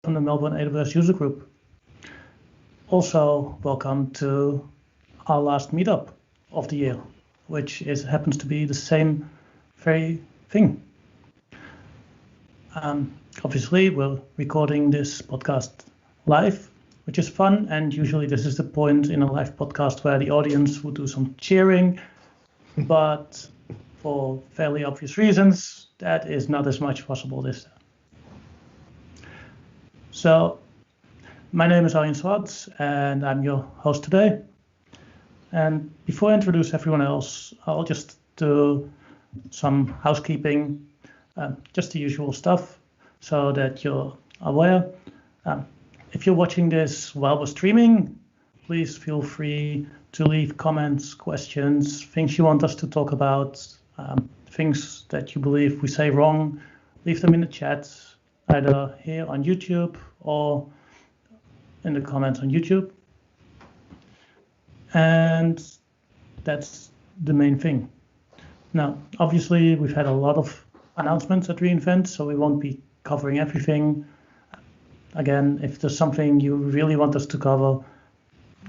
from the Melbourne AWS user group. Also, welcome to our last meetup of the year, which happens to be the same very thing. Obviously, we're recording this podcast live, which is fun, and usually this is the point in a live podcast where the audience would do some cheering, but for fairly obvious reasons, that is not as much possible this time. So, my name is Arjen and I'm your host today. And before I introduce everyone else, I'll just do some housekeeping, just the usual stuff, so that you're aware. If you're watching this while we're streaming, please feel free to leave comments, questions, things you want us to talk about, things that you believe we say wrong. Leave them in the chat, either here on YouTube or in the comments on YouTube. And that's the main thing. Now, obviously, we've had a lot of announcements at reInvent, so we won't be covering everything. Again, if there's something you really want us to cover,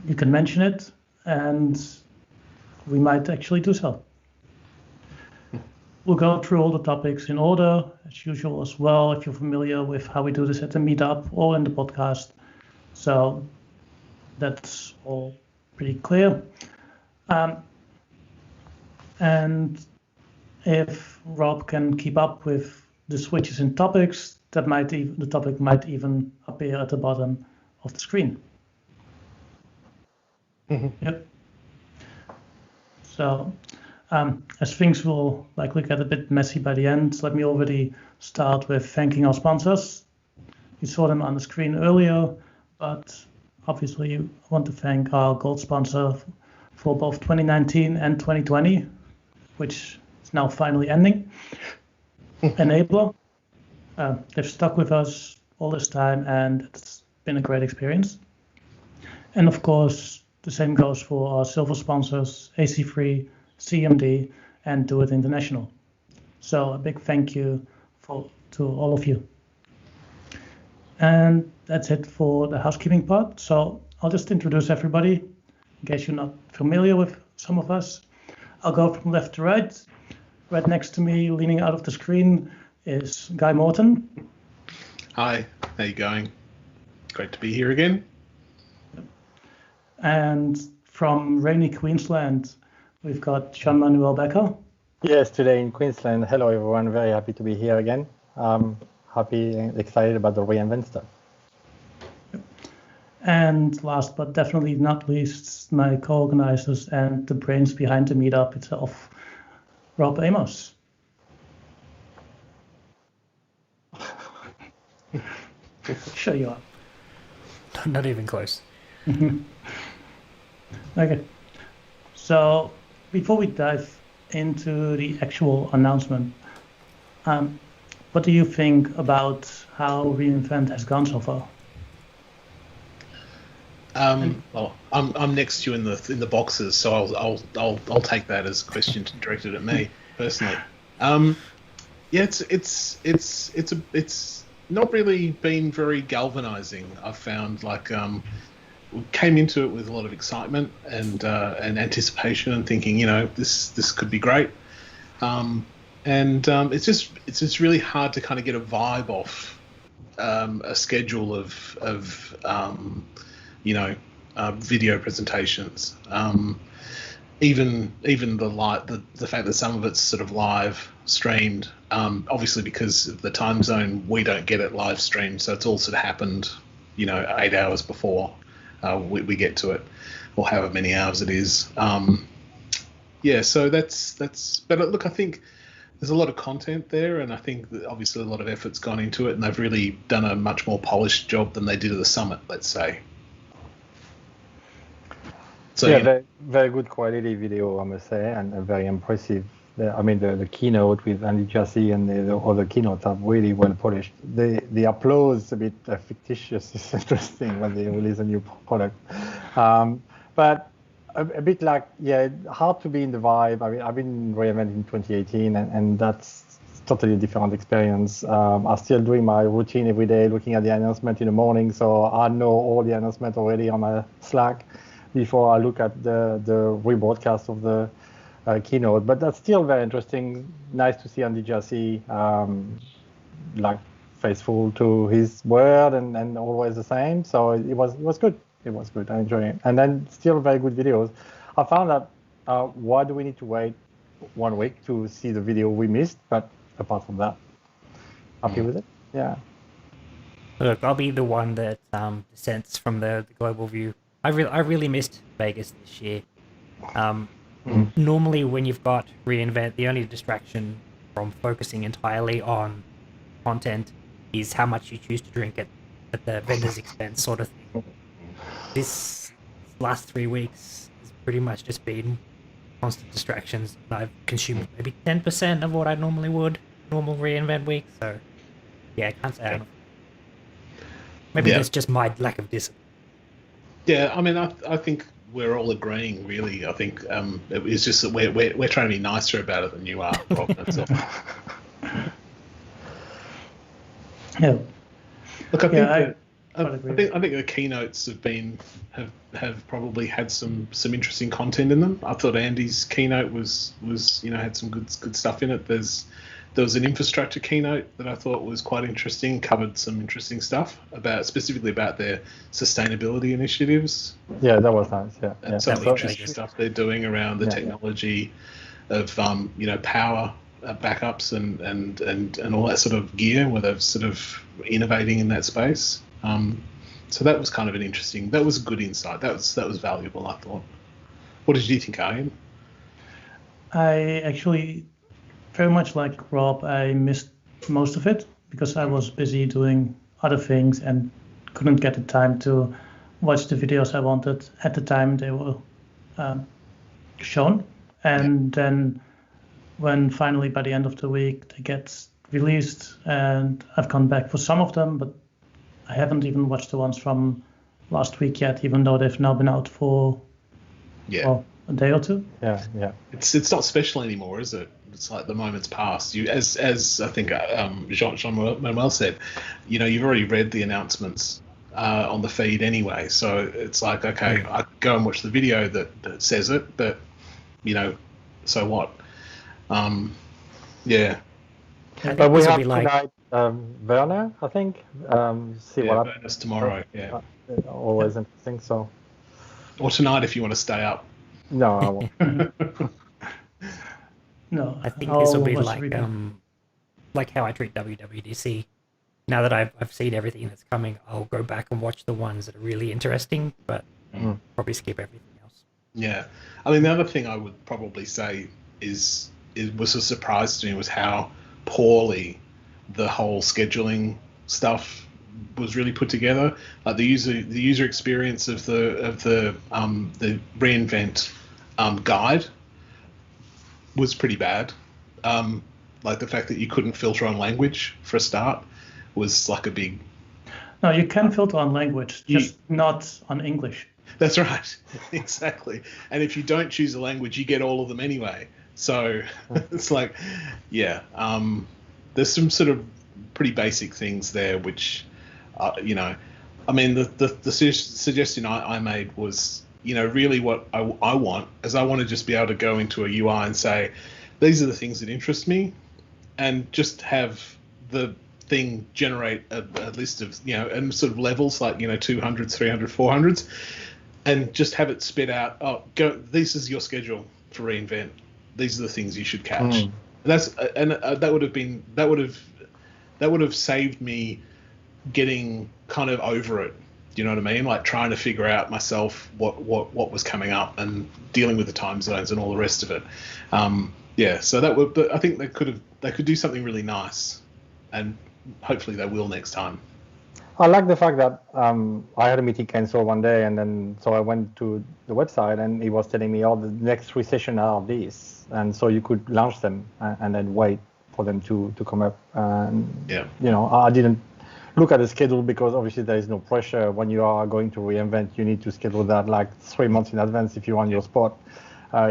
you can mention it, and we might actually do so. We'll go through all the topics in order, as usual as well, if you're familiar with how we do this at the meetup or in the podcast. So that's all pretty clear. And if Rob can keep up with the switches in topics, the topic might even appear at the bottom of the screen. Yep. So as things will likely get a bit messy by the end, let me already start with thanking our sponsors. You saw them on the screen earlier, but obviously I want to thank our gold sponsor for both 2019 and 2020, which is now finally ending. Enabler. They've stuck with us all this time, and it's been a great experience. And of course, the same goes for our silver sponsors, AC3, CMD, and Do It International. So a big thank you to all of you. And that's it for the housekeeping part. So I'll just introduce everybody, in case you're not familiar with some of us. I'll go from left to right. Right next to me, leaning out of the screen, is Guy Morton. Hi, how you going? Great to be here again. And from rainy Queensland, we've got Jean-Manuel Becker. Yes, today in Queensland. Hello, everyone. Very happy to be here again. Happy and excited about the reInvent stuff. And last but definitely not least, my co-organizers and the brains behind the meetup itself, Rob Amos. Sure you are. Not even close. Okay. So before we dive into the actual announcement, what do you think about how reInvent has gone so far? Well, I'm next to you in the boxes, so I'll take that as a question directed at me personally. Yeah, it's not really been very galvanizing. I've found we came into it with a lot of excitement and anticipation and thinking, this could be great. It's just really hard to kind of get a vibe off a schedule of video presentations. Even the fact that some of it's sort of live streamed, obviously because of the time zone, we don't get it live streamed, so it's all sort of happened, 8 hours before we get to it, or however many hours it is. So that's. But look, I think there's a lot of content there, and I think that obviously a lot of effort's gone into it, and they've really done a much more polished job than they did at the summit, let's say. So, yeah, very, very good quality video, I must say, and very impressive. The keynote with Andy Jassy and the other keynotes are really well polished. The applause is a bit fictitious. It's interesting when they release a new product. But a bit hard to be in the vibe. I mean, I've been in reInvent in 2018, and that's totally different experience. I'm still doing my routine every day, looking at the announcement in the morning, so I know all the announcements already on my Slack before I look at the rebroadcast of the keynote. But that's still very interesting. Nice to see Andy Jassy, faithful to his word and always the same. So it was good. It was good. I enjoy it. And then still very good videos. I found that why do we need to wait 1 week to see the video we missed? But apart from that, happy with it. Yeah. Look, I'll be the one that dissents from the global view. I really missed Vegas this year. Normally, when you've got reInvent, the only distraction from focusing entirely on content is how much you choose to drink at the vendor's expense, sort of thing. This last 3 weeks has pretty much just been constant distractions. I've consumed maybe 10% of what I normally would normal reInvent week. So yeah, I can't say I don't. Maybe that's just my lack of discipline. Yeah, I mean, I think we're all agreeing, really. I think it's just that we're trying to be nicer about it than you are, Rob. That's all. Yeah. Look, I think the keynotes have probably had some interesting content in them. I thought Andy's keynote was had some good stuff in it. There was an infrastructure keynote that I thought was quite interesting, covered some interesting stuff specifically about their sustainability initiatives. Yeah, that was nice. Yeah, and some of the interesting stuff they're doing around the technology of power backups and all that sort of gear, where they're sort of innovating in that space. So that was kind of that was good insight. That was valuable, I thought. What did you think, Arjen? I actually, very much like Rob, I missed most of it because I was busy doing other things and couldn't get the time to watch the videos I wanted at the time they were shown. And then when finally by the end of the week they get released, and I've gone back for some of them, but I haven't even watched the ones from last week yet, even though they've now been out for a day or two. Yeah. It's not special anymore, is it? It's like the moment's passed. You, as I think Jean-Manuel said, you've already read the announcements on the feed anyway. So it's like, okay, I go and watch the video that says it, but so what? Yeah. But we have tonight Werner, I think. See what happens. Werner's tomorrow. Yeah. Always interesting. So. Or tonight if you want to stay up. No, I won't. No, I think this will be like how I treat WWDC. Now that I've seen everything that's coming, I'll go back and watch the ones that are really interesting, but probably skip everything else. Yeah, I mean the other thing I would probably say was a surprise to me was how poorly the whole scheduling stuff was really put together. Like the user experience of the reInvent guide was pretty bad. Like the fact that you couldn't filter on language for a start was like a big. No, you can filter on language, just not on English. That's right, exactly. And if you don't choose a language, you get all of them anyway. So it's like, there's some sort of pretty basic things there, which, I mean, the suggestion I made was, really what I want is I want to just be able to go into a UI and say, these are the things that interest me, and just have the thing generate a list of, and sort of levels like, 200s, 300s, 400s, and just have it spit out, this is your schedule for reInvent. These are the things you should catch. That would have saved me getting kind of over it. Do you know what I mean? Like trying to figure out myself what was coming up and dealing with the time zones and all the rest of it. So that would. But I think they could do something really nice, and hopefully they will next time. I like the fact that I had a meeting canceled one day, and then so I went to the website, and he was telling me, the next 3 sessions are these, and so you could launch them and then wait for them to come up. And I didn't look at the schedule because obviously there is no pressure when you are going to reInvent. You need to schedule that like 3 months in advance if you want your spot.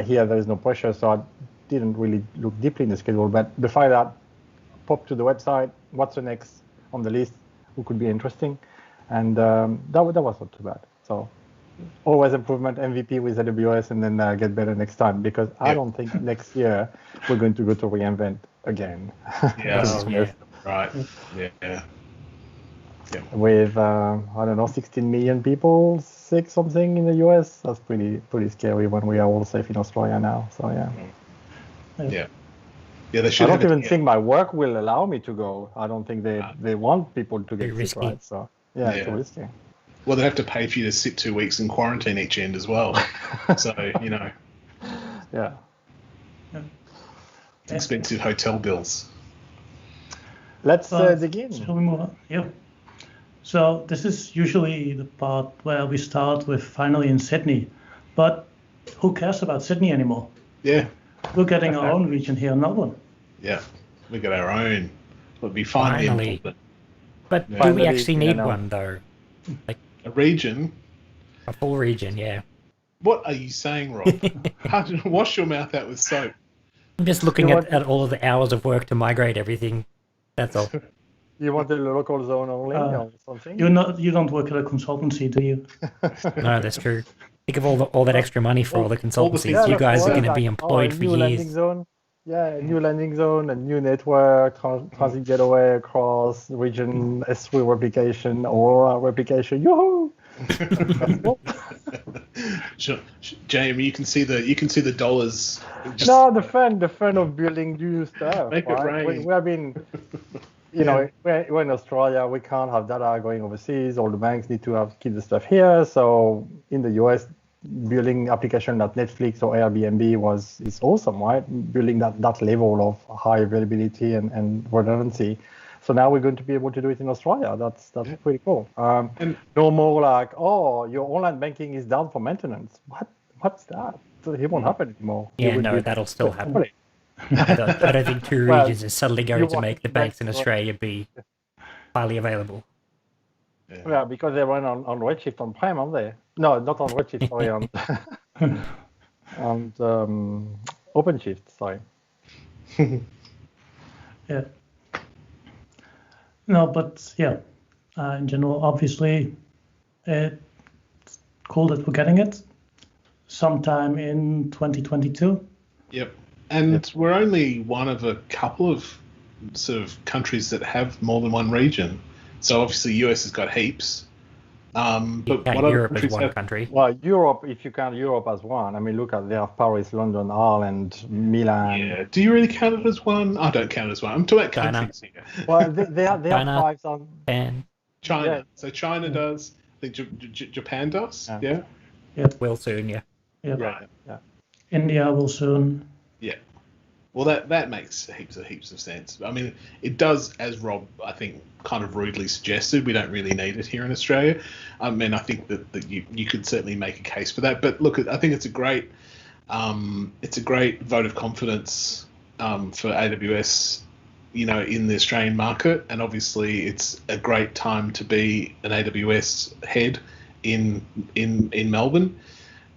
Here there is no pressure, so I didn't really look deeply in the schedule. But the fact that pop to the website, what's the next on the list? Who could be interesting, and that was not too bad. So always improvement, MVP with AWS, and then get better next time, because I don't think next year we're going to go to reInvent again. Right. Yeah. With 16 million people, 6 something in the US. That's pretty scary when we are all safe in Australia now. So yeah. Yeah, they I should don't have even think my work will allow me to go. I don't think they want people to Too get sick, risky. right? So yeah, it's Yeah. risky. Well, they'd have to pay for you to sit 2 weeks in quarantine each end as well. So, you know, Yeah. it's expensive hotel bills. Let's But dig in. shall we move on? Yeah. So this is usually the part where we start with finally in Sydney, but who cares about Sydney anymore? Yeah, We're getting our own region here in Melbourne. yeah. We got our own. It'll be finally in Finally. Melbourne. But Yeah. do we Finally, actually you need know. one though? A region? A full region, yeah. What are you saying, Rob? Wash your mouth out with soap. I'm just looking You at all of the hours of work to migrate everything. That's all. You want a local zone only or something? You don't work at a consultancy, do you? No, that's true. Think of all that extra money for all the things consultancies. You that's guys are right. going to be employed a for new landing years. zone. Yeah, a new landing zone, a new network, transit gateway across region, S3 replication, Aurora replication. Yoo-hoo! Sure. Jamie, you can see the dollars. No, the fun of building new stuff. Make it right? rain. We have been, you know, we're in Australia. We can't have data going overseas. All the banks need to keep the stuff here. So in the US, building application like Netflix or Airbnb is awesome, right? Building that level of high availability and redundancy. So now we're going to be able to do it in Australia. That's pretty cool. No more like, oh, your online banking is down for maintenance. What's that? So it won't happen anymore. Yeah, no, that'll still happen. I don't think two regions is suddenly going to make the banks in Australia be highly available. Yeah, because they run on Redshift on-prem, aren't they? No, not on Redshift, sorry, on OpenShift, sorry. Yeah. No, but yeah, in general, obviously, it's cool that we're getting it sometime in 2022. Yep. And we're only one of a couple of sort of countries that have more than one region. So obviously, US has got heaps. But what other Europe is countries one have? country. Well, Europe, if you count Europe as one, I mean, look at they have Paris, London, Ireland, Milan. Yeah. Do you really count it as one? I don't count it as one. I'm talking about China. countries here. Well, they have China. 5 on. And China. Yeah. So China does. I think Japan does. Yeah. Yeah. will soon, yeah. Yeah. Right. India will soon. Yeah. Well, that makes heaps of sense. I mean, it does, as Rob, I think, kind of rudely suggested. We don't really need it here in Australia. I mean, I think that you could certainly make a case for that. But look, I think it's a great vote of confidence for AWS, you know, in the Australian market, and obviously it's a great time to be an AWS head in Melbourne.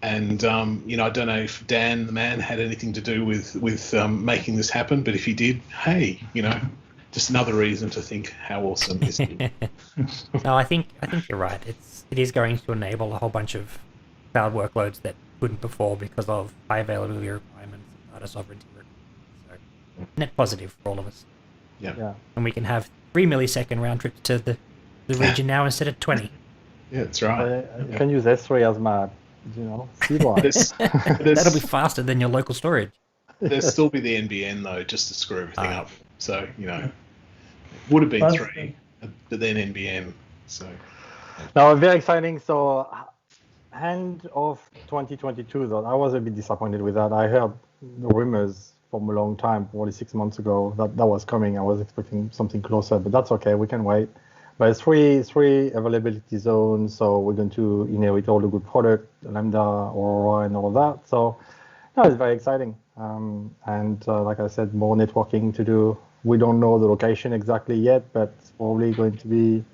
And you know, I don't know if Dan, the man, had anything to do with making this happen, but if he did, hey, you know, just another reason to think how awesome this is. No, I think you're right. It is going to enable a whole bunch of cloud workloads that couldn't before because of high availability requirements and data sovereignty requirements. So net positive for all of us. Yeah. And we can have 3 millisecond round trips to the region now instead of 20. Yeah, that's right. You can use S3 as my, you know, seed-wise. That'll be faster than your local storage. There'll still be the NBN though, just to screw everything up. So you know, would have been 3, but then NBN. So now, very exciting. So, end of 2022, though, I was a bit disappointed with that. I heard the rumors from a long time, probably 6 months ago, that was coming. I was expecting something closer, but that's okay. We can wait. But it's three availability zones, so we're going to inherit all the good product, Lambda, Aurora, and all that. So, no, it's very exciting. And like I said, more networking to do. We don't know the location exactly yet, but it's probably going to be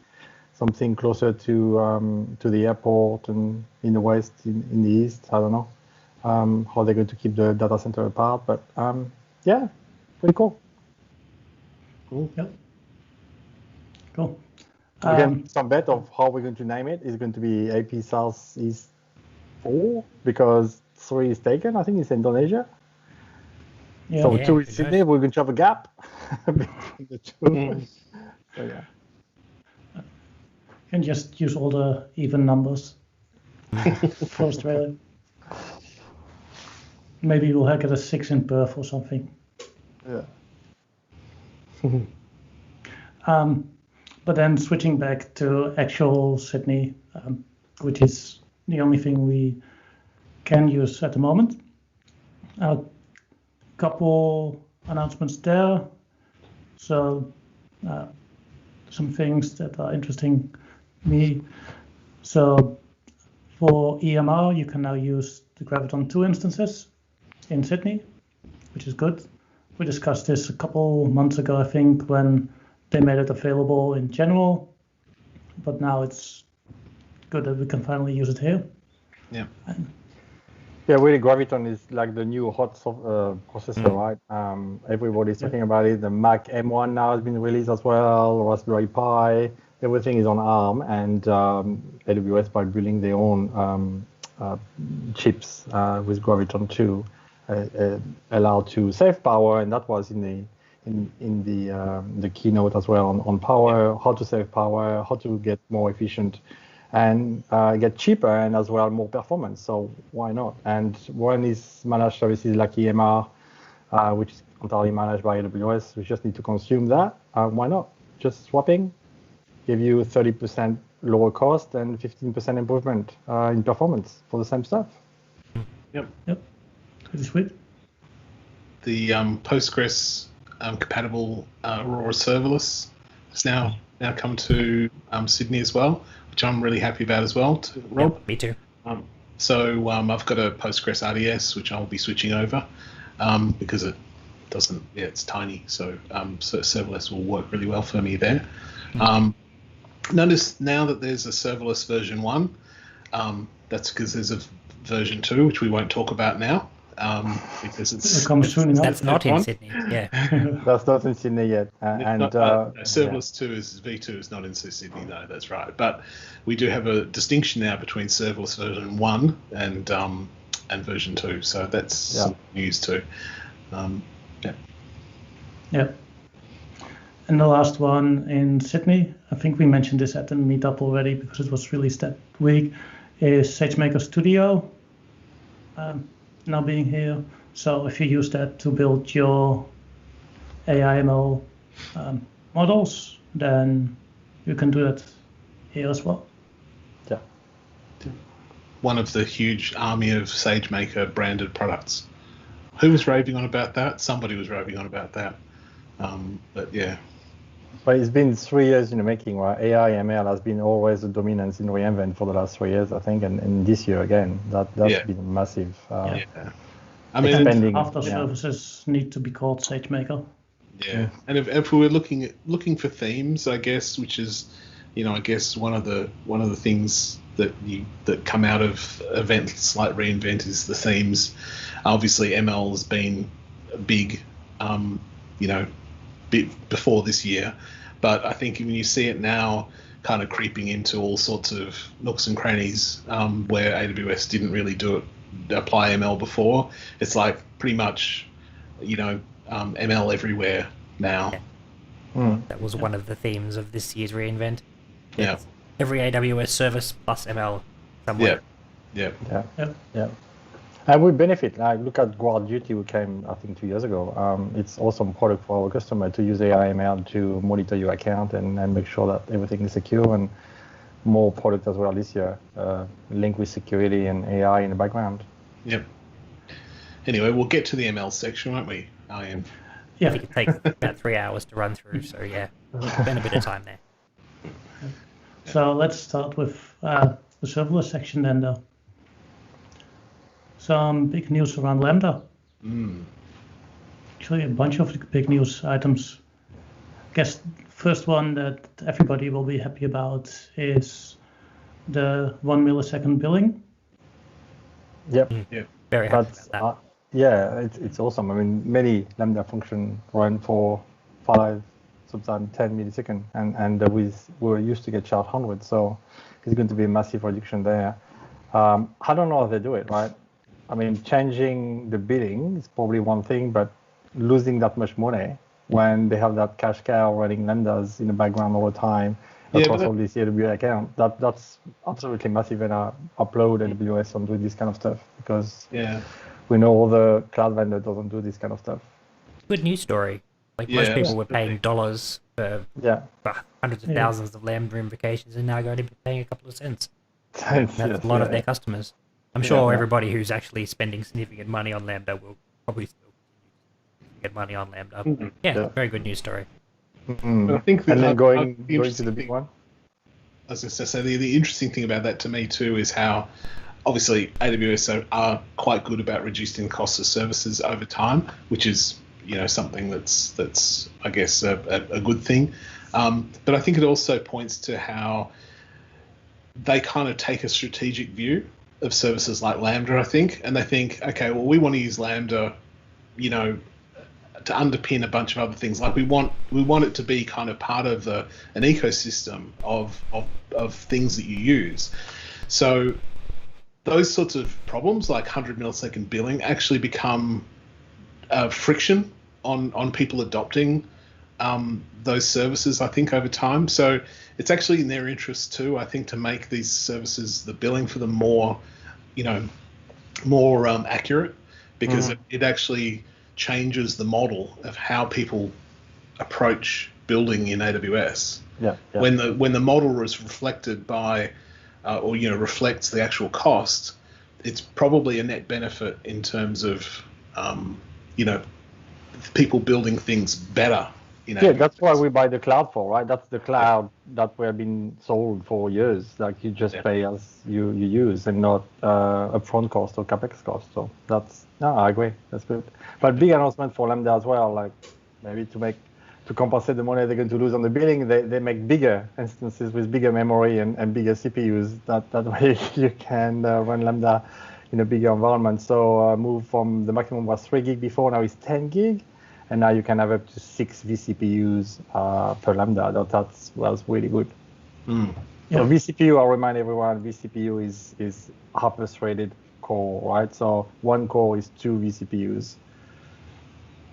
something closer to the airport and in the west, in the east. I don't know how they're going to keep the data center apart, but yeah, pretty cool. Cool. Yep. Cool. Again, some bet of how we're going to name it is going to be AP Southeast 4 because 3 is taken. I think it's Indonesia. Yeah. So 2 is Sydney. We're going to have a gap between the 2. So yeah. And just use all the even numbers for Australia. Maybe we'll get a 6 in Perth or something. Yeah. But then switching back to actual Sydney, which is the only thing we can use at the moment. A couple announcements there. So some things that are interesting to me. So for EMR, you can now use the Graviton 2 instances in Sydney, which is good. We discussed this a couple months ago, I think, when they made it available in general, but now it's good that we can finally use it here. Yeah. Yeah, really, Graviton is like the new hot processor, right? Everybody's talking about it. The Mac M1 now has been released as well, Raspberry Pi. Everything is on ARM, and AWS, by building their own chips with Graviton 2, allowed to save power, and that was in the keynote as well on power, how to save power, how to get more efficient, and get cheaper and as well more performance. So why not? And one is managed services like EMR, which is entirely managed by AWS. We just need to consume that. Why not? Just swapping, give you 30% lower cost and 15% improvement in performance for the same stuff. Yep. Pretty sweet. The Postgres compatible Aurora serverless has now come to Sydney as well, which I'm really happy about as well, Rob. Yep, me too. So I've got a Postgres RDS, which I'll be switching over because it doesn't, it's tiny. So serverless will work really well for me there. Notice now that there's a serverless version 1, that's because there's a version 2, which we won't talk about now. Because it comes soon enough. That's not in Sydney. Yeah. That's not in Sydney yet. Serverless 2 is V2 is not in Sydney, no, that's right. But we do have a distinction now between serverless version 1 and version 2. So that's some news too. Yeah. And the last one in Sydney, I think we mentioned this at the meetup already because it was released that week, is SageMaker Studio. Now being here. So if you use that to build your AI/ML models, then you can do that here as well. Yeah. One of the huge army of SageMaker branded products. Who was raving on about that? Somebody was raving on about that. But yeah. But it's been 3 years in the making, right? AI/ML has been always the dominance in reInvent for the last 3 years, I think, and this year again, that's been massive. I mean, expanding. After services need to be called SageMaker. Yeah, and if we were looking for themes, I guess, which is, I guess one of the things that come out of events like reInvent is the themes. Obviously, ML has been big, before this year, but I think when you see it now kind of creeping into all sorts of nooks and crannies where AWS didn't really apply ML before, it's like pretty much ML everywhere now. That was one of the themes of this year's reInvent. Yeah, every AWS service plus ML somewhere. Yeah. And we benefit. Like, look at Guard Duty, who came, I think, 2 years ago. It's awesome product for our customer to use AI/ML to monitor your account and make sure that everything is secure, and more product as well this year, linked with security and AI in the background. Yep. Anyway, we'll get to the ML section, won't we, Arjen? Yeah. I think it takes about 3 hours to run through, so yeah, spend a bit of time there. So let's start with the serverless section then, though. Some big news around Lambda. Actually, a bunch of big news items. I guess first one that everybody will be happy about is the 1 millisecond billing. Yep. Very happy about that. It's awesome. I mean, many Lambda functions run for 5, sometimes 10 milliseconds, and we're used to get charged hundreds, so it's going to be a massive reduction there. I don't know how they do it, right? I mean, changing the billing is probably one thing, but losing that much money when they have that cash cow running Lambdas in the background all the time across all these AWS accounts, that's absolutely massive. And I applaud AWS on doing this kind of stuff, because we know all the cloud vendors doesn't do this kind of stuff. Good news story. Like Yeah, most people were absolutely. paying dollars for hundreds of Yeah. thousands of Lambda invocations, and now going to be paying a couple of cents. Yes, That's a lot of their customers. I'm Yeah. sure everybody who's actually spending significant money on Lambda will probably still continue to get money on Lambda. But Yeah. very good news story. Mm. But I think that And then the going to interesting the big thing- one. I was going to say the interesting thing about that to me too is how obviously AWS are quite good about reducing the cost of services over time, which is something that's I guess a good thing. But I think it also points to how they kind of take a strategic view of services like Lambda, I think, and they think, okay, well, we want to use Lambda, to underpin a bunch of other things. Like we want it to be kind of part of an ecosystem of things that you use. So those sorts of problems, like 100 millisecond billing, actually become friction on people adopting those services, I think, over time. So it's actually in their interest too, I think, to make these services, the billing for them more accurate, because it actually changes the model of how people approach building in AWS. Yeah. When the model is reflected by reflects the actual cost, it's probably a net benefit in terms of people building things better. Yeah, that's why we buy the cloud for, right? That's the cloud that we have been sold for years. Like you just pay as you use, and not upfront cost or capex cost. So I agree. That's good. But big announcement for Lambda as well. Like maybe to compensate the money they're going to lose on the billing, they make bigger instances with bigger memory and bigger CPUs. That way you can run Lambda in a bigger environment. So move from the maximum was 3 gig before, now it's 10 gig. And now you can have up to 6 vCPUs per Lambda. That's really good. Mm. So vCPU, I'll remind everyone, vCPU is half-threaded core, right? So one core is 2 vCPUs.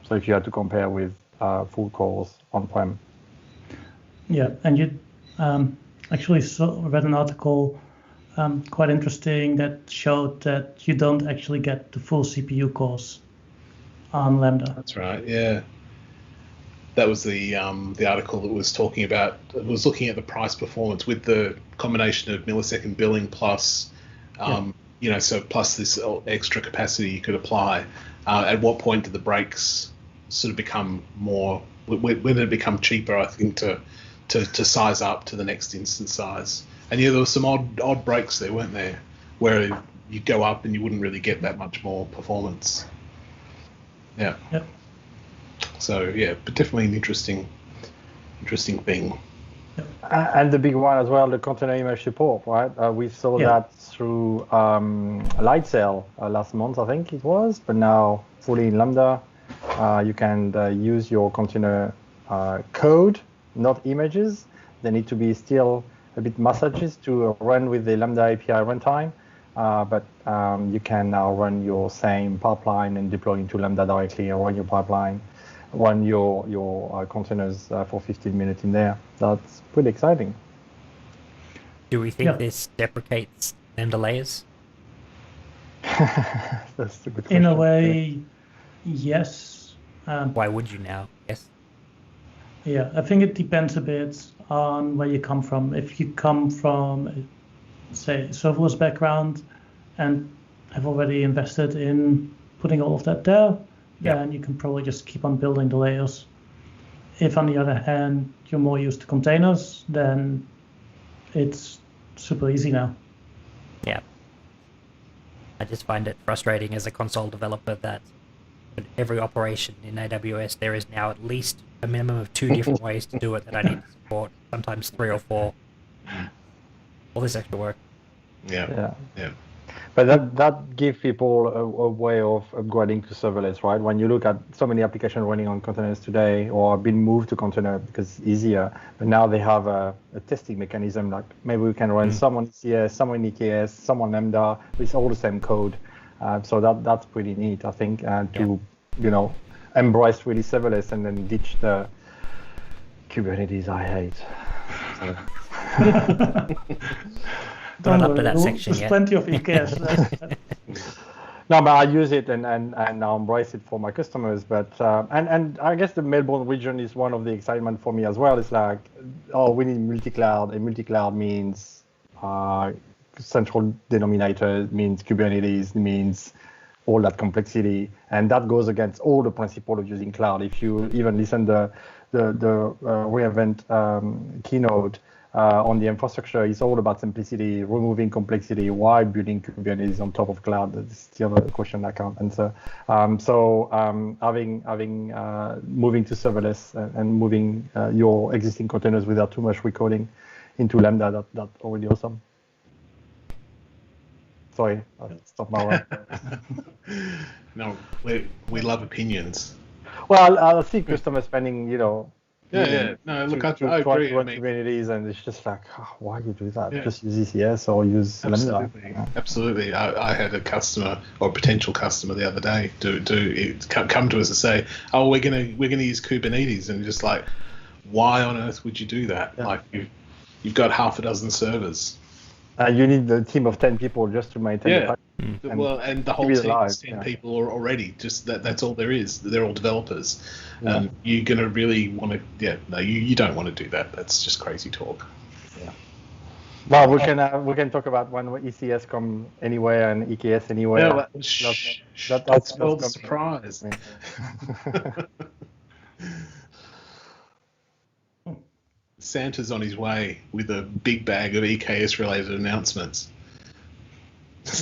So if you had to compare with full cores on-prem. Yeah, and you actually read an article quite interesting that showed that you don't actually get the full CPU cores on Lambda. That's right. Yeah, that was the article that was talking about. It was looking at the price performance with the combination of millisecond billing plus, so plus this extra capacity you could apply. At what point did the breaks sort of become more? When did it become cheaper? I think to size up to the next instance size. And there were some odd breaks there, weren't there, where you go up and you wouldn't really get that much more performance. Yeah. Yep. So but definitely an interesting thing. And the big one as well, the container image support, right? We saw that through Lightsail last month, I think it was, but now fully in Lambda, you can use your container code, not images. They need to be still a bit messages to run with the Lambda API runtime. But you can now run your same pipeline and deploy into Lambda directly, or run your pipeline, run your containers for 15 minutes in there. That's pretty exciting. Do we think this deprecates Lambda layers? That's a good question. In a way, yes. Why would you now? Yes. Yeah, I think it depends a bit on where you come from. If you come from, say, serverless background and have already invested in putting all of that there, then you can probably just keep on building the layers. If, on the other hand, you're more used to containers, then it's super easy now. Yeah. I just find it frustrating as a console developer that in every operation in AWS, there is now at least a minimum of 2 different ways to do it that I need to support, sometimes 3 or 4. All this extra work. Yeah. But that gives people a way of upgrading to serverless, right? When you look at so many applications running on containers today, or been moved to container because it's easier, but now they have a testing mechanism. Like maybe we can run some on ECS, some on EKS, some on Lambda with all the same code. So that's pretty neat, I think, to embrace really serverless and then ditch the Kubernetes I hate. Not up to that section There's yet. plenty of EKS. No, but I use it and I embrace it for my customers. But and I guess the Melbourne region is one of the excitement for me as well. It's like, oh, we need multi-cloud, and multi-cloud means central denominator, means Kubernetes, means all that complexity, and that goes against all the principle of using cloud. If you even listen the reInvent keynote on the infrastructure, it's all about simplicity, removing complexity. Why building Kubernetes on top of cloud? That's still a question I can't answer. Having moving to serverless and moving your existing containers without too much recoding into Lambda, that's already awesome. Sorry, I stopped my way. No, we love opinions. Well, I see customers spending, Yeah. No, look, I agree. Kubernetes, and it's just like, why you do that? Yeah. Just use ECS or use Lambda. Absolutely. I had a customer or a potential customer the other day come to us and say, "Oh, we're gonna use Kubernetes," and just like, why on earth would you do that? Yeah. Like you've got half a dozen servers. You need a team of 10 people just to maintain the pipeline. Well, and the whole team is 10 people are already. Just that's all there is. They're all developers. Yeah. You're going to really want to... Yeah, no, you don't want to do that. That's just crazy talk. Yeah. Well, we can talk about when ECS come anywhere and EKS anywhere. Yeah, that's spelled surprise. Santa's on his way with a big bag of EKS-related announcements.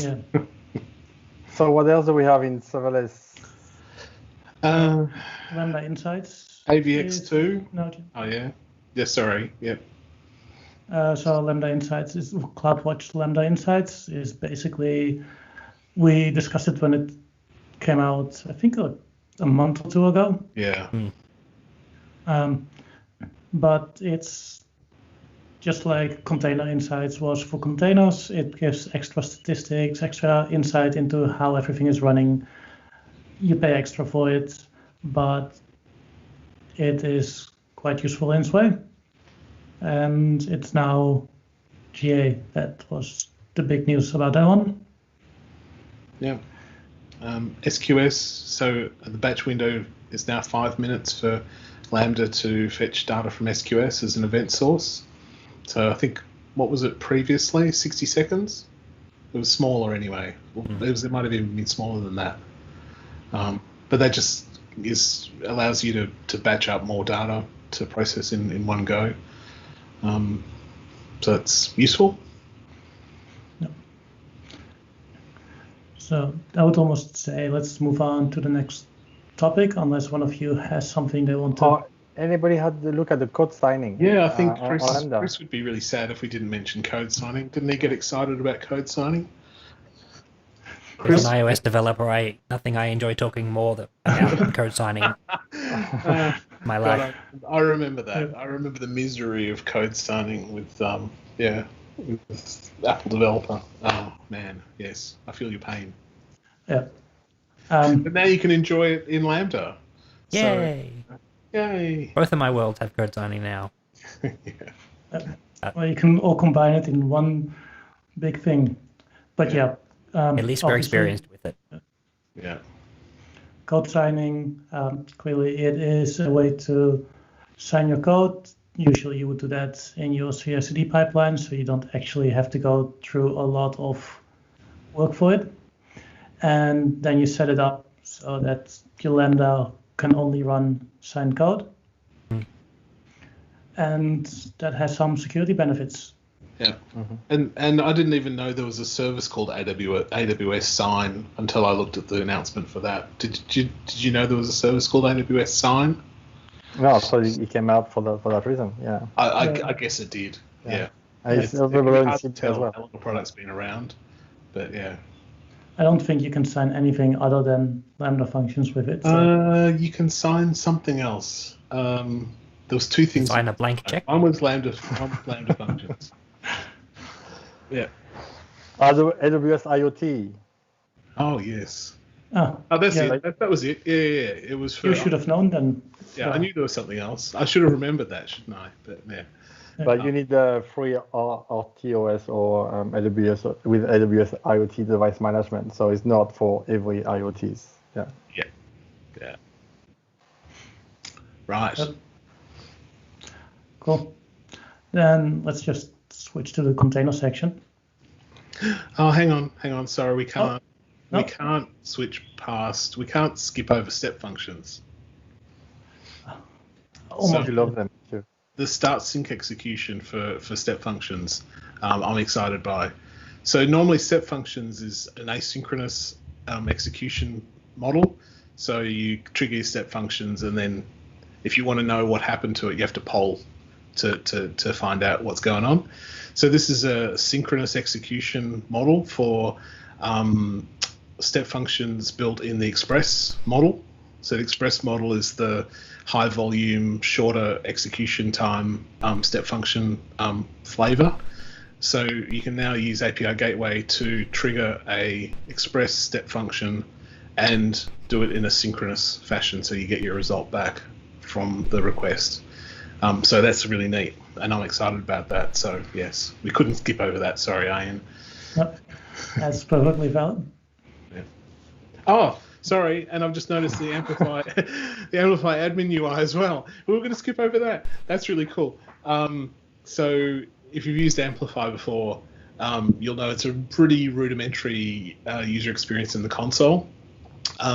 Yeah. So what else do we have in serverless? Lambda Insights. AVX2? No. Oh, yeah. Yeah, sorry. Yep. So Lambda Insights is CloudWatch. Lambda Insights is basically, we discussed it when it came out, I think a month or two ago. Yeah. But it's just like Container Insights was for containers. It gives extra statistics, extra insight into how everything is running. You pay extra for it, but it is quite useful in its way. And it's now GA. That was the big news about that one. Yeah. SQS, so the batch window is now 5 minutes for Lambda to fetch data from SQS as an event source. So I think, what was it previously? 60 seconds? It was smaller anyway. It might have even been smaller than that. But that just allows you to batch up more data to process in one go. So it's useful. No. So I would almost say let's move on to the next topic, unless one of you has something they want to... Anybody had to look at the code signing? Yeah, I think Chris would be really sad if we didn't mention code signing. Didn't he get excited about code signing? As an iOS developer, nothing I enjoy talking more about code signing. My life. I remember that. I remember the misery of code signing with with Apple developer. Oh man, yes, I feel your pain. Yeah. But now you can enjoy it in Lambda. Yay! So, yay! Both of my worlds have code signing now. Well, you can all combine it in one big thing. But at least we're experienced with it. Yeah. Code signing, clearly it is a way to sign your code. Usually you would do that in your CI/CD pipeline, so you don't actually have to go through a lot of work for it. And then you set it up so that your Lambda can only run signed code. And that has some security benefits. Yeah, and I didn't even know there was a service called AWS Sign until I looked at the announcement for that. Did you know there was a service called AWS Sign? No, so it came out for that reason. Yeah. I guess it did. Yeah. It's available in C as well. How long the product's been around, but yeah. I don't think you can sign anything other than Lambda functions with it. So. You can sign something else. There was two things. Sign a blank check. One was Lambda functions. Yeah. AWS IoT. Oh yes. Oh, that's it. That was it. Yeah. It was for. You should have known then. Yeah, I knew there was something else. I should have remembered that, shouldn't I? But yeah. But you need the free RTOS or AWS with AWS IoT device management. So it's not for every IoTs. Yeah. Yeah. Right. Cool. Then let's just switch to the container section. Oh, hang on. Sorry, we can't. No. We can't switch past. We can't skip over step functions. Almost. You love them too. The start sync execution for step functions, I'm excited by. So normally step functions is an asynchronous execution model. So you trigger your step functions, and then if you want to know what happened to it, you have to poll to find out what's going on. So this is a synchronous execution model for step functions built in the Express model. So the Express model is the high volume, shorter execution time step function flavor. So you can now use API Gateway to trigger a Express step function and do it in a synchronous fashion, so you get your result back from the request. So that's really neat, and I'm excited about that. So yes, we couldn't skip over that. Sorry, Arjen. Yep. That's perfectly valid. Yeah. Oh, sorry, and I've just noticed the Amplify admin UI as well. We were going to skip over that. That's really cool. So if you've used Amplify before, you'll know it's a pretty rudimentary user experience in the console.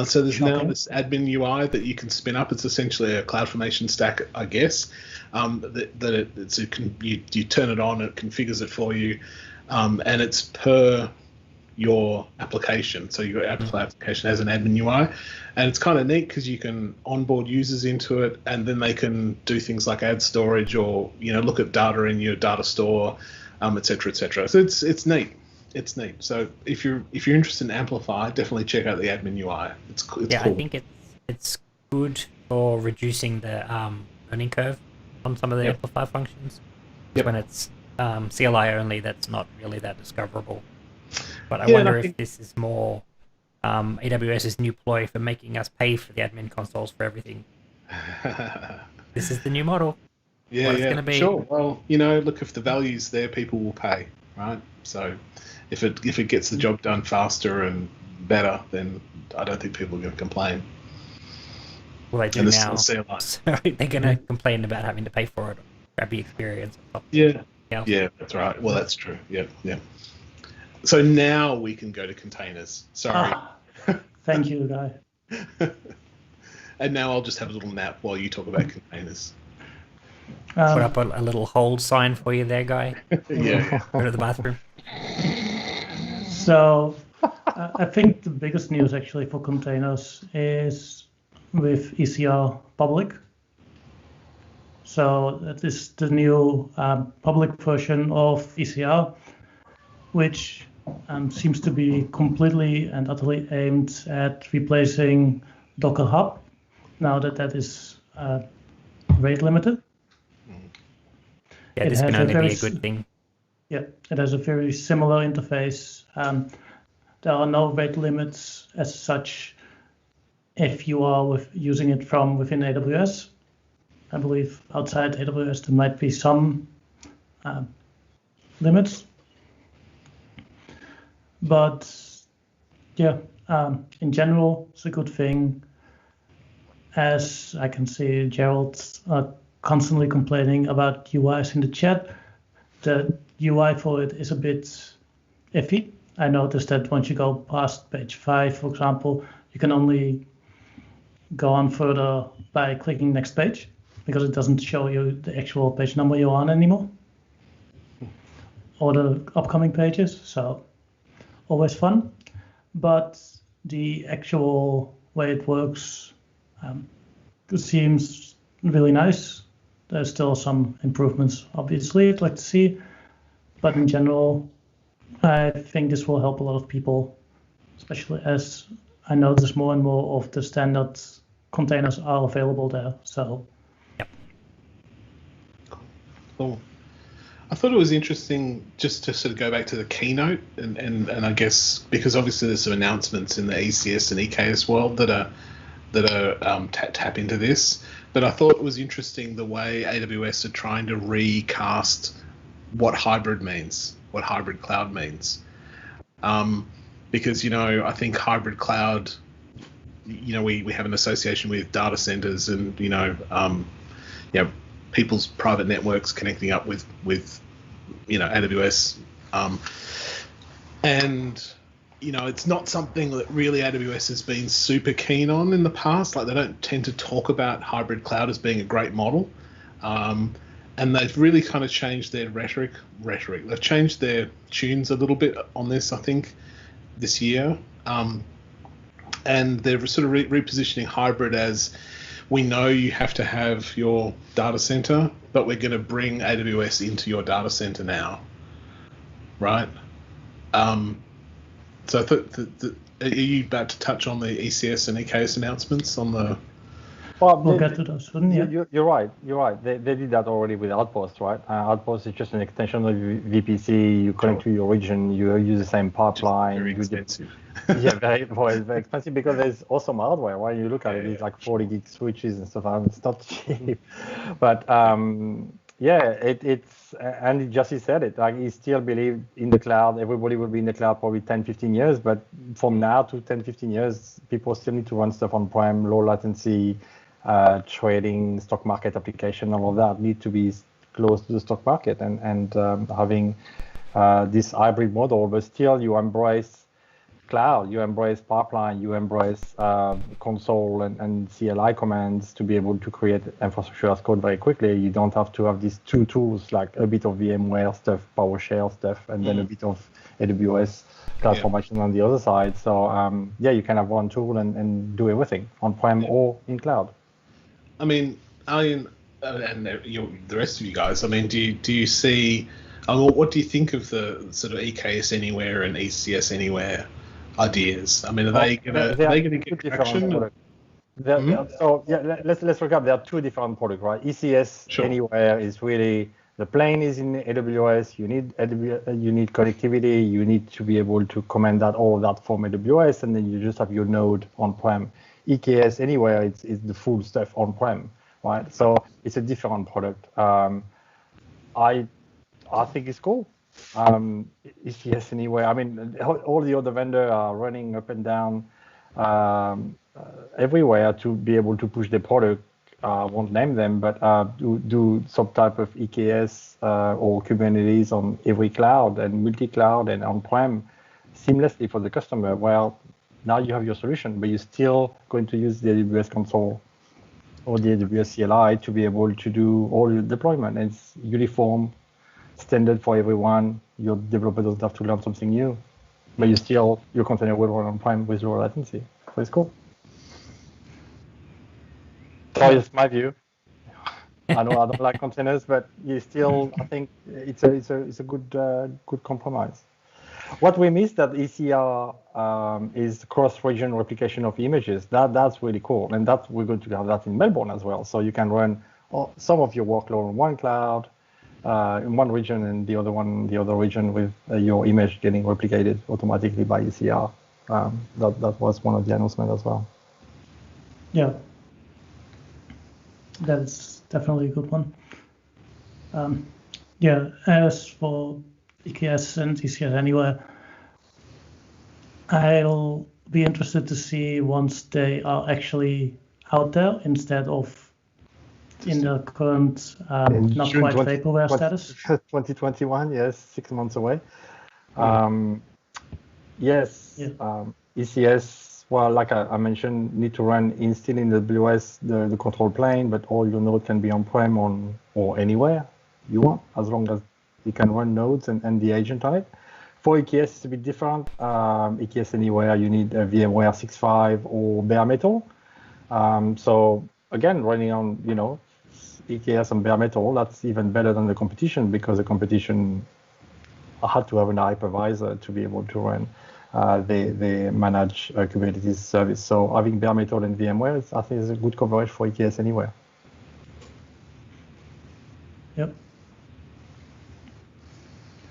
So there's now this admin UI that you can spin up. It's essentially a CloudFormation stack, I guess. You turn it on, it configures it for you, and it's per your application. So your Amplify application has an admin UI, and it's kind of neat because you can onboard users into it, and then they can do things like add storage or look at data in your data store, et cetera, et cetera. So it's neat. It's neat. So if you're interested in Amplify, definitely check out the admin UI. It's cool. I think it's good for reducing the learning curve on some of the Amplify functions. When it's CLI only, that's not really that discoverable. But I wonder if this is more AWS's new ploy for making us pay for the admin consoles for everything. This is the new model. Yeah, it's gonna be. Sure. Well, look, if the value's there, people will pay, right? So if it gets the job done faster and better, then I don't think people are going to complain. Well, they do now. So they're going to complain about having to pay for it, crappy experience. Yeah, that's right. Well, that's true. Yeah. So now we can go to containers. Sorry. Thank you, Guy. And now I'll just have a little nap while you talk about containers. Put up a little hold sign for you there, Guy. Yeah. Go to the bathroom. So I think the biggest news actually for containers is with ECR public. So that is the new public version of ECR, which seems to be completely and utterly aimed at replacing Docker Hub, now that is rate limited. Yeah, this can only be a good thing. Yeah, it has a very similar interface. There are no rate limits as such if you are using it from within AWS. I believe outside AWS there might be some limits. But yeah, in general, it's a good thing. As I can see, Gerald constantly complaining about UIs in the chat. The UI for it is a bit iffy. I noticed that once you go past page 5, for example, you can only go on further by clicking next page because it doesn't show you the actual page number you're on anymore or the upcoming pages. So always fun. But the actual way it works seems really nice. There's still some improvements, obviously, I'd like to see. But in general, I think this will help a lot of people, especially as I notice more and more of the standard containers are available there. So, yep. Cool. I thought it was interesting just to sort of go back to the keynote and I guess because obviously there's some announcements in the ECS and EKS world that are tap into this. But I thought it was interesting the way AWS are trying to recast what hybrid means, what hybrid cloud means. Because, I think hybrid cloud, we have an association with data centers and, people's private networks connecting up with AWS. And it's not something that really AWS has been super keen on in the past. Like, they don't tend to talk about hybrid cloud as being a great model. And they've really kind of changed their rhetoric. They've changed their tunes a little bit on this, I think, this year. And they're sort of repositioning hybrid as, we know you have to have your data center, but we're going to bring AWS into your data center now, right? So I thought are you about to touch on the ECS and EKS announcements on the? Well, we'll get to those soon. Yeah. You're right. They did that already with Outpost, right? Outpost is just an extension of VPC. You connect to your region. You use the same pipeline. Very expensive. Yeah, very expensive because there's awesome hardware. When you look at it, it's like 40 gig switches and stuff. It's not cheap, but it's and Jesse said it. Like, he still believes in the cloud. Everybody will be in the cloud probably 10, 15 years, but from now to 10, 15 years, people still need to run stuff on-prem, low latency. Trading, stock market application, all of that need to be close to the stock market, and having this hybrid model, but still you embrace cloud, you embrace pipeline, you embrace console and CLI commands to be able to create infrastructure as code very quickly. You don't have to have these two tools, like a bit of VMware stuff, PowerShell stuff, and then a bit of AWS CloudFormation on the other side. So you can have one tool and do everything on-prem or in cloud. I mean, and the rest of you guys, I mean, do you see, what do you think of the sort of EKS Anywhere and ECS Anywhere ideas? I mean, are they going to get traction? So let's recap. There are two different products, right? ECS Anywhere is really, the plane is in AWS. You need connectivity. You need to be able to command all of that from AWS, and then you just have your node on-prem. EKS Anywhere is the full stuff on-prem, right? So it's a different product. I think it's cool. EKS Anywhere. I mean, all the other vendors are running up and down everywhere to be able to push the product. I won't name them, but do some type of EKS or Kubernetes on every cloud and multi-cloud and on-prem seamlessly for the customer. Well, now you have your solution, but you're still going to use the AWS console or the AWS CLI to be able to do all your deployment. It's uniform, standard for everyone. Your developer doesn't have to learn something new, but your container will run on-prem with low latency. So it's cool. So it's my view. I know I don't like containers, but I think it's a good compromise. What we missed at ECR is cross-region replication of images. That's really cool, and we're going to have that in Melbourne as well. So you can run some of your workload on one cloud in one region, and the other region with your image getting replicated automatically by ECR. That was one of the announcements as well. Yeah, that's definitely a good one. As for EKS and ECS Anywhere, I'll be interested to see once they are actually out there instead of in the current not quite vaporware status. 2021, yes, 6 months away. ECS, well, like I mentioned, need to run still in the AWS, the control plane, but all your nodes can be on-prem or anywhere you want, as long as you can run nodes and the agent on it. For EKS, it's a bit different. EKS Anywhere, you need a VMware 6.5 or bare metal. So again, running on EKS and bare metal, that's even better than the competition, because the competition had to have an hypervisor to be able to run the managed Kubernetes service. So having bare metal and VMware, I think, is a good coverage for EKS Anywhere. Yep.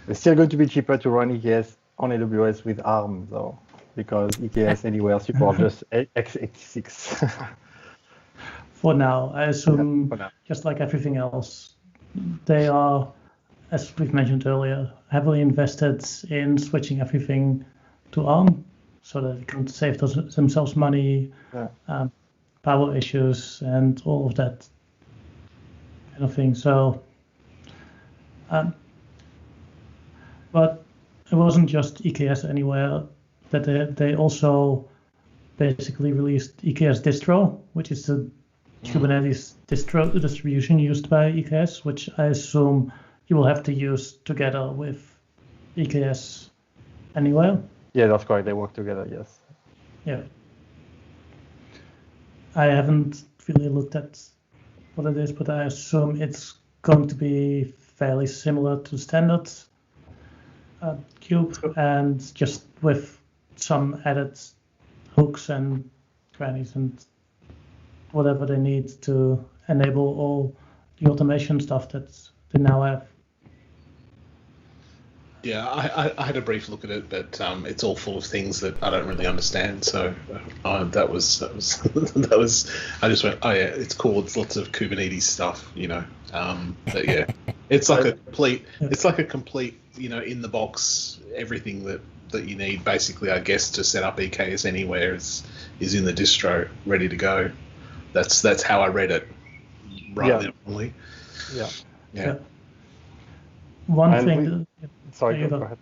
It's still going to be cheaper to run EKS on AWS with ARM, though. because EKS Anywhere supports just x86. For now, I assume, for now. just like everything else, they are, as we've mentioned earlier, heavily invested in switching everything to ARM so that they can save themselves money, power issues, and all of that kind of thing. So, but it wasn't just EKS Anywhere, that they also basically released EKS Distro, which is the Kubernetes distribution used by EKS, which I assume you will have to use together with EKS Anywhere. Yeah, that's correct. They work together, yes. Yeah. I haven't really looked at what it is, but I assume it's going to be fairly similar to standard Kube, and just with some added hooks and crannies and whatever they need to enable all the automation stuff that they now have. Yeah, I had a brief look at it, but it's all full of things that I don't really understand. So that was I just went, oh yeah, it's cool. It's lots of Kubernetes stuff, you know. But yeah, it's like a complete, you know, in the box, everything that you need basically, I guess, to set up EKS Anywhere is in the distro, ready to go. That's how I read it. Right. Yeah. Yeah. Yeah. One thing. Sorry, go ahead.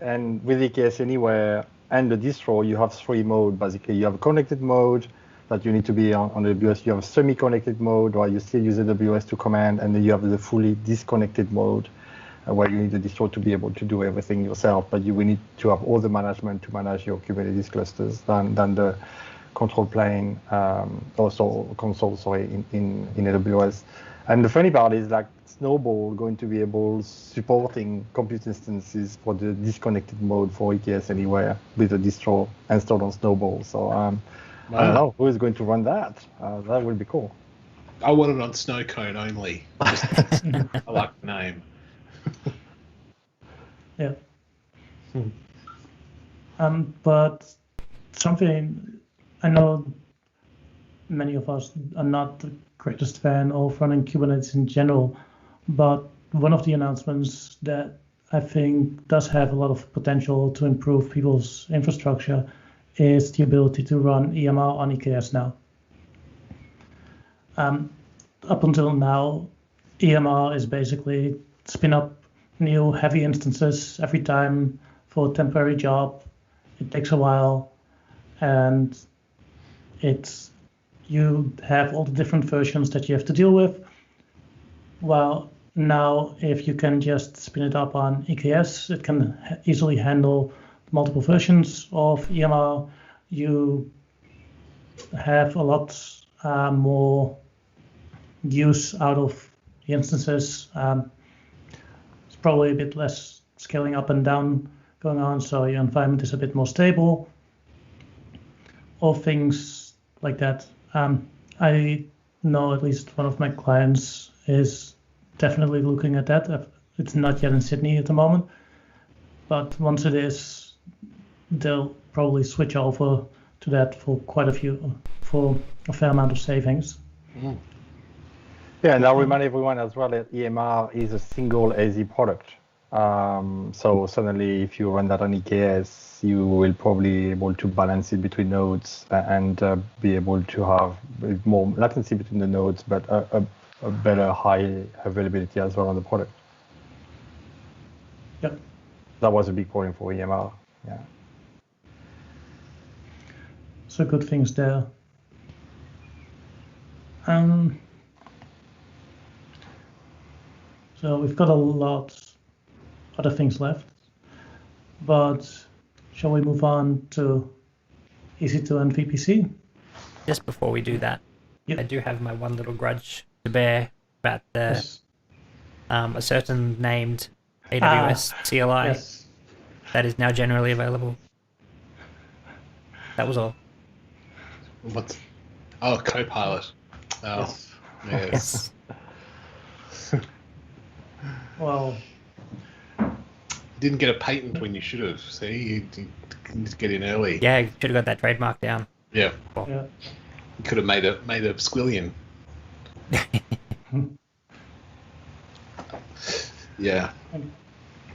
And with EKS Anywhere and the distro, you have 3 modes basically. You have a connected mode that you need to be on AWS. You have a semi-connected mode where you still use AWS to command, and then you have the fully disconnected mode where you need the distro to be able to do everything yourself. But you will need to have all the management to manage your Kubernetes clusters than the control plane, also console, in AWS. And the funny part is, like, Snowball going to be able supporting compute instances for the disconnected mode for EKS Anywhere with the distro installed on Snowball. So I don't know who is going to run that. That would be cool. I want it on Snowcone only. I like the name. Yeah. But something I know many of us are not the greatest fan of running Kubernetes in general, but one of the announcements that I think does have a lot of potential to improve people's infrastructure is the ability to run EMR on EKS now. Up until now, EMR is basically spin up new heavy instances every time for a temporary job. It takes a while, and you have all the different versions that you have to deal with. Well, now if you can just spin it up on EKS, it can easily handle multiple versions of EMR. You have a lot more use out of the instances. It's probably a bit less scaling up and down going on, so your environment is a bit more stable. All things like that. I know at least one of my clients is definitely looking at that. It's not yet in Sydney at the moment, but once it is, they'll probably switch over to that for for a fair amount of savings. Mm. Yeah, and I'll remind everyone as well that EMR is a single AZ product. So suddenly, if you run that on EKS, you will probably be able to balance it between nodes and be able to have more latency between the nodes, but a better high availability as well on the product. Yep. That was a big point for EMR. Yeah. So good things there. So we've got a lot other things left, but shall we move on to EC2 and VPC? Just before we do that, Yep. I do have my one little grudge to bear about the Yes. a certain named AWS CLI Yes. that is now generally available. That was all. What? Oh, Copilot. Oh, yes. Well, Didn't get a patent when you should have. See, you need to get in early. Yeah, you should have got that trademark down. Yeah. Yeah. You could have made a squillion. Yeah.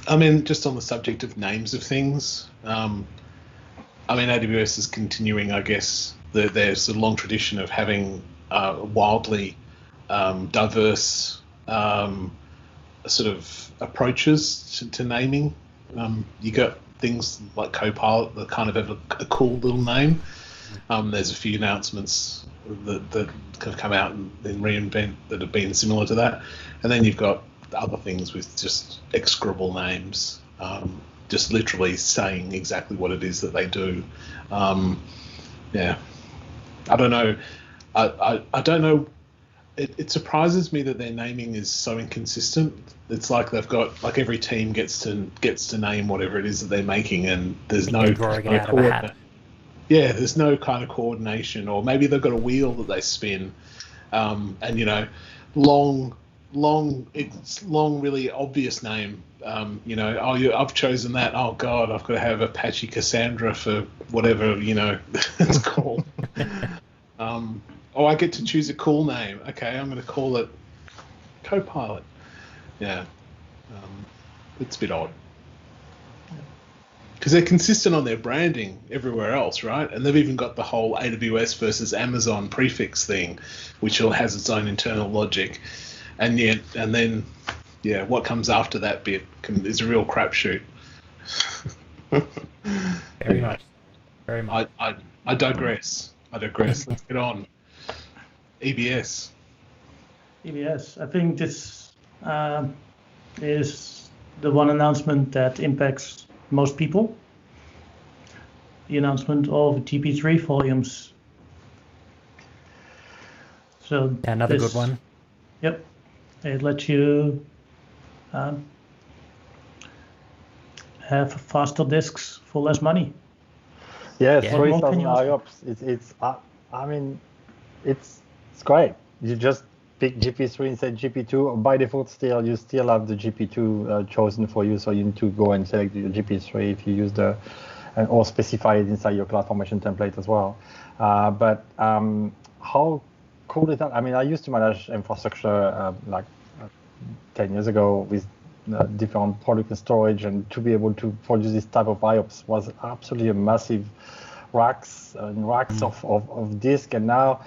I mean, just on the subject of names of things, I mean, AWS is continuing, I guess, there's a long tradition of having wildly diverse sort of approaches to naming. You got things like Copilot that kind of have a cool little name. There's a few announcements that have come out in reInvent that have been similar to that, and then you've got other things with just execrable names, just literally saying exactly what it is that they do. Yeah, I don't know. I don't know. It surprises me that their naming is so inconsistent. It's like they've got like every team gets to name whatever it is that they're making, and there's no drawing it out of a hat. Yeah, there's no kind of coordination, or maybe they've got a wheel that they spin, and you know, long, really obvious name. You know, I've chosen that. Oh God, I've got to have Apache Cassandra for whatever, you know, it's called. Oh, I get to choose a cool name. Okay, I'm going to call it Copilot. Yeah, it's a bit odd. Because they're consistent on their branding everywhere else, right? And they've even got the whole AWS versus Amazon prefix thing, which all has its own internal logic. And then, what comes after that bit is a real crapshoot. Very much. I digress. Let's get on. EBS. EBS. I think this is the one announcement that impacts most people. The announcement of GP3 volumes. So another good one. Yep. It lets you have faster disks for less money. Yes, Yeah. 3,000 IOPS. I mean, it's great. You just pick GP3 instead of GP2. By default, you still have the GP2 chosen for you, so you need to go and select your GP3 if you use or specify it inside your CloudFormation template as well. But how cool is that? I mean, I used to manage infrastructure 10 years ago with different product and storage, and to be able to produce this type of IOPS was absolutely a massive racks of disk. And now,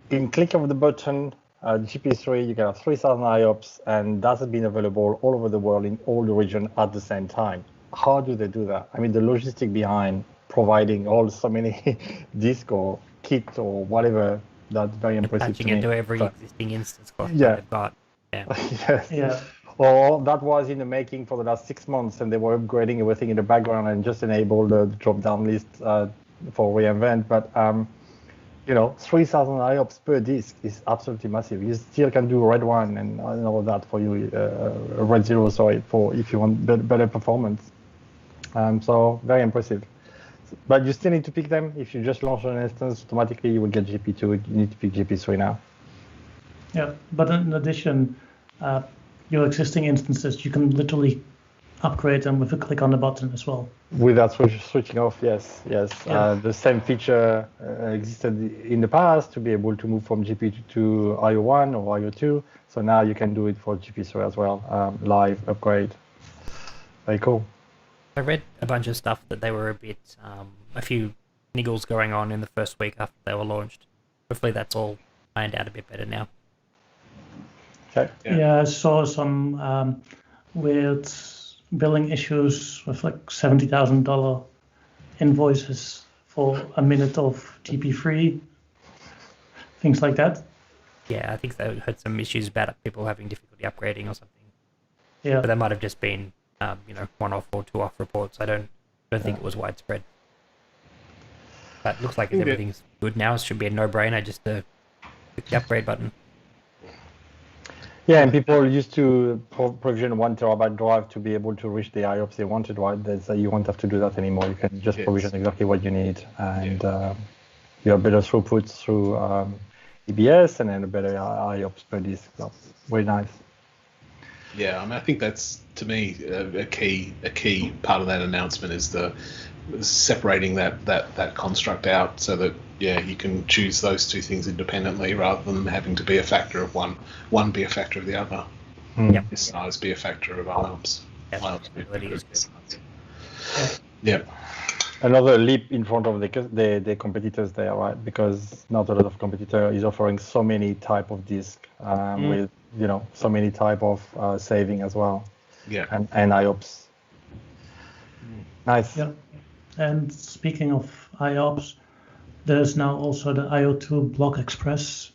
in click of the button, GP3, you can have 3,000 IOPS, and that has been available all over the world in all the region at the same time. How do they do that? I mean, the logistic behind providing so many disk or kit or whatever, that's very impressive to me. Into every existing instance cluster they've got. Yeah. Yes. Yeah. Or that was in the making for the last 6 months, and they were upgrading everything in the background and just enabled the drop-down list for reInvent. But 3,000 IOPS per disk is absolutely massive. You still can do Red 1 and all that for you, Red 0, for if you want better performance. So very impressive. But you still need to pick them. If you just launch an instance, automatically you will get GP2. You need to pick GP3 now. Yeah, but in addition, your existing instances, you can literally upgrade them with a click on the button as well. Without switching off, yes. Yeah. The same feature existed in the past to be able to move from GP2 to IO1 or IO2. So now you can do it for GP3 as well, live upgrade. Very cool. I read a bunch of stuff that they were a few niggles going on in the first week after they were launched. Hopefully that's all ironed out a bit better now. Okay. Yeah, I saw some weird billing issues with like $70,000 invoices for a minute of GP3, things like that. Yeah, I think they had some issues about people having difficulty upgrading or something. Yeah, but that might have just been one-off or two-off reports. I don't think it was widespread. But it looks like everything's good now. It should be a no-brainer just to click the upgrade button. Yeah, and people used to provision 1 terabyte drive to be able to reach the IOPS they wanted, right? You won't have to do that anymore. You can just provision exactly what you need, and you have better throughput through EBS and then a better IOPS per disk. So very nice. Yeah, I mean, I think that's, to me, a key part of that announcement is the separating that construct out so that you can choose those two things independently rather than having to be a factor of one be a factor of the other. Yep. This size be a factor of IOPS. IOPS be a factor of this size. Yep. Another leap in front of the competitors there, right? Because not a lot of competitor is offering so many type of disk with so many type of saving as well. Yeah. And IOPS. Nice. Yeah. And speaking of IOPS, there's now also the IO2 Block Express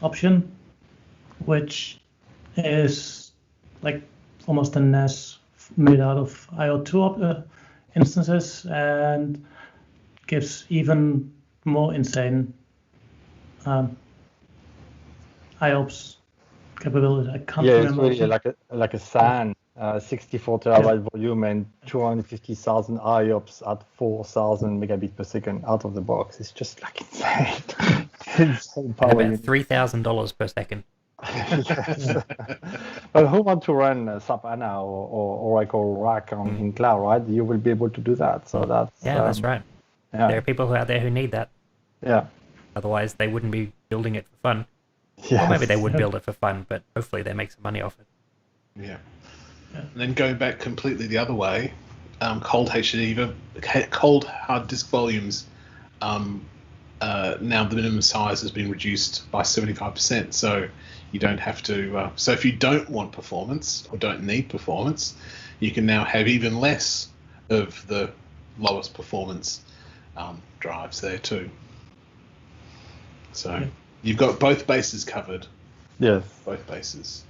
option, which is like almost a NAS made out of IO2 instances and gives even more insane IOPS capability. I can't remember. It's really like a SAN, 64 terabyte volume and 250,000 IOPS at 4,000 megabit per second out of the box. It's just like insane. Insane power. About $3,000 per second. Yes. But who want to run SAP HANA or Oracle RAC in cloud, right? You will be able to do that. So that's right. Yeah. There are people out there who need that. Yeah. Otherwise, they wouldn't be building it for fun. Yes. Or maybe they would build it for fun, but hopefully they make some money off it. Yeah. And then going back completely the other way, cold hard disk volumes. Now the minimum size has been reduced by 75%. So you don't have to. So if you don't want performance or don't need performance, you can now have even less of the lowest performance drives there too. So you've got both bases covered. Yes. Both bases.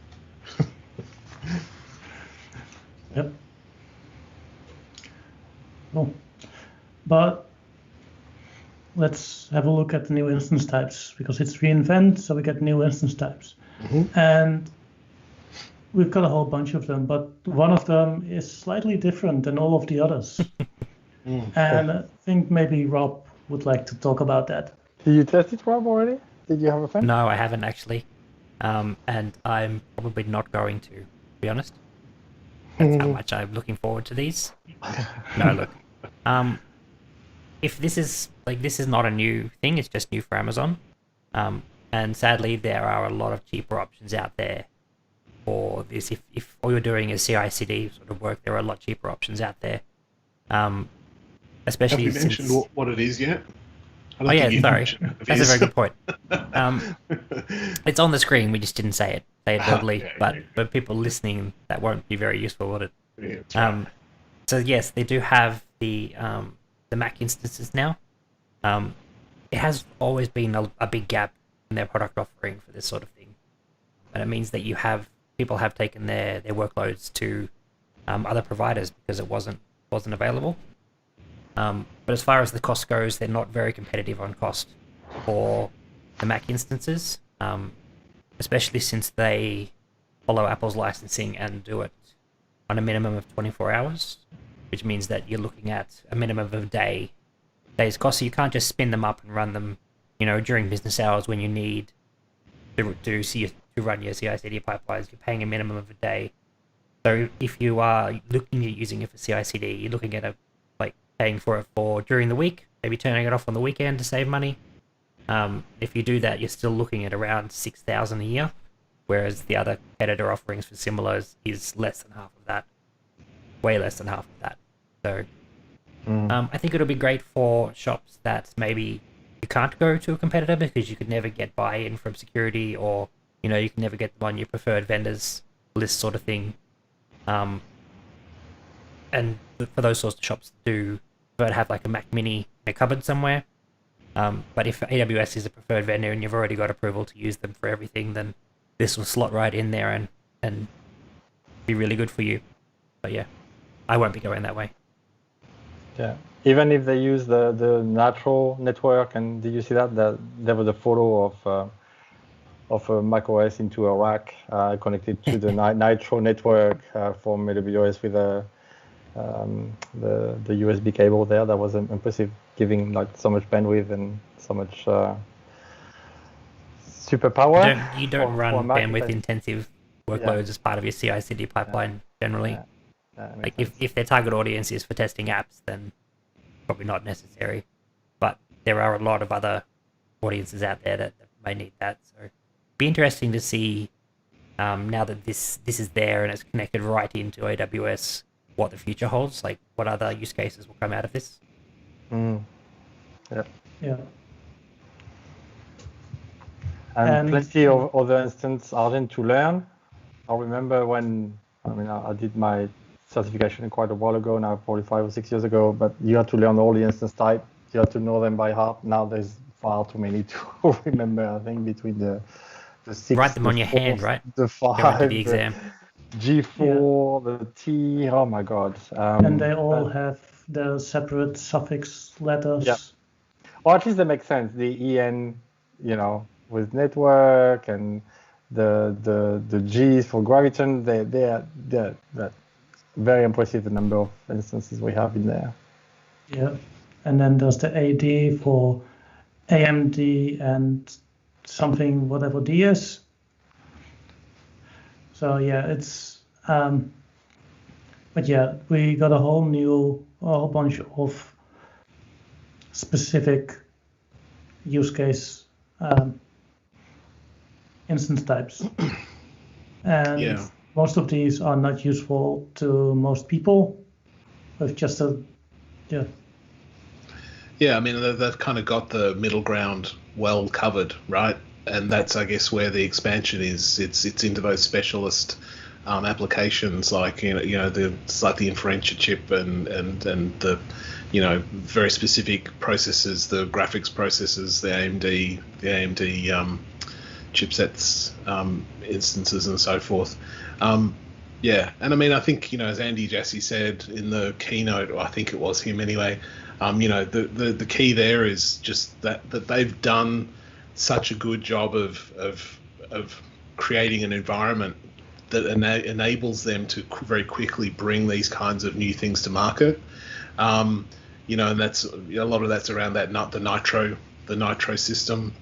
Yep. Cool. But let's have a look at the new instance types, because it's reInvent, so we get new instance types. Mm-hmm. And we've got a whole bunch of them, but one of them is slightly different than all of the others. And I think maybe Rob would like to talk about that. Did you test it, Rob, already? Did you have a fan? No, I haven't actually. And I'm probably not going to be honest. That's how much I'm looking forward to these. No, look. If this is not a new thing, it's just new for Amazon. And sadly, there are a lot of cheaper options out there for this. If all you're doing is CI/CD sort of work, there are a lot cheaper options out there. Especially have you mentioned what it is yet? Oh yeah, sorry. That's a very good point. It's on the screen. We just didn't say it verbally, but people listening, that won't be very useful, would it? Yeah, that's right. So yes, they do have the Mac instances now. It has always been a big gap in their product offering for this sort of thing, and it means that people have taken their workloads to other providers because it wasn't available. But as far as the cost goes, they're not very competitive on cost for the Mac instances, especially since they follow Apple's licensing and do it on a minimum of 24 hours, which means that you're looking at a minimum of a day's cost. So you can't just spin them up and run them, during business hours when you need to run your CI/CD pipelines. You're paying a minimum of a day. So if you are looking at using it for CI/CD, you're looking at paying for it for during the week, maybe turning it off on the weekend to save money. If you do that, you're still looking at around $6,000 a year, whereas the other competitor offerings for similar is less than half of that, way less than half of that. So I think it'll be great for shops that maybe you can't go to a competitor because you could never get buy-in from security, or you can never get them on your preferred vendors list sort of thing. And for those sorts of shops that do prefer to have like a Mac Mini in a cupboard somewhere. But if AWS is a preferred vendor and you've already got approval to use them for everything, then this will slot right in there and be really good for you. But yeah, I won't be going that way. Yeah, even if they use the natural network, and did you see that there was a photo of a Mac OS into a rack connected to the Nitro network from AWS with the USB cable there. That was impressive, giving like so much bandwidth and so much superpower. You don't run bandwidth intensive workloads as part of your CI/CD pipeline generally. Like if their target audience is for testing apps, then probably not necessary. But there are a lot of other audiences out there that may need that. So it'd be interesting to see now that this is there and it's connected right into AWS, what the future holds, like what other use cases will come out of this. Yeah. Yeah. And plenty of other instances, Arjen, to learn. I remember when, I did my certification quite a while ago now, probably 5 or 6 years ago, but you had to learn all the instance type. You had to know them by heart. Now there's far too many to remember. I think between the 6, write them the on your 4, hand, right? the 5, Go into the exam. G4, the T. Oh my God! And they all have their separate suffix letters. Yeah. Or at least they make sense. The EN, with network, and the G's for graviton. They're very impressive, the number of instances we have in there. Yeah. And then there's the AD for AMD and something, whatever D is. So yeah, it's, but yeah, we got a whole bunch of specific use case instance types. And most of these are not useful to most people with just Yeah, I mean, they've kind of got the middle ground well covered, right? And that's, I guess, where the expansion is. It's into those specialist applications, like it's like the inferentia chip and the very specific processors, the graphics processors, the AMD chipsets, instances, and so forth. Yeah, and I mean, I think as Andy Jassy said in the keynote, or I think it was him anyway. The key there is just that they've done such a good job of creating an environment that enables them to very quickly bring these kinds of new things to market. And that's a lot of that's around that the Nitro system.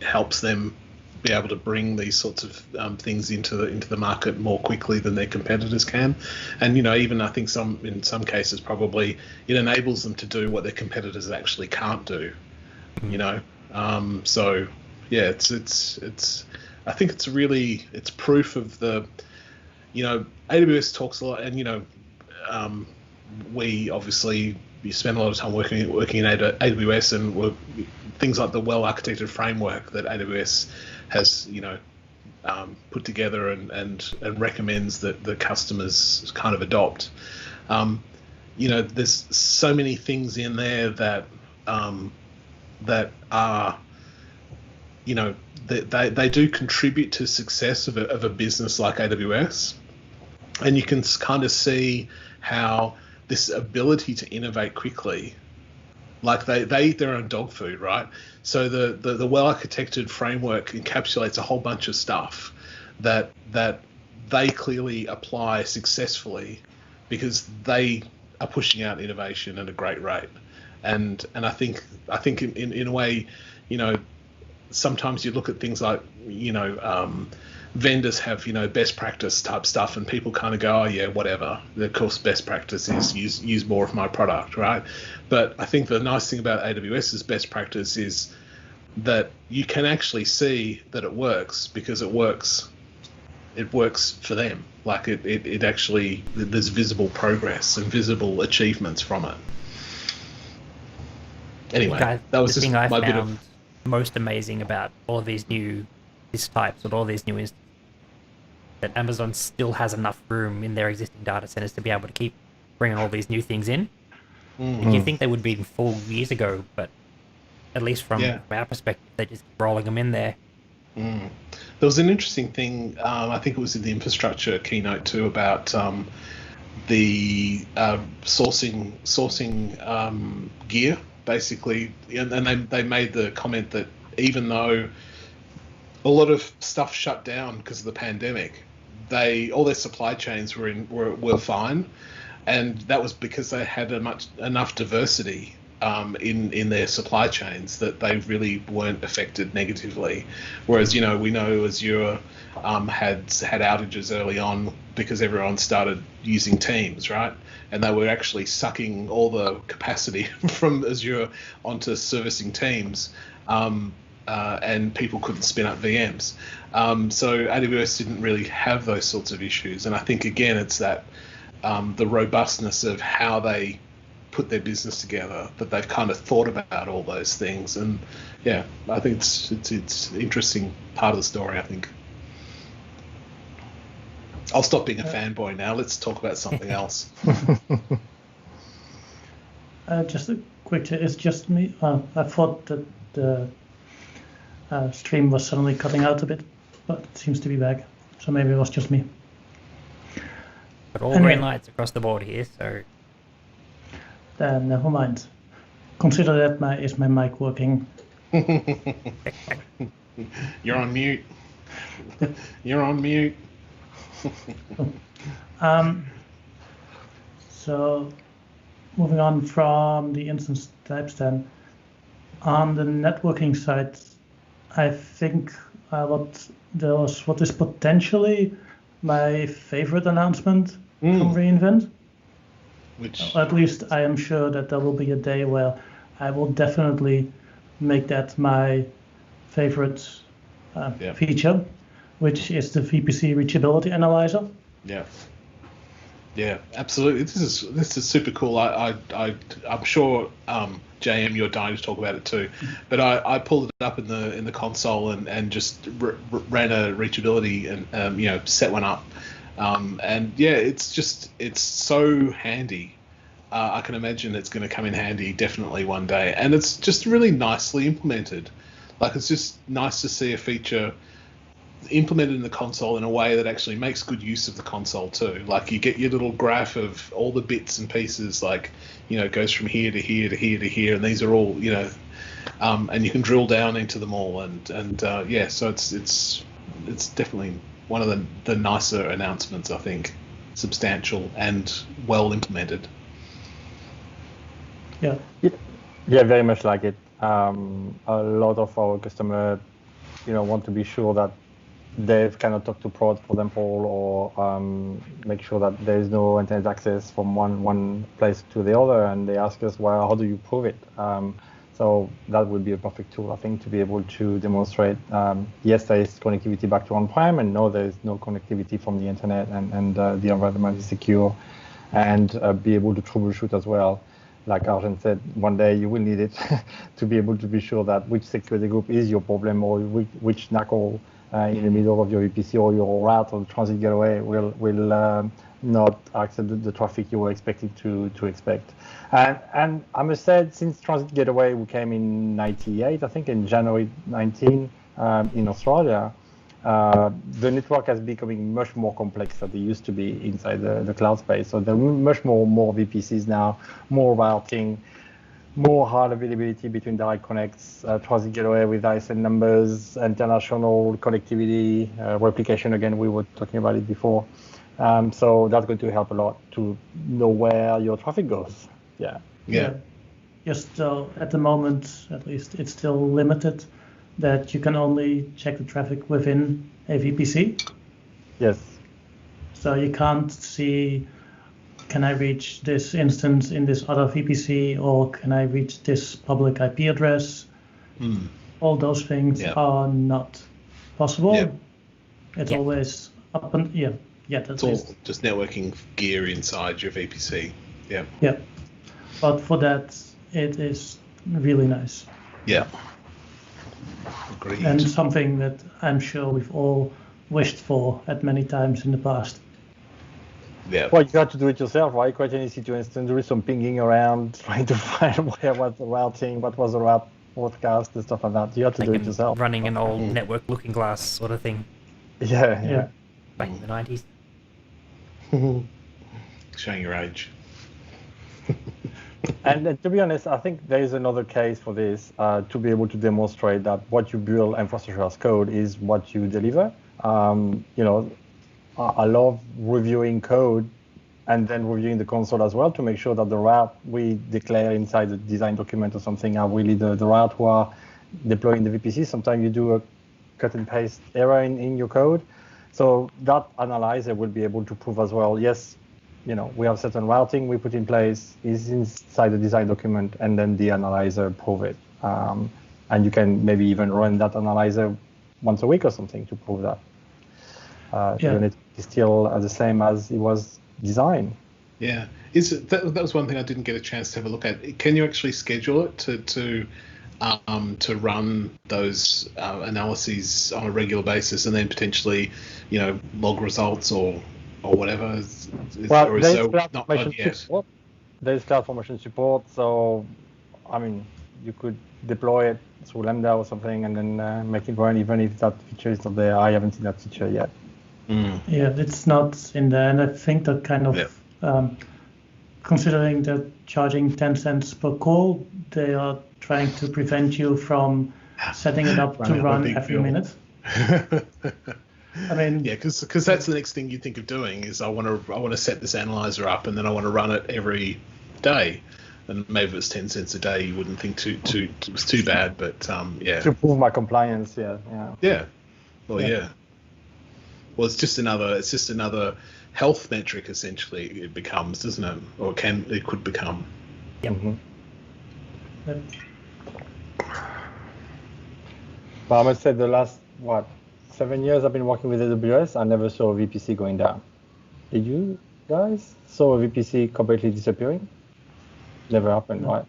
Helps them be able to bring these sorts of things into the market more quickly than their competitors can, and even I think in some cases probably it enables them to do what their competitors actually can't do. So yeah, it's I think it's proof of the AWS talks a lot, and we obviously spend a lot of time working in AWS, and things like the well-architected framework that AWS has, put together and recommends that the customers kind of adopt. There's so many things in there that are, they do contribute to success of a business like AWS, and you can kind of see how this ability to innovate quickly, like they eat their own dog food, right? So the well-architected framework encapsulates a whole bunch of stuff that they clearly apply successfully because they are pushing out innovation at a great rate. And I think in a way, sometimes you look at things like, vendors have, best practice type stuff, and people kind of go, oh yeah, whatever. Of course, best practice is use more of my product, right? But I think the nice thing about AWS's best practice is that you can actually see that it works because it works for them. Like it actually, there's visible progress and visible achievements from it. Anyway, that was just my bit of most amazing about all of these types of all these new instances, that Amazon still has enough room in their existing data centers to be able to keep bringing all these new things in. Mm-hmm. You think they would be full years ago, but at least from our perspective, they just keep rolling them in there. Mm. There was an interesting thing, I think it was in the infrastructure keynote too, about the sourcing gear, basically, and they made the comment that even though a lot of stuff shut down because of the pandemic, all their supply chains were fine, and that was because they had enough diversity in their supply chains that they really weren't affected negatively. Whereas, you know, we know Azure had outages early on because everyone started using Teams, right? And they were actually sucking all the capacity from Azure onto servicing Teams, and people couldn't spin up VMs. So AWS didn't really have those sorts of issues. And I think, again, it's that the robustness of how they put their business together, that they've kind of thought about all those things. And yeah, I think it's an interesting part of the story, I think. I'll stop being a fanboy now. Let's talk about something else. Just a quick, it's just me. I thought that the stream was suddenly cutting out a bit, but it seems to be back. So maybe it was just me. But all green lights across the board here, so... Then never mind. Consider that is my mic working. You're on mute. You're on mute. So moving on from the instance types then, on the networking side, I think what is potentially my favorite announcement from reInvent. Which, at least I am sure that there will be a day where I will definitely make that my favorite feature, which is the VPC reachability analyzer. Yeah. Yeah, absolutely. This is super cool. I'm sure JM, you're dying to talk about it too, but I pulled it up in the console and just ran a reachability and set one up, and yeah, it's so handy. I can imagine it's going to come in handy definitely one day, and it's just really nicely implemented. Like, it's just nice to see a feature implemented in the console in a way that actually makes good use of the console too. Like, you get your little graph of all the bits and pieces, like, goes from here to here to here to here, and these are all, and you can drill down into them all, and yeah, so it's definitely one of the nicer announcements, I think. Substantial and well implemented. Yeah, very much like it. A lot of our customers, want to be sure that they cannot talk to prod, for example, or make sure that there is no internet access from one place to the other, and they ask us, well, how do you prove it? So that would be a perfect tool, I think, to be able to demonstrate, yes, there is connectivity back to on-prem, and no, there is no connectivity from the internet, and the environment is secure, and be able to troubleshoot as well. Like Arjen said, one day you will need it to be able to be sure that which security group is your problem, or which knuckle in the middle of your VPC or your route or the transit gateway will not accept the traffic you were expecting to expect. And I must say, since transit gateway we came in '98, I think in January 19 in Australia, the network has becoming much more complex than they used to be inside the cloud space. So there are much more VPCs now, more routing, more hard availability between direct connects, transit gateway with ISN numbers, international connectivity, replication. Again, we were talking about it before. So that's going to help a lot to know where your traffic goes. Yeah. Just at the moment, at least, it's still limited that you can only check the traffic within a VPC. Yes. So you can't see, can I reach this instance in this other VPC, or can I reach this public IP address? All those things are not possible. Yep. It's always up and that's it's all just networking gear inside your VPC. Yeah. But for that, it is really nice. Yeah. Agreed. And something that I'm sure we've all wished for at many times in the past. Yeah. Well, you have to do it yourself, right? Quite an easy to instance. There is some pinging around, trying to find where was the routing, what was the route broadcast, and stuff like that. You have to do it yourself. Running an old network looking glass sort of thing. Yeah. Back in the 90s. Showing your age. And to be honest, I think there is another case for this, to be able to demonstrate that what you build infrastructure as code is what you deliver. I love reviewing code and then reviewing the console as well to make sure that the route we declare inside the design document or something are really the route who are deploying the VPC. Sometimes you do a cut and paste error in your code. So that analyzer will be able to prove as well, yes, we have certain routing we put in place is inside the design document, and then the analyzer prove it. And you can maybe even run that analyzer once a week or something to prove that. Even it is still the same as it was designed. Yeah, that was one thing I didn't get a chance to have a look at. Can you actually schedule it to run those analyses on a regular basis, and then potentially, log results or whatever? There's CloudFormation support. There's CloudFormation support, so you could deploy it through Lambda or something, and then make it run even if that feature is not there. I haven't seen that feature yet. Yeah, it's not in there, and I think that kind of considering that charging 10 cents per call, they are trying to prevent you from setting it up to run every minute. Because that's the next thing you think of doing is I want to set this analyzer up, and then I want to run it every day. And maybe if it's 10 cents a day, you wouldn't think it was too bad, but to prove my compliance, yeah. Well, it's just another health metric essentially. It becomes, doesn't it? Or it could become. Yep. Mm-hmm. Yep. But I must say the last 7 years I've been working with AWS, I never saw a VPC going down. Did you guys saw a VPC completely disappearing? Never happened, right?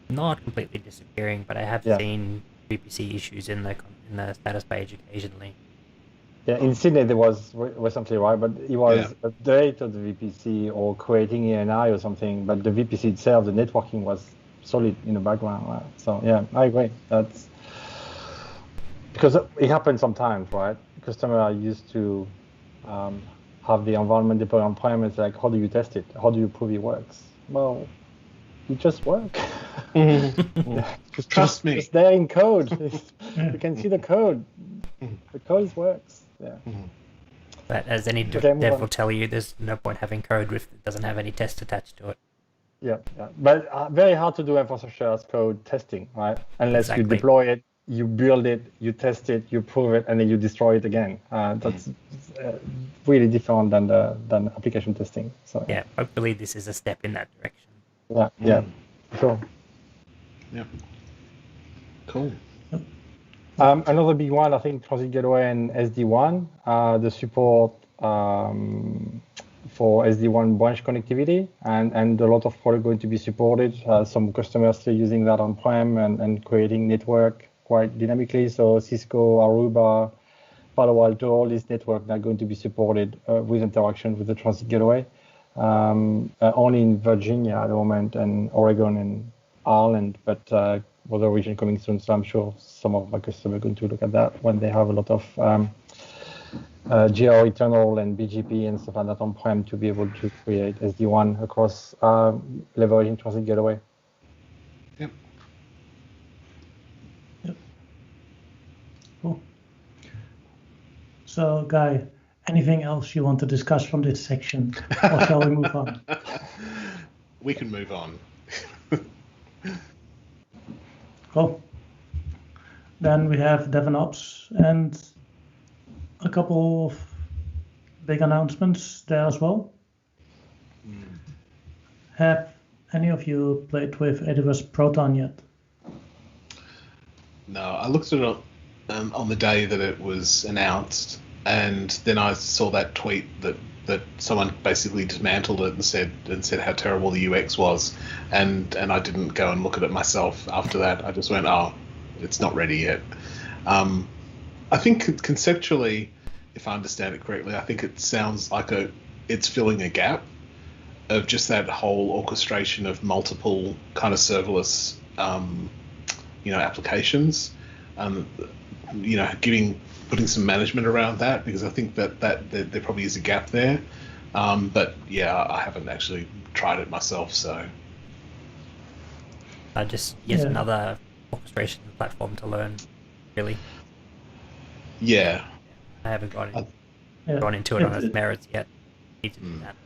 Not completely disappearing, but I have seen VPC issues in the status page occasionally. Yeah, in Sydney there was recently, right? But it was update of the VPC or creating ANI or something. But the VPC itself, the networking was solid in the background, right? So yeah, I agree. That's because it happens sometimes, right? Customers are used to have the environment deployed on prem. It's like, how do you test it? How do you prove it works? Well, it just works. Trust me. It's there in code. You can see the code. The code works. Yeah. But as any dev will tell you, there's no point having code if it doesn't have any tests attached to it. Yeah. But very hard to do infrastructure as code testing, right? Unless you deploy it, you build it, you test it, you prove it, and then you destroy it again. That's really different than application testing. So yeah, hopefully this is a step in that direction. Yeah, sure. Yeah. Cool. Another big one, I think, Transit Gateway and SD-WAN, the support for SD-WAN branch connectivity, and a lot of products going to be supported. Some customers still using that on-prem and creating network quite dynamically. So Cisco, Aruba, Palo Alto, all these networks are going to be supported with interaction with the Transit Gateway. Only in Virginia at the moment, and Oregon and Ireland, but other region coming soon. So I'm sure some of my customers are going to look at that when they have a lot of GR Eternal and BGP and stuff like that on-prem to be able to create SD-WAN across leveraging Transit Gateway. Yep. Cool. So, Guy, anything else you want to discuss from this section, or shall we move on? We can move on. Cool. Then we have DevOps and a couple of big announcements there as well. Have any of you played with AWS Proton yet? No, I looked at it on the day that it was announced, and then I saw that tweet that someone basically dismantled it and said how terrible the UX was, and I didn't go and look at it myself after that. I just went, oh, it's not ready yet. I think conceptually, if I understand it correctly, I think it sounds like it's filling a gap of just that whole orchestration of multiple kind of serverless, applications. Putting some management around that, because I think that there probably is a gap there. But yeah, I haven't actually tried it myself, so. Just another orchestration platform to learn, really. Yeah. I haven't gone into it on its merits yet. Need to do that.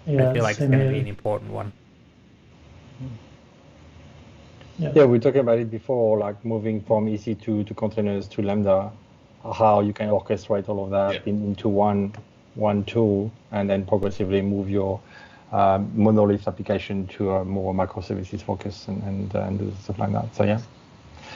Yeah, I feel like it's same going to here. be an important one. Yeah, we talked about it before, like moving from EC2 to containers to Lambda, how you can orchestrate all of that into one tool, and then progressively move your monolith application to a more microservices focus and do stuff like that. So yeah.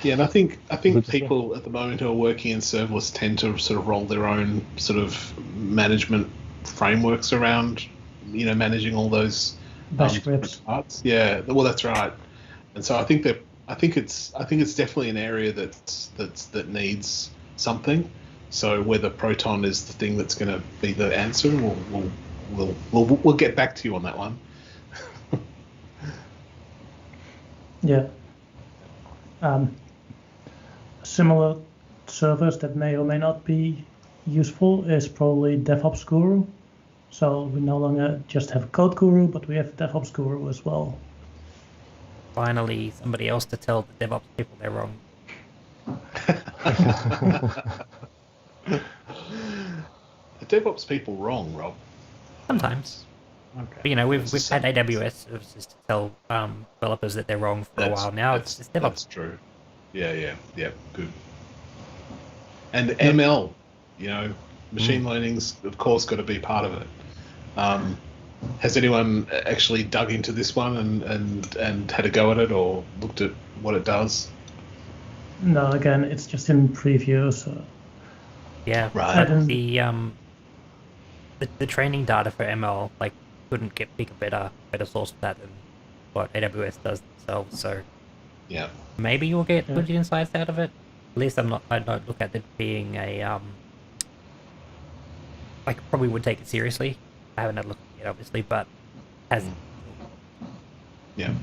Yeah, and I think people at the moment who are working in serverless tend to sort of roll their own sort of management frameworks around, managing all those Bash scripts. parts. Yeah, well, that's right. And so I think it's definitely an area that needs something. So whether Proton is the thing that's going to be the answer, we'll get back to you on that one. Yeah. Similar service that may or may not be useful is probably DevOps Guru. So we no longer just have Code Guru, but we have DevOps Guru as well. Finally, somebody else to tell the DevOps people they're wrong. The DevOps people wrong, Rob? Sometimes. Okay. But, we've had AWS services to tell developers that they're wrong for a while now. It's DevOps. That's true. Yeah, good. And ML, machine learning's of course got to be part of it. Has anyone actually dug into this one and had a go at it or looked at what it does? No, again, it's just in preview, so... Yeah, right. The training data for ML couldn't pick a better source for that than what AWS does themselves. So yeah, maybe you'll get good insights out of it. At least I don't look at it being a probably would take it seriously. I haven't had a look at it obviously, but hasn't. Yeah.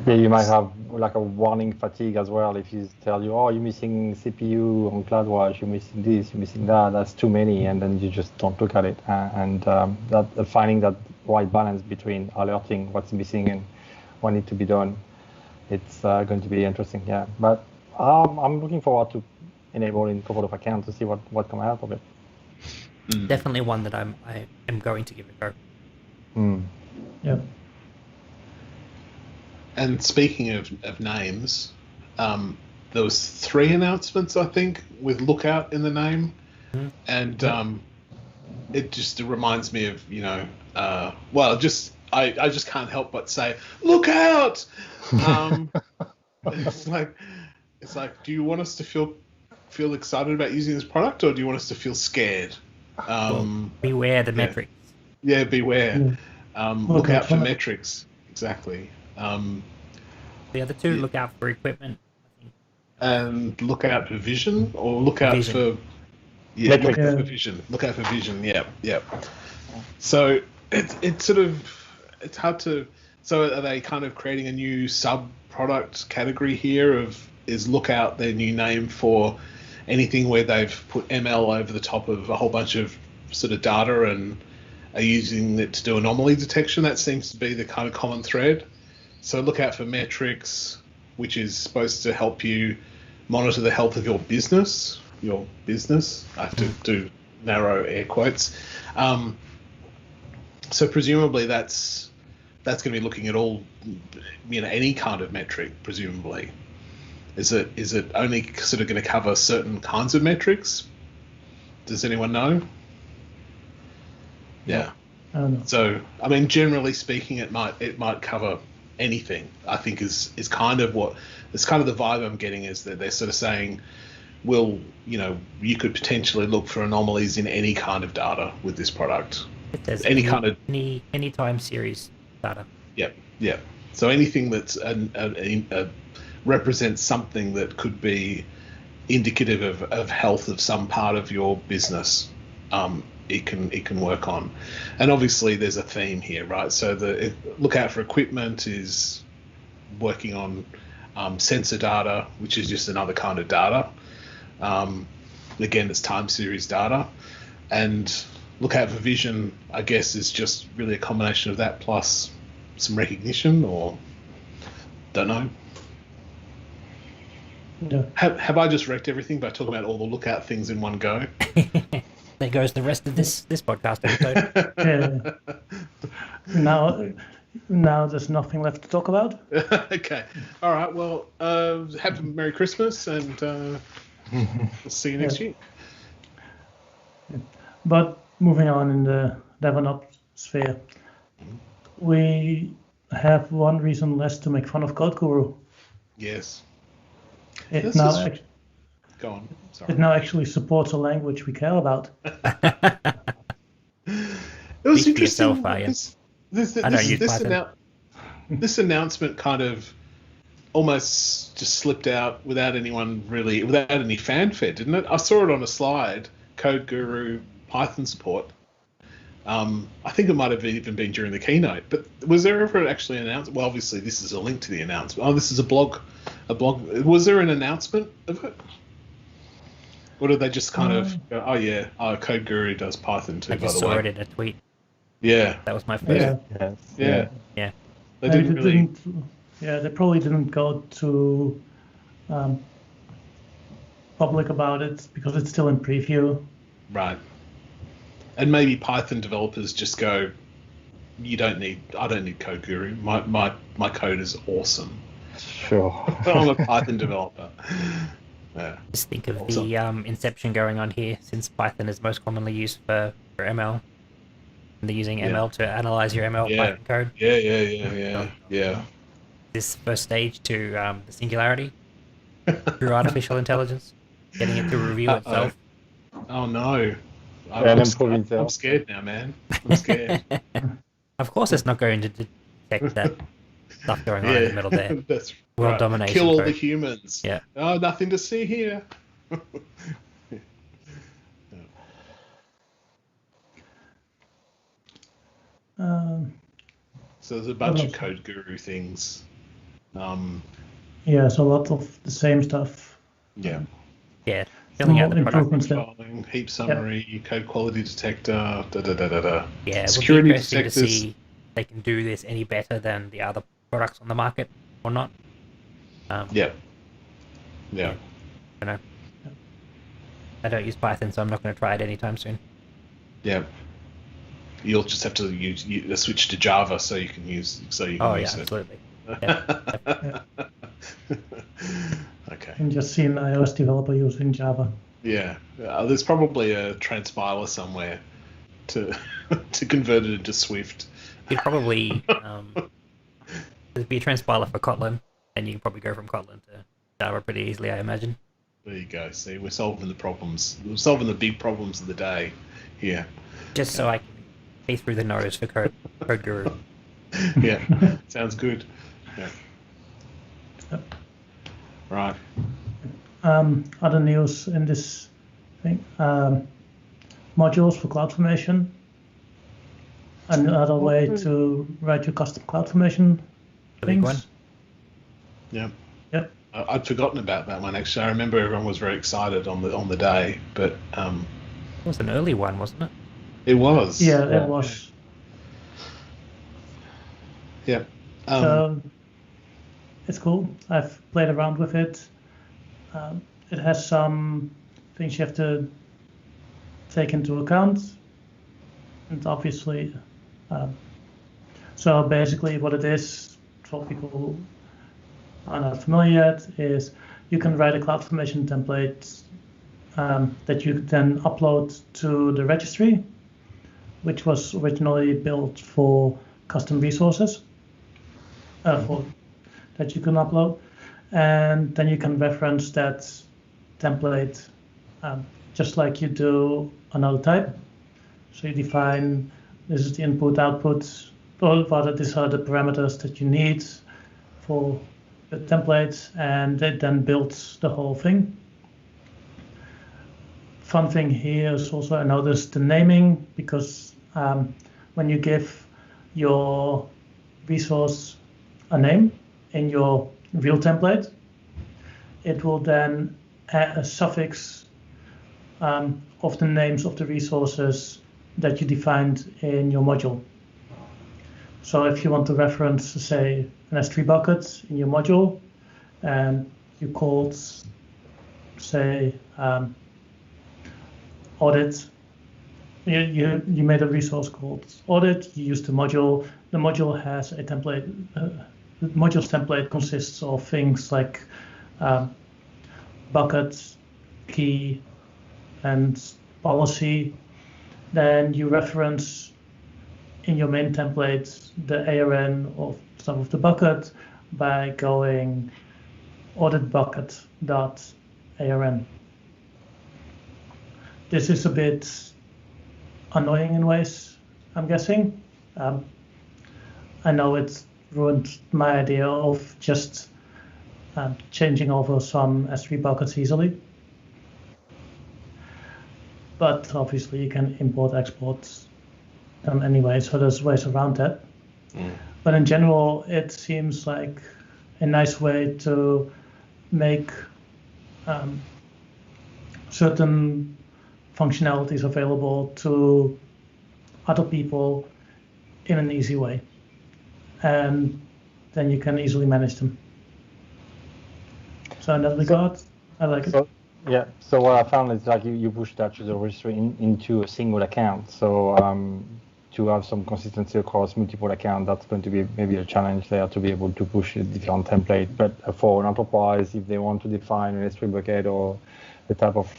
Yeah, you might have like a warning fatigue as well if you tell you, oh, you're missing CPU on CloudWatch, you're missing this, you're missing that, that's too many, and then you just don't look at it. Finding that right balance between alerting what's missing and what needs to be done, it's going to be interesting, yeah. But I'm looking forward to enabling a couple of accounts to see what comes out of it. Definitely one that I am going to give a go. Yeah. And speaking of names, there was 3 announcements, I think, with Lookout in the name, and it just reminds me of I just can't help but say Lookout. It's like, do you want us to feel excited about using this product, or do you want us to feel scared? Beware the metrics. Yeah, beware. Look out for metrics. Exactly. The other two, look out for equipment, I think. And look out for vision, or look out for look out for vision. Look out for vision. Yeah. So it's sort of hard to. So are they kind of creating a new sub product category here? Is Lookout their new name for anything where they've put ML over the top of a whole bunch of sort of data and are using it to do anomaly detection? That seems to be the kind of common thread. So look out for metrics, which is supposed to help you monitor the health of your business. I have to do narrow air quotes. So presumably that's going to be looking at all, any kind of metric. Presumably, is it only sort of going to cover certain kinds of metrics? Does anyone know? Yeah. I don't know. So generally speaking, it might cover anything. I think is kind of the vibe I'm getting, is that they're sort of saying, you could potentially look for anomalies in any kind of data with this product. Any time series data. Yeah. So anything that's represents something that could be indicative of health of some part of your business, it can work on. And obviously there's a theme here, right? So the look out for equipment is working on sensor data, which is just another kind of data. Again, it's time series data. And look out for vision, I guess, is just really a combination of that plus some recognition, or don't know. Yeah. Have I just wrecked everything by talking about all the lookout things in one go? There goes the rest of this podcast episode. Yeah. Now there's nothing left to talk about. Okay. All right. Well, have a Merry Christmas, and we'll see you next year. But moving on in the DevOps sphere, we have one reason less to make fun of Code Guru. Yes. It now, Go on. Sorry. it now actually supports a language we care about. It was Speak for interesting. yourself, Arjen. I don't use Python. This announcement kind of almost just slipped out without any fanfare, didn't it? I saw it on a slide, Code Guru Python support. I think it might have even been during the keynote, but was there ever actually an announcement? Well, obviously this is a link to the announcement. Oh, this is a blog. Was there an announcement of it? Or did they just kind of go, oh yeah, Code Guru does Python too, I by just the saw way. it in a tweet. Yeah. That was my first. Yeah. Yeah. They Maybe didn't really. they probably didn't go to public about it because it's still in preview. Right. And maybe Python developers just go, I don't need Code Guru. My code is awesome. Sure. I'm a Python developer. Yeah. Just think of Awesome. the inception going on here, since Python is most commonly used for ML. And they're using ML to analyze your ML Python code. Yeah. This first stage to the singularity through artificial intelligence, getting it to review itself. Oh no. And I'm scared now, man. I'm scared. Of course, it's not going to detect that stuff going on in the middle there. That's World right. domination Kill all code. the humans. Yeah. Oh, nothing to see here. So there's a bunch of Code Guru things. Yeah, so a lot of the same stuff. Yeah. Yeah, filling out the product. Improvements there. Following, heap summary, code quality detector, da. Yeah, it Security would be interesting to detectors. see if they can do this any better than the other products on the market or not. Yeah. I don't know. I don't use Python, so I'm not going to try it anytime soon. Yeah. You'll just have to switch to Java so you can use Oh yeah, use it. absolutely. Yeah. Okay. And just see an iOS developer using Java. Yeah. There's probably a transpiler somewhere to to convert it into Swift. You'd probably there'd be a transpiler for Kotlin, and you can probably go from Kotlin to Java pretty easily, I imagine. There you go. See, we're solving the problems. We're solving the big problems of the day here. Just so I can pay through the nose for Code Guru. Yeah. Sounds good. Yeah. Yep. Right. Other news in this thing, modules for CloudFormation. Another way to write your custom CloudFormation The big one. things. Yeah. Yep. I'd forgotten about that one actually. I remember everyone was very excited on the day, but It was an early one, wasn't it? it was. Yeah, it was. Yeah. So it's cool. I've played around with it. It has some things you have to take into account, and obviously, so basically, what it is for people who are not familiar yet is you can write a CloudFormation template that you then upload to the registry, which was originally built for custom resources that you can upload, and then you can reference that template just like you do another type. So you define this is the input, output, or rather these are the parameters that you need for the template, and it then builds the whole thing. Fun thing here is also I noticed the naming, because when you give your resource a name in your real template, it will then add a suffix of the names of the resources that you defined in your module. So if you want to reference, say, an S3 bucket in your module, and you called, say, audit you made a resource called audit. You use the module. The module has a template. The module's template consists of things like bucket, key, and policy. Then you reference in your main template the ARN of some of the bucket by going audit bucket dot ARN. This is a bit annoying in ways, I'm guessing. I know it ruined my idea of just changing over some S3 buckets easily. But obviously you can import, export them anyway, so there's ways around that. But in general, it seems like a nice way to make certain functionalities available to other people in an easy way. And then you can easily manage them. So in that regard, I like it. Yeah, so what I found is like you push that user registry into a single account. So to have some consistency across multiple accounts, that's going to be maybe a challenge there to be able to push a different template. But for an enterprise, if they want to define an S3 bucket or the type of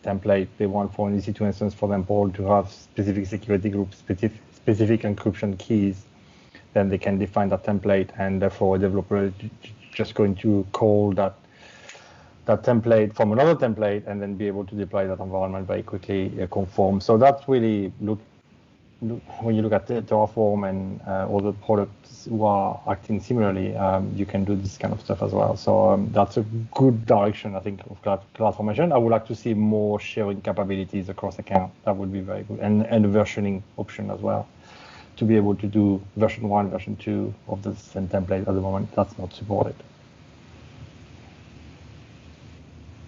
template they want for an EC2 instance for them all to have specific security groups, specific encryption keys, then they can define that template, and therefore a developer is just going to call that template from another template and then be able to deploy that environment very quickly, conform. So that's really when you look at Terraform and other products who are acting similarly, you can do this kind of stuff as well. So that's a good direction, I think, of CloudFormation. I would like to see more sharing capabilities across accounts. That would be very good, and a versioning option as well, to be able to do version 1, version 2 of the same template. At the moment, that's not supported.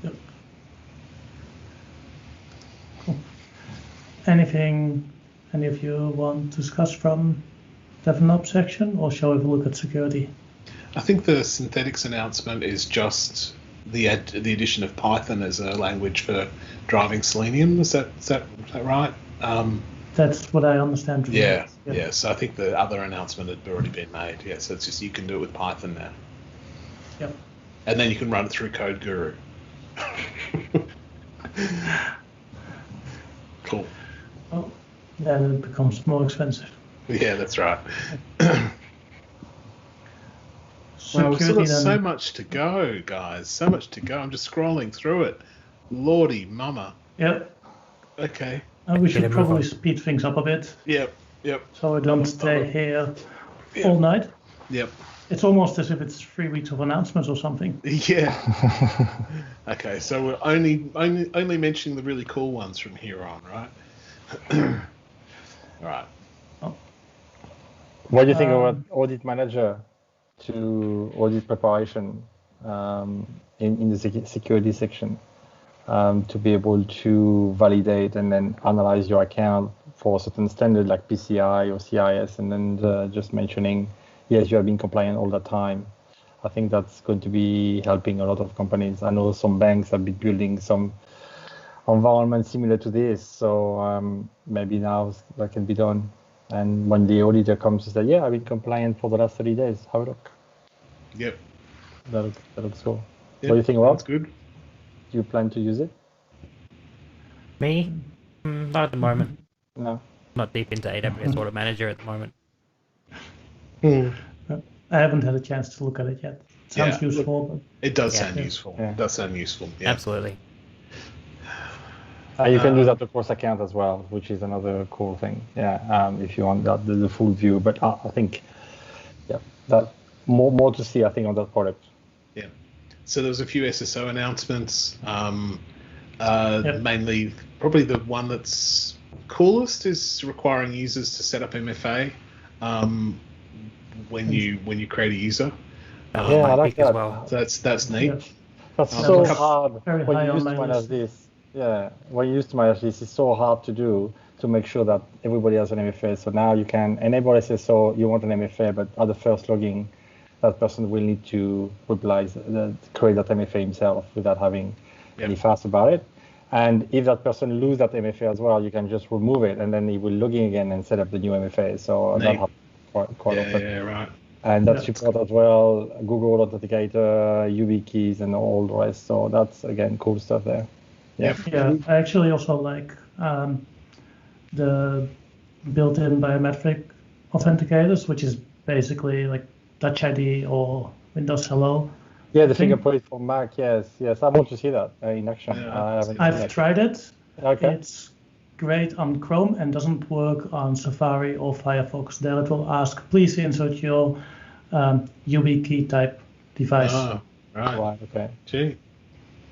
Yep. Cool. Anything any of you want to discuss from DevOps section, or shall we look at security? I think the synthetics announcement is just the addition of Python as a language for driving Selenium. Is that right? That's what I understand. From yeah. So I think the other announcement had already been made. Yeah, so it's just you can do it with Python now. Yep. And then you can run it through Code Guru. Cool. Oh, then it becomes more expensive. Yeah, that's right. Security, we've still got so much to go, guys. So much to go. I'm just scrolling through it. Lordy mama. Yep. Okay. We should probably speed things up a bit. Yep. So I don't stay here all night. Yep. It's almost as if it's 3 weeks of announcements or something. Yeah. Okay, so we're only mentioning the really cool ones from here on, right? All right. Oh. What do you think about Audit Manager to audit preparation in the security section, to be able to validate and then analyze your account for a certain standard like PCI or CIS, and then just mentioning, yes, you have been compliant all the time. I think that's going to be helping a lot of companies. I know some banks have been building some environment similar to this, so maybe now that can be done. And when the auditor comes to say, yeah, I've been compliant for the last 30 days, have a look. Yep. That looks cool. Yep. What do you think, Rob? That's good. Do you plan to use it? Me? Not at the moment. No. Not deep into AWS Audit Manager at the moment. I haven't had a chance to look at it yet. It sounds useful. But it does sound useful. Yeah. It does sound useful. Yeah. Absolutely. You can do that across account as well, which is another cool thing. Yeah, if you want that the full view. But I think, that more to see, I think, on that product. Yeah. So there was a few SSO announcements. Mainly, probably the one that's coolest is requiring users to set up MFA when you create a user. I like that. As well. So that's neat. Yeah. That's so hard Very when high you on use my to manage list. this. Yeah, when you use to manage this, it's so hard to do to make sure that everybody has an MFA. So now you can enable SSO, you want an MFA, but at the first logging, that person will need to create that MFA himself without having any fuss about it. And if that person loses that MFA as well, you can just remove it, and then he will log in again and set up the new MFA. So that happens quite often. Yeah, right. And that support as well, Google Authenticator, YubiKeys, and all the rest. So that's, again, cool stuff there. Yeah. Yeah, I actually also like the built-in biometric authenticators, which is basically like Touch ID or Windows Hello. Yeah, the fingerprint for Mac, yes. I want to see that in action. Yeah, I've tried it. Okay. It's great on Chrome and doesn't work on Safari or Firefox. There it will ask, please insert your YubiKey type device. Oh, right. Okay. Gee.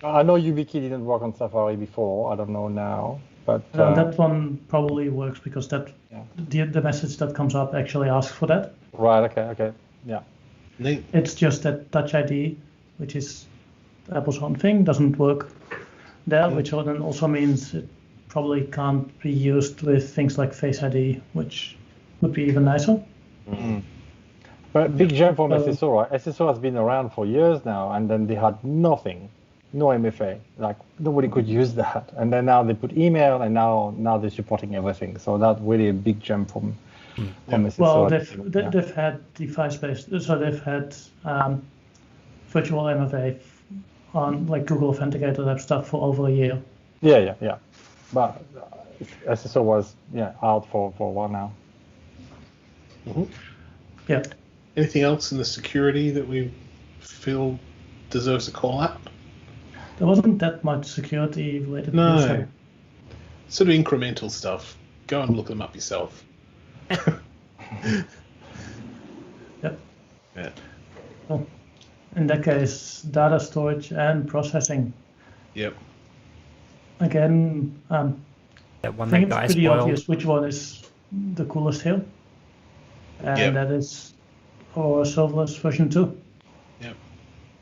I know YubiKey didn't work on Safari before. I don't know now, but that one probably works because the message that comes up actually asks for that. Right. Okay. Yeah. Neat. It's just that Touch ID, which is Apple's own thing, doesn't work there, which then also means it probably can't be used with things like Face ID, which would be even nicer. Mm-hmm. But big jump from SSO, right? SSO has been around for years now, and then they had nothing, no MFA. Like nobody could use that, and then now they put email, and now they're supporting everything. So that's really a big jump from SSO. Well, they've had device-based, so they've had virtual MFA on like Google Authenticator type stuff for over a year. Yeah. But SSO was out for a while now. Mm-hmm. Yeah. Anything else in the security that we feel deserves a call out? There wasn't that much security related No. to this. Sort of incremental stuff. Go and look them up yourself. Yep. Yeah. Well, in that case, data storage and processing. Yep. Again, That one I think that guy it's pretty spoiled. obvious which one is the coolest here. And that is our serverless version 2. Yep.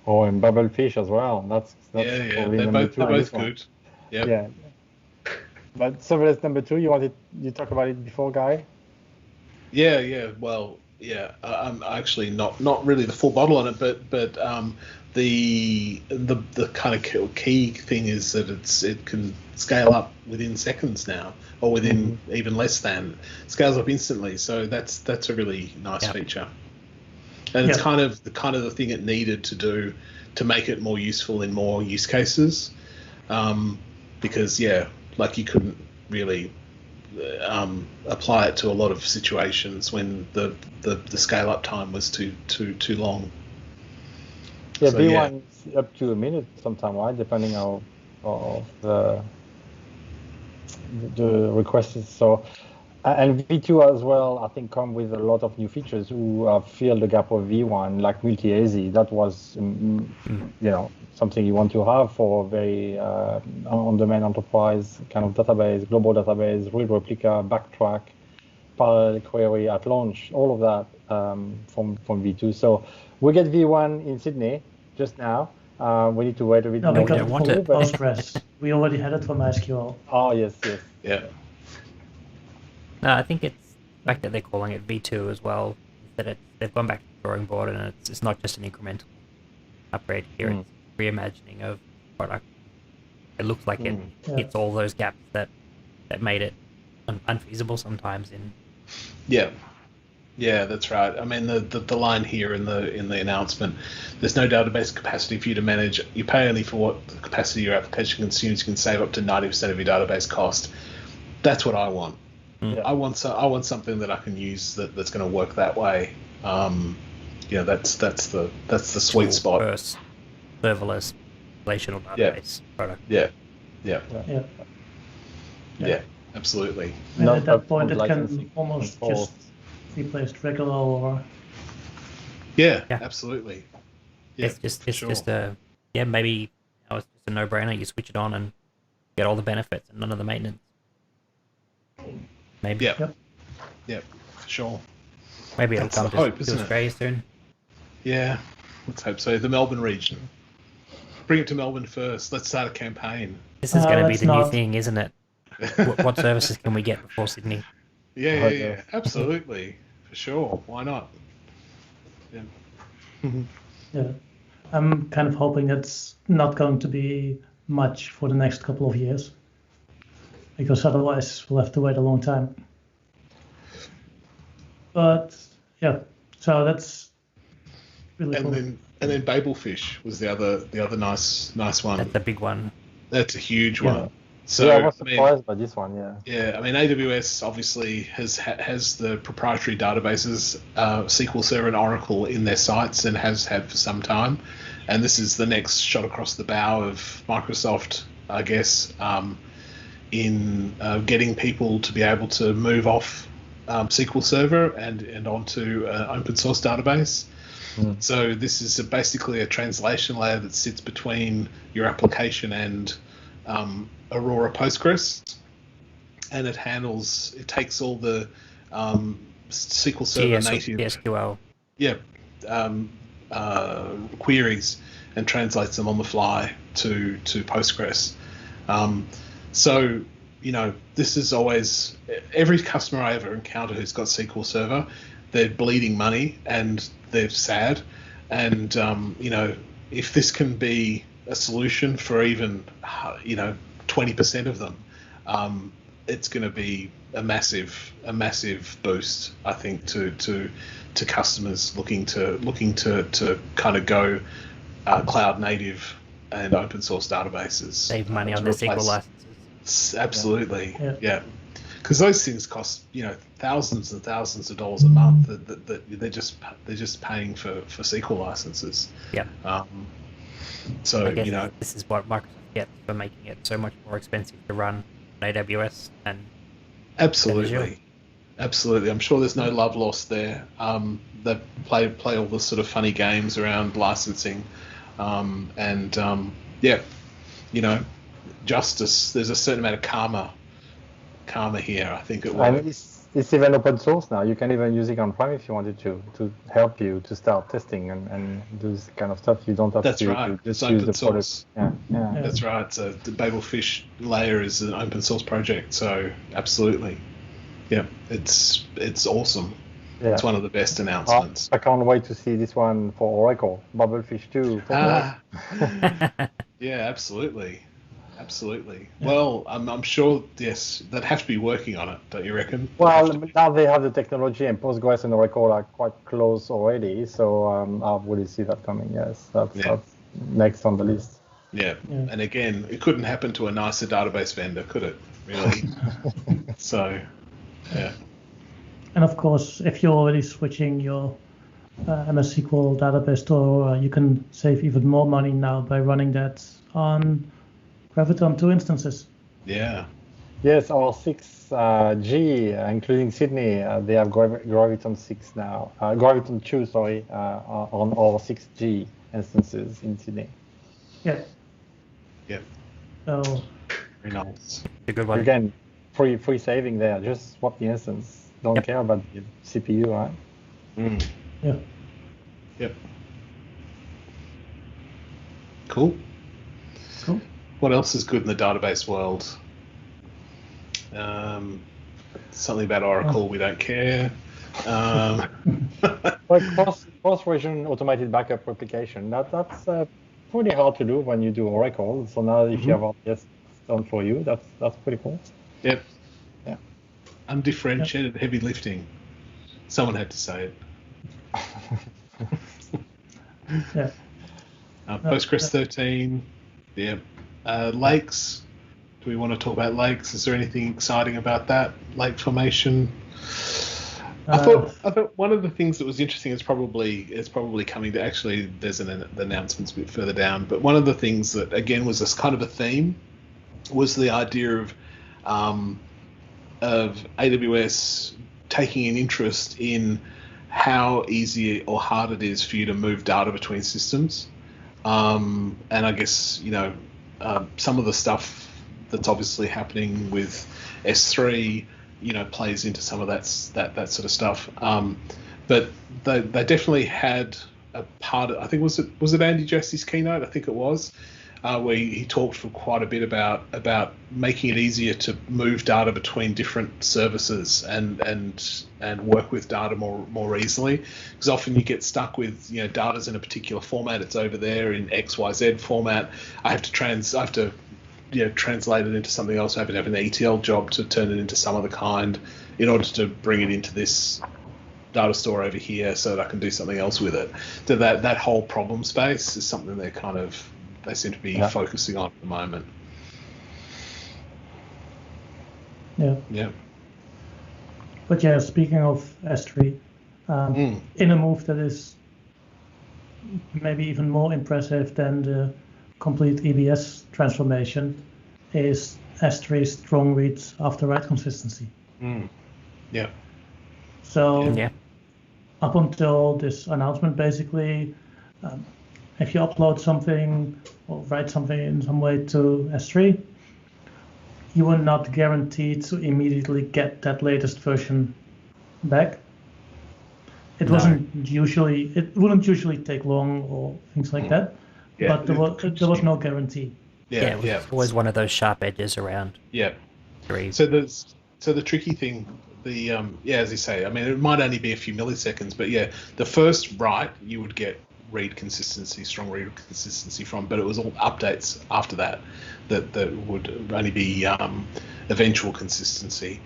Oh, and Bubblefish as well. That's Yeah. probably They're number both, two they're on both this one. good. Yep. Yeah. But serverless number 2, you talk about it before, Guy? Yeah. Well, yeah. I'm actually not really the full bottle on it, but the kind of key thing is that it can scale up within seconds now, or within even less than. It scales up instantly. So that's a really nice feature. And it's kind of the thing it needed to do to make it more useful in more use cases, because like you couldn't really apply it to a lot of situations when the scale up time was too long. Yeah, So, V1 is up to a minute sometime, right? Depending on the request is. So, and V2 as well, I think, come with a lot of new features who have filled the gap of V1, like multi-AZ. That was, something you want to have for a very on-demand enterprise kind of database, global database, real replica, backtrack, parallel query at launch, all of that from V2. So we get V1 in Sydney just now. We need to wait a bit No, more. we got don't it want for it. Postgres. We already had it for MySQL. Oh, yes. Yeah. No, I think it's the fact that they're calling it V2 as well, that they've gone back to the drawing board, and it's not just an incremental upgrade here, it's reimagining of product. It looks like it hits all those gaps that made it unfeasible sometimes in. Yeah, that's right. I mean, the line here in the announcement, there's no database capacity for you to manage. You pay only for what the capacity your application consumes. You can save up to 90% of your database cost. That's what I want. I want something that I can use that's going to work that way. That's the sweet spot. First serverless relational database product. Yeah, absolutely. And Not at that point, it licensing can almost enforced. just replace regular or. Yeah, Yeah. absolutely. Yeah, It's just for sure. just a maybe it's just a no-brainer. You switch it on and get all the benefits and none of the maintenance. Maybe. Yeah, for sure. Maybe it'll That's come the hope, to isn't it? Australia soon. Yeah, let's hope so. The Melbourne region. Bring it to Melbourne first. Let's start a campaign. This is going to be let's the new not. thing, isn't it? What services can we get before Sydney? Yeah, absolutely, for sure. Why not? Yeah. Yeah. I'm kind of hoping it's not going to be much for the next couple of years, because otherwise we'll have to wait a long time. But yeah, so that's really cool. And then Babelfish was the other nice one. That's the big one. That's a huge Yeah. one. So I was surprised by this one. Yeah. yeah, I mean AWS obviously has the proprietary databases, SQL Server and Oracle in their sites and has had for some time, and this is the next shot across the bow of Microsoft, I guess, in getting people to be able to move off SQL Server and onto open source database. So this is basically a translation layer that sits between your application and Aurora Postgres, and it takes all the SQL Server native PSQL. Queries and translates them on the fly to Postgres. So this is always, every customer I ever encounter who's got SQL Server, they're bleeding money and they're sad, and if this can be a solution for even 20% of them, it's going to be a massive boost, I think, to customers looking to kind of go cloud native and open source databases. Save money on the SQL licenses. Absolutely, yeah. Because those things cost thousands and thousands of dollars a month that they're just paying for SQL licenses. Yeah. So I guess this is what Microsoft gets for making it so much more expensive to run on AWS and absolutely. I'm sure there's no love lost there. They play all the sort of funny games around licensing, justice. There's a certain amount of karma here, I think it And was. it's even open source now. You can even use it on-prem if you wanted to help you to start testing and do this kind of stuff. You don't have That's to, right. to just It's use open the source. product. Yeah. That's right. So the Babelfish layer is an open source project. So absolutely, yeah, it's awesome. Yeah. It's one of the best announcements. I can't wait to see this one for Oracle, Babelfish 2. Yeah, absolutely. Well, I'm sure, yes, they'd have to be working on it, don't you reckon? Well, now they have the technology, and Postgres and Oracle are quite close already, so I really see that coming. Yes, that's next on the list. Yeah, and again, it couldn't happen to a nicer database vendor, could it? Really? So, yeah. And of course, if you're already switching your MS SQL database to Aurora, you can save even more money now by running that on Graviton 2 instances. Yeah. Yes, our 6G, including Sydney, they have Graviton 6 now. Graviton 2, sorry, on all 6G instances in Sydney. Yeah. Yeah. So Very nice. A good one. Again, free saving there. Just swap the instance. Don't care about the CPU, right? yeah. Yep. Cool. What else is good in the database world? Something about Oracle, we don't care. Like cross-region automated backup replication. That's pretty hard to do when you do Oracle. So now if you have RDS done for you, that's pretty cool. Yep. Yeah. Undifferentiated heavy lifting. Someone had to say it. Yeah. Postgres 13. Yeah. Lakes. Do we want to talk about lakes? Is there anything exciting about that? Lake formation. I thought one of the things that was interesting is probably coming to, actually there's the announcements a bit further down, but one of the things that again was this kind of a theme was the idea of AWS taking an interest in how easy or hard it is for you to move data between systems. And I guess, some of the stuff that's obviously happening with S3, plays into some of that sort of stuff. But they definitely had a part of, I think, was it Andy Jesse's keynote? I think it was, where he talked for quite a bit about making it easier to move data between different services and work with data more easily, because often you get stuck with data's in a particular format, it's over there in XYZ format. I have to translate it into something else. I have to have an ETL job to turn it into some other kind in order to bring it into this data store over here so that I can do something else with it. So that whole problem space is something they seem to be focusing on at the moment. Yeah. But yeah, speaking of S3, in a move that is maybe even more impressive than the complete EBS transformation is S3's strong reads after write consistency. Yeah. So up until this announcement, basically, if you upload something or write something in some way to S3, you were not guaranteed to immediately get that latest version back. It wouldn't usually take long or things like that. Yeah, but there was no guarantee. It was always one of those sharp edges around. Yeah. 3. So the tricky thing, as you say, I mean, it might only be a few milliseconds, but the first write you would get strong read consistency from, but it was all updates after that would only be eventual consistency.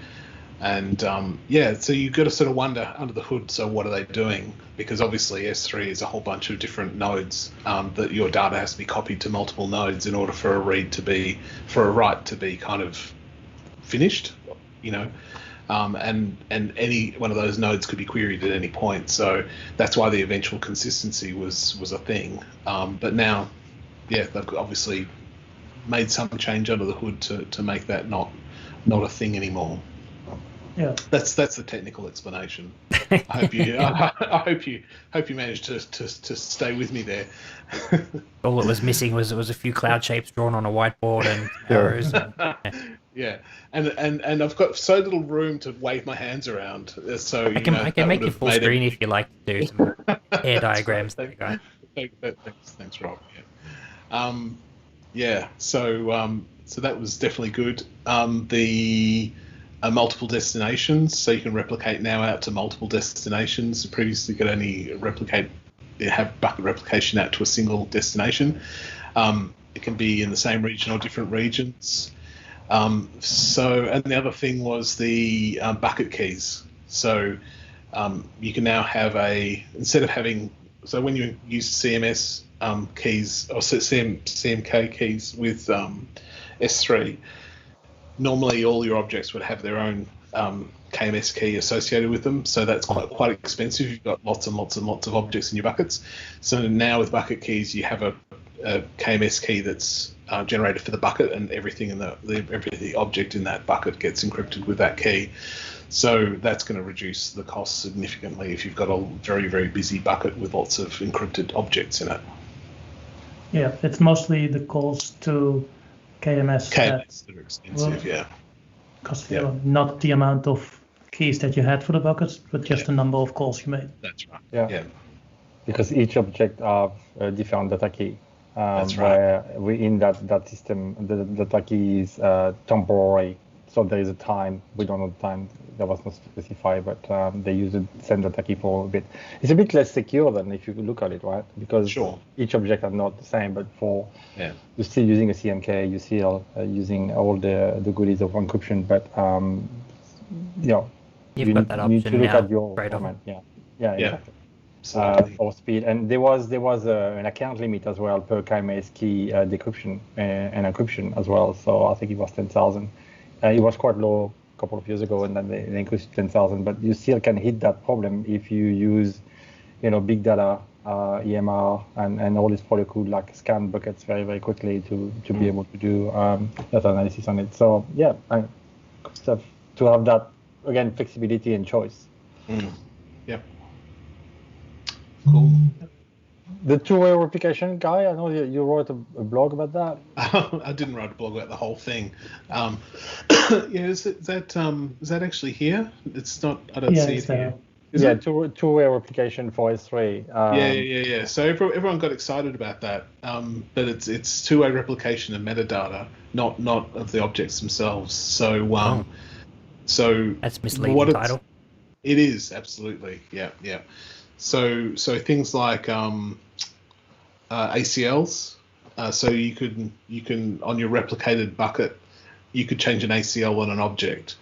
And so you've got to sort of wonder under the hood, so what are they doing? Because obviously S3 is a whole bunch of different nodes that your data has to be copied to multiple nodes in order for a write to be kind of finished, and any one of those nodes could be queried at any point. So that's why the eventual consistency was a thing. But now, they've obviously made some change under the hood to make that not a thing anymore. Yeah, that's the technical explanation. I hope you managed to stay with me there. All it was missing was a few cloud shapes drawn on a whiteboard and arrows. And I've got so little room to wave my hands around. So I can make you full screen if you like to do some hair diagrams. There, guy. Thanks, Rob. So that was definitely good. The multiple destinations, so you can replicate now out to multiple destinations. Previously, you could only have bucket replication out to a single destination. It can be in the same region or different regions. And the other thing was the bucket keys. So you can now have when you use CMS keys or CMK keys with S3, normally all your objects would have their own KMS key associated with them, so that's quite expensive. You've got lots and lots and lots of objects in your buckets. So now with bucket keys, you have a KMS key that's generated for the bucket, and everything in every object in that bucket gets encrypted with that key. So that's going to reduce the cost significantly if you've got a very, very busy bucket with lots of encrypted objects in it. Yeah, it's mostly the calls to KMS that are expensive, because not the amount of keys that you had for the buckets, but just the number of calls you made. That's right. Yeah. Because each object have a different data key. That's right. Where in that system, the data key is temporary. So there is a time. We don't know the time. That was not specified, but they use the same data key for a bit. It's a bit less secure than if you look at it, right? Because each object are not the same, but you're still using a CMK, you're still using all the goodies of encryption, but you've got that option need to look now. at your Right comment. on. Exactly. For speed, and there was an account limit as well per KMS key decryption and encryption as well. So I think it was 10,000. It was quite low a couple of years ago, and then they increased to 10,000. But you still can hit that problem if you use, big data, EMR, and all this protocol like scan buckets very, very quickly to be able to do data analysis on it. So to have that again flexibility and choice. Yeah. Cool. The two-way replication guy, I know you wrote a blog about that. I didn't write a blog about the whole thing. Is that actually here? It's not. I don't see it here. Yeah, two-way replication for S3. Yeah. So everyone got excited about that, but it's two-way replication of metadata, not of the objects themselves. So so that's misleading title. It is absolutely, yeah. So things like ACLs. So you can on your replicated bucket, you could change an ACL on an object.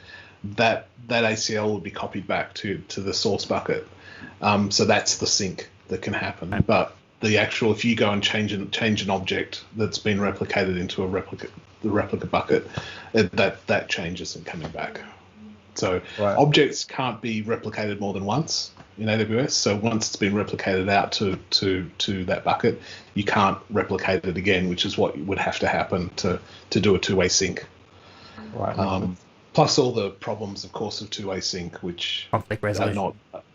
That ACL would be copied back to the source bucket. So that's the sync that can happen. Okay. But the actual, if you go and change an object that's been replicated into the replica bucket, that change isn't coming back. So objects can't be replicated more than once in AWS. So once it's been replicated out to that bucket, you can't replicate it again, which is what would have to happen to do a two-way sync. Right. Plus all the problems, of course, of two-way sync, which conflict resolution.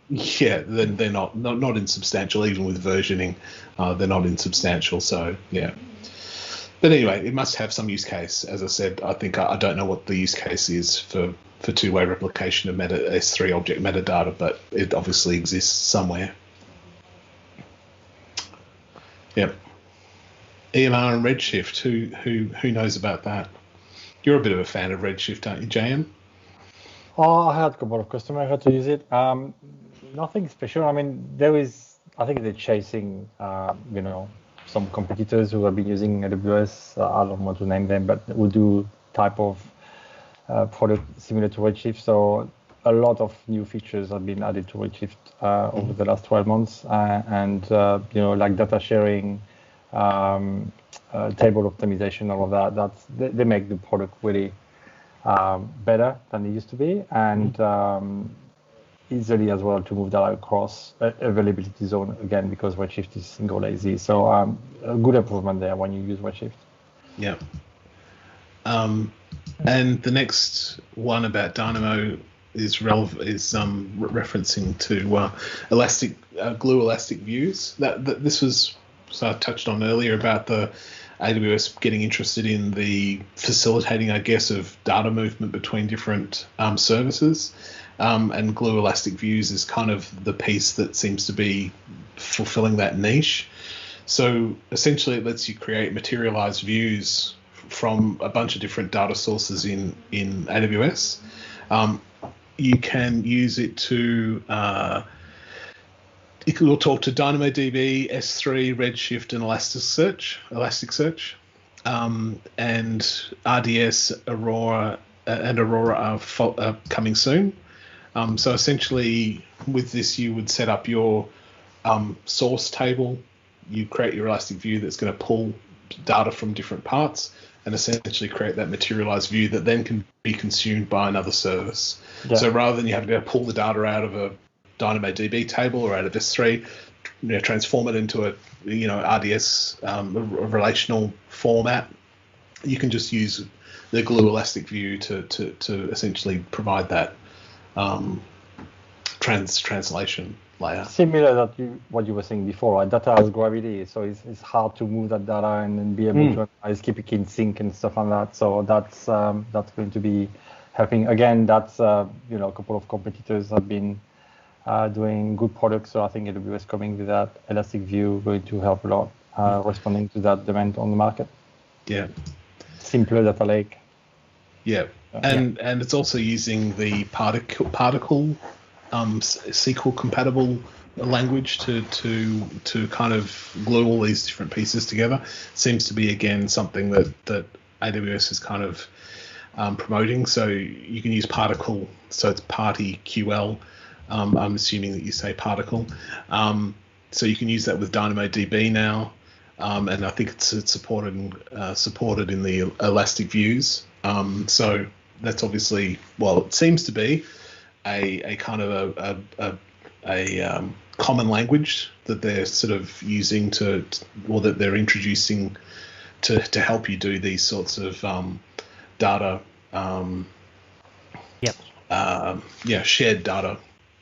They're not insubstantial. Even with versioning, they're not insubstantial. So yeah. But anyway, it must have some use case. As I said, I think I don't know what the use case is for two-way replication of S3 object metadata, but it obviously exists somewhere. Yep. EMR and Redshift. Who knows about that? You're a bit of a fan of Redshift, aren't you, JM? Oh, I had a couple of customers who had to use it. Nothing special. I mean, I think they're chasing, some competitors who have been using AWS. I don't want to name them, but who do type of product similar to Redshift. So a lot of new features have been added to Redshift over the last 12 months. Like data sharing, table optimization, all of that. They make the product really better than it used to be, and easily as well to move that across availability zone again, because Redshift is single lazy. So a good improvement there when you use Redshift. Yeah. And the next one about Dynamo is referencing to glue elastic views. This was, so I touched on earlier about the AWS getting interested in the facilitating, I guess, of data movement between different services. And glue elastic views is kind of the piece that seems to be fulfilling that niche. So essentially it lets you create materialized views from a bunch of different data sources in AWS. You can use it to it will talk to DynamoDB, S3, Redshift, and Elasticsearch, and RDS, Aurora, are coming soon. So essentially, with this, you would set up your source table. You create your Elastic view that's going to pull data from different parts, and essentially create that materialized view that then can be consumed by another service. Yeah. So rather than you have to go pull the data out of a DynamoDB table or out of S3, transform it into a RDS a relational format, you can just use the glue elastic view to essentially provide that translation layer. Similar to what you were saying before, right? Data has gravity, so it's hard to move that data and then be able to analyze, keep it in sync and stuff like that. So that's going to be helping. Again, that's a couple of competitors have been doing good products. So I think AWS coming with that elastic view going to help a lot responding to that demand on the market. Yeah. Simpler data lake. Yeah. And it's also using the particle SQL compatible language to kind of glue all these different pieces together. Seems to be again something that AWS is kind of promoting. So you can use particle, so it's party QL. I'm assuming that you say particle. So you can use that with DynamoDB now, and I think it's supported in the elastic views. So that's obviously, well, it seems to be a kind of a common language that they're sort of using or that they're introducing to help you do these sorts of data. Shared data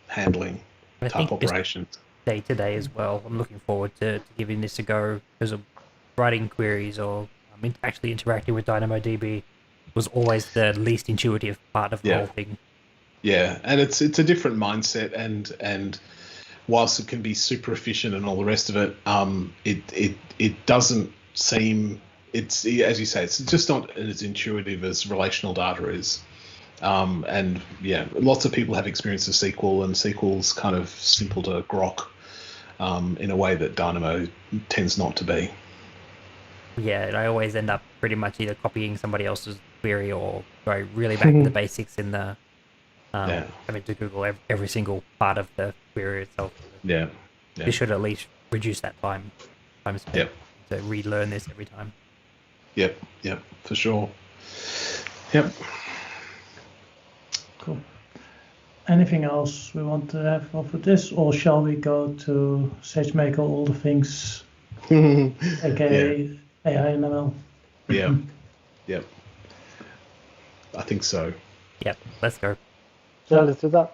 handling type operations. Day to day as well. I'm looking forward to giving this a go, because of writing queries or actually interacting with DynamoDB was always the least intuitive part of the whole thing. Yeah, and it's a different mindset, and whilst it can be super efficient and all the rest of it, it doesn't seem, it's, as you say, it's just not as intuitive as relational data is. And yeah, lots of people have experience with SQL, and SQL's kind of simple to grok in a way that Dynamo tends not to be. Yeah, I always end up pretty much either copying somebody else's query or go really back to the basics in the having to Google every single part of the query itself. Yeah. This should at least reduce that time spent to relearn this every time. Yep, for sure. Yep. Cool. Anything else we want to have over this, or shall we go to SageMaker, all the things, aka AI and ML? Yeah. Yep. I think so. Yep, let's go. Yeah, let's do that.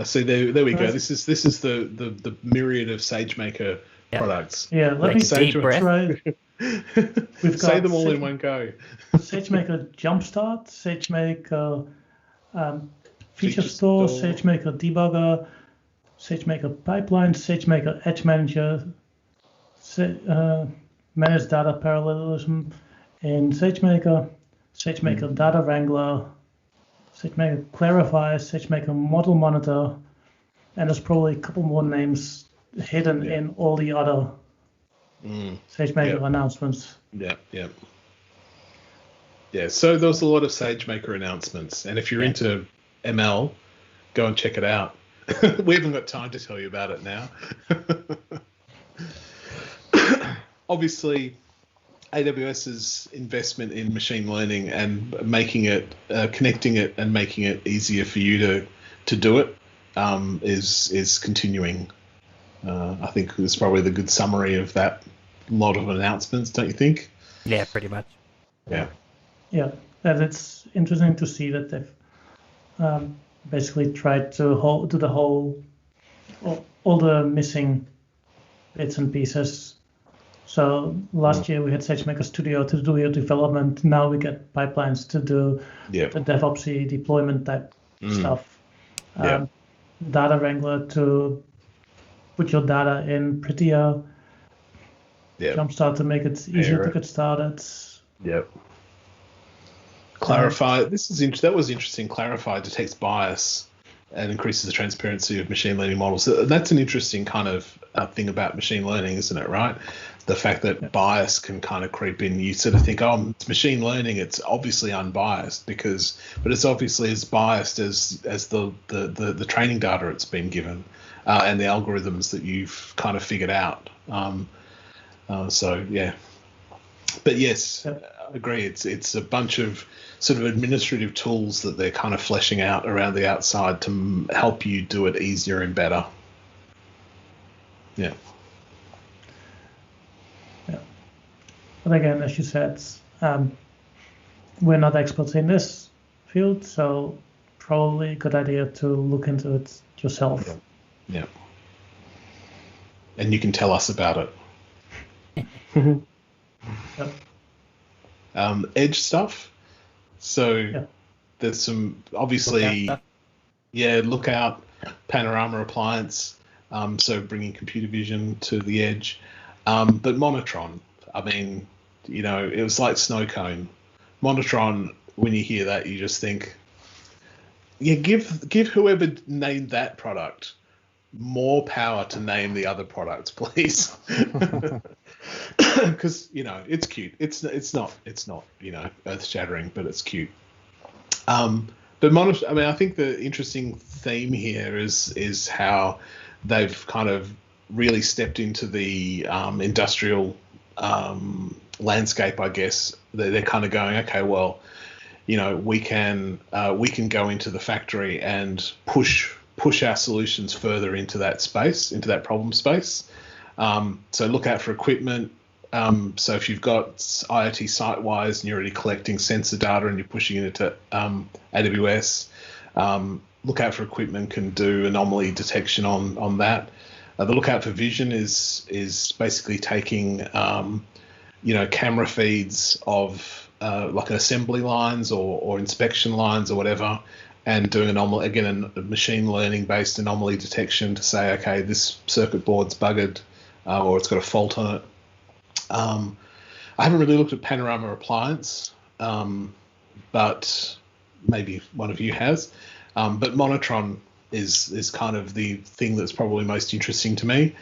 See, there we go. This is the myriad of SageMaker products. Yeah, let me deep breath. try. We've got say them all in one go. SageMaker Jumpstart, SageMaker Feature Store, SageMaker Debugger, SageMaker Pipeline, SageMaker Edge Manager, Managed Data Parallelism in SageMaker, SageMaker Data Wrangler, SageMaker Clarify, SageMaker Model Monitor, and there's probably a couple more names hidden in all the other SageMaker announcements. Yeah. So there was a lot of SageMaker announcements, and if you're into ML, go and check it out. We haven't got time to tell you about it now. Obviously, AWS's investment in machine learning and making it, connecting it and making it easier for you to do it is continuing. I think it's probably the good summary of that lot of announcements, don't you think? Yeah, pretty much. Yeah. Yeah, and it's interesting to see that they've basically tried to do the whole, all the missing bits and pieces. So last year we had SageMaker Studio to do your development. Now we get pipelines to do the DevOpsy deployment type stuff. Data Wrangler to put your data in prettier. Jumpstart to make it easier to get started. Yep. Clarify. That was interesting. Clarify detects bias and increases the transparency of machine learning models. That's an interesting kind of thing about machine learning, isn't it? Right. The fact that bias can kind of creep in. You sort of think, oh, it's machine learning. It's obviously unbiased but it's obviously as biased as the training data it's been given and the algorithms that you've kind of figured out. But yes, I agree. It's a bunch of sort of administrative tools that they're kind of fleshing out around the outside to help you do it easier and better. Yeah. But again, as you said, we're not experts in this field, so probably a good idea to look into it yourself. Yeah. And you can tell us about it. Edge stuff. So there's some obviously, Lookout, Panorama appliance. So bringing computer vision to the edge, but Monotron. I mean, it was like snow cone. Monotron. When you hear that, you just think, give whoever named that product more power to name the other products, please. Because it's cute. It's not earth shattering, but it's cute. But I think the interesting theme here is how they've kind of really stepped into the industrial landscape. I guess they're kind of going, okay, well, we can go into the factory and push our solutions further into that space, into that problem space. So look out for equipment. So if you've got IoT site-wise and you're already collecting sensor data and you're pushing it into AWS, look out for equipment can do anomaly detection on that. The lookout for vision is basically taking camera feeds of like assembly lines or inspection lines or whatever, and doing a machine learning based anomaly detection to say, okay, this circuit board's buggered or it's got a fault on it. I haven't really looked at Panorama Appliance, but maybe one of you has. But Monotron is kind of the thing that's probably most interesting to me,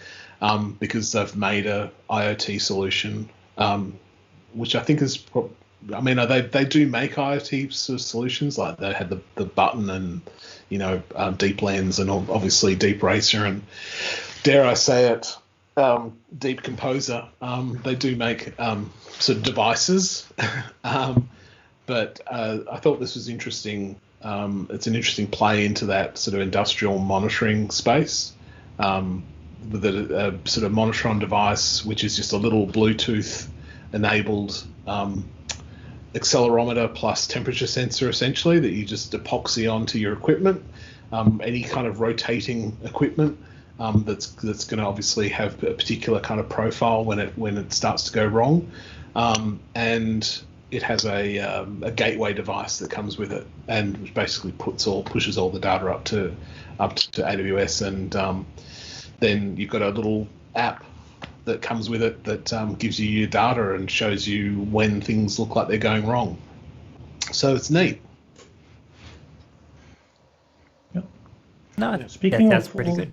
because they've made a IoT solution, which I think is. They do make IoT sort of solutions, like they had the button and Deep Lens and obviously Deep Racer and, dare I say it, Deep Composer. They do make sort of devices, but I thought this was interesting. It's an interesting play into that sort of industrial monitoring space, with a sort of Monotron device, which is just a little Bluetooth enabled accelerometer plus temperature sensor, essentially, that you just epoxy onto your equipment, any kind of rotating equipment that's going to obviously have a particular kind of profile when it starts to go wrong, and it has a gateway device that comes with it, and which basically pushes all the data up to AWS, and then you've got a little app that comes with it that gives you your data and shows you when things look like they're going wrong. So it's neat. Yep. No, that's pretty good.